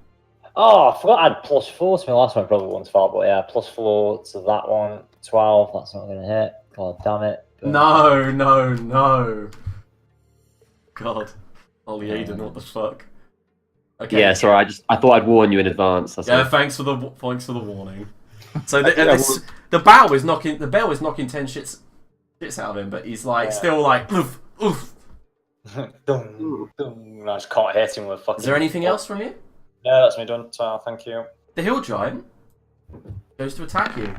Oh, I forgot I had +4 to my last one. Probably once fought, but yeah, +4 to that one. 12. That's not going to hit. God damn it. But... No. God. Ollie Aiden, what the fuck? Okay. Yeah, sorry. I thought I'd warn you in advance. That's Yeah, all. thanks for the warning. So the bell is knocking 10 shits out of him, but he's like still like oof. dum, dum. I just can't hit him with fucking... Is there anything else from you? No, that's me done. So thank you. The hill giant goes to attack you.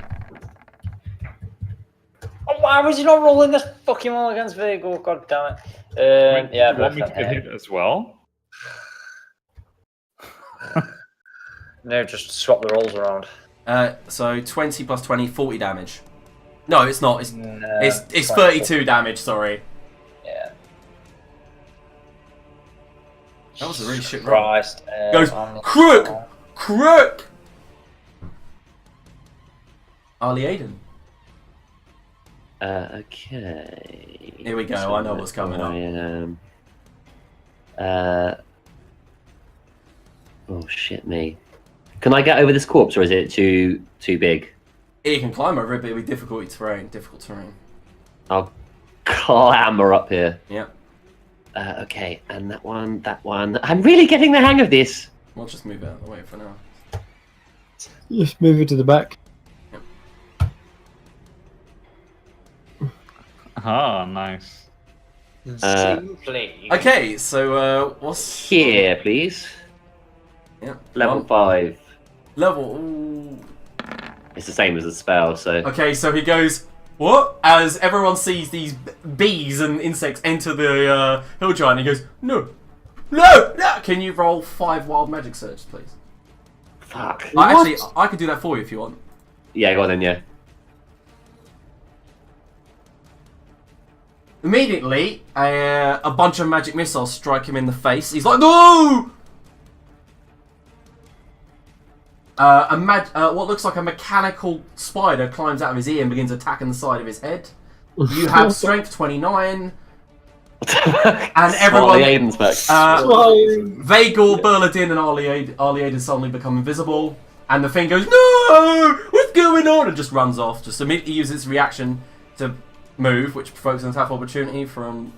Oh, why was he not rolling this fucking one against Virgo? God damn it. Yeah, You want me to get hit as well? No, just swap the rolls around. So 20 plus 20, 40 damage. No, it's not. It's No, it's 32 damage. Sorry. Yeah. That was a really shit roll. Christ. Goes crook. Ali Aiden. Okay. Here we go. I know what's coming up. Oh shit me. Can I get over this corpse, or is it too big? You can climb over it, but it'll be difficult terrain. I'll clamber up here. Yeah. Okay, and that one. I'm really getting the hang of this. We'll just move it out of the way for now. Just move it to the back. Ah, nice. Simply. Okay, so what's Here, please. Yeah. Level 5. Level. Ooh. It's the same as the spell, so. Okay, so he goes, what? As everyone sees these bees and insects enter the hill giant, he goes, no. No! No! Can you roll 5 wild magic surge, please? Fuck. Actually, I could do that for you if you want. Yeah, go on then, yeah. Immediately, a bunch of magic missiles strike him in the face. He's like, no! What looks like a mechanical spider climbs out of his ear and begins attacking the side of his head. You have strength 29. And everyone... Vagor, Berladin, and Arliade suddenly become invisible. And the thing goes, no! What's going on? And just runs off. Just immediately uses its reaction to move, which provokes an attack opportunity from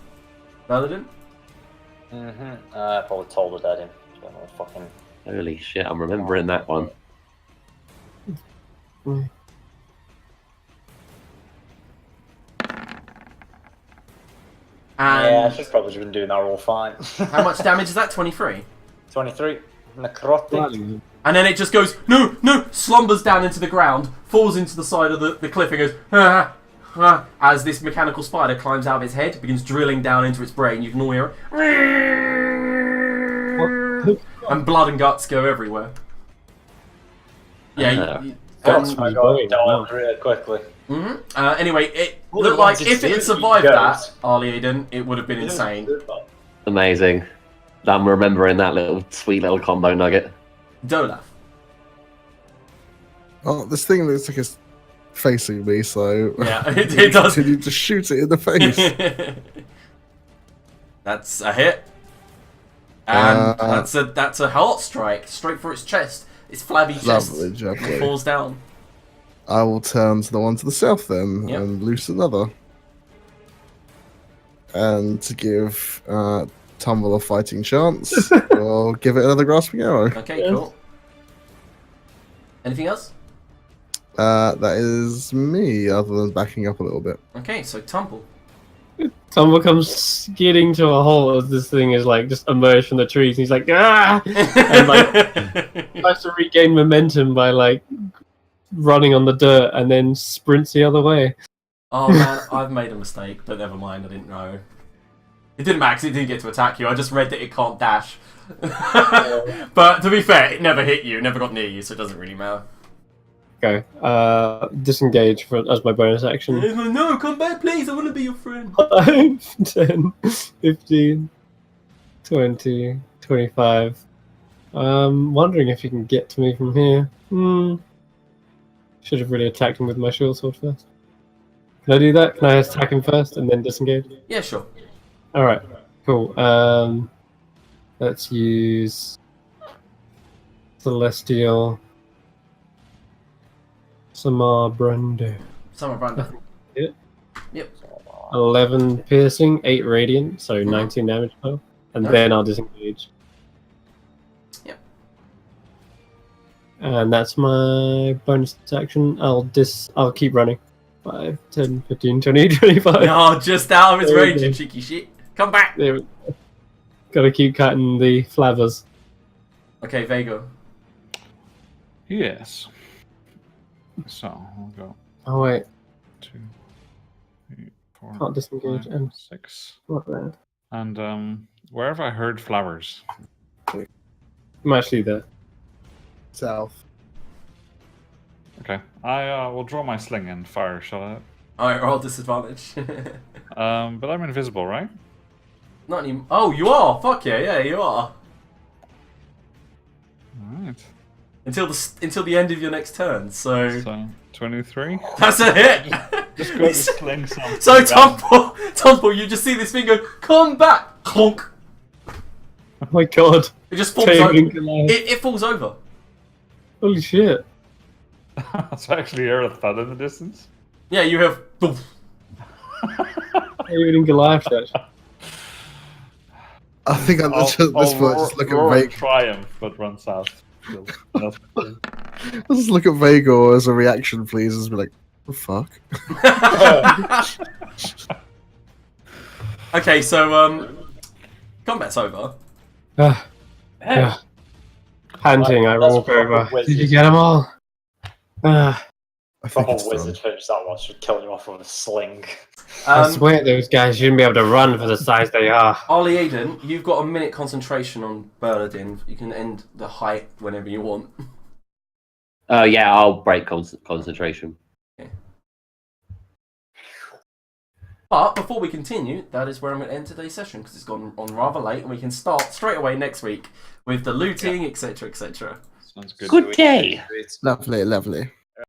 Berladin. Probably told her that fucking... Holy shit, I'm remembering that one. Yeah, I should probably have been doing that all fine. How much damage is that? 23? 23. Necrotic. And then it just goes, no, no, slumbers down into the ground, falls into the side of the cliff and goes, ah, ah, as this mechanical spider climbs out of its head, begins drilling down into its brain. You can all hear it. And blood and guts go everywhere. Yeah, Guts might go down really quickly. Anyway, it looked like if it had survived that, Arliaden, it would have been insane. Amazing. I'm remembering that little sweet little combo nugget. Dolaf. Oh, this thing looks like it's facing me, so Yeah, it does. Continue to shoot it in the face. That's a hit. And that's a heart strike, straight for its chest. Its flabby chest. Lovely, falls down. I will turn to the one to the south then, and loose another. And to give Tumble a fighting chance, we'll give it another grasping arrow. Okay, cool. Anything else? That is me, other than backing up a little bit. Okay, so Tumble. Tumble comes skidding to a halt as this thing is like just emerged from the trees. And he's like, ah! And like tries to regain momentum by like running on the dirt and then sprints the other way. Oh man, I've made a mistake, but never mind, I didn't know. It didn't matter 'cause it didn't get to attack you, I just read that it can't dash. But to be fair, it never hit you, never got near you, so it doesn't really matter. Okay, disengage as my bonus action. No, come back please, I want to be your friend. 5, 10, 15, 20, 25. Wondering if you can get to me from here. Should have really attacked him with my short sword first. Can I do that? Can I attack him first and then disengage? Yeah, sure. Alright, cool. Let's use Celestial Samar Brando. Summer Brando. Yep. Yep. 11 piercing, 8 radiant, so 19 damage total. And then I'll disengage. Yep. And that's my bonus action. I'll keep running. 5, 10, 15, 20, 25. No, just out of its range, you cheeky shit. Come back! There we go. Gotta keep cutting the flavors. Okay, Vago. Yes. So, we'll go Oh wait, 2, 3, 4, can't disengage. 5, And 6. what bad? And where have I heard flowers? I'm actually there. South. Okay, I will draw my sling and fire, shall I? Alright, roll disadvantage. But I'm invisible, right? Not anymore. Oh, you are! Fuck yeah, you are. Alright. Until the end of your next turn, so 23. that's a hit! Just go to sling something. So Tumble, you just see this thing go, come back! Clonk! Oh my god. It just falls over. Goliath. It falls over. Holy shit. That's actually hear a thud in the distance. Yeah, you have. Even in Goliath touch. I think I'm just look at Vago. Triumph, but run south. Let's just look at Vago as a reaction, please, and be like, "The fuck." Okay, so combat's over. Panting, I walk over. Did you get them all? I think Proper it's done. wizard finish that was, just killing you off with a sling. I swear those guys shouldn't be able to run for the size they are. Ollie Eden, you've got a minute concentration on Bernardin. You can end the height whenever you want. Yeah, I'll break concentration. Okay. But before we continue, that is where I'm going to end today's session because it's gone on rather late, and we can start straight away next week with the looting, etc., etc. Sounds good. Good day. Lovely, lovely.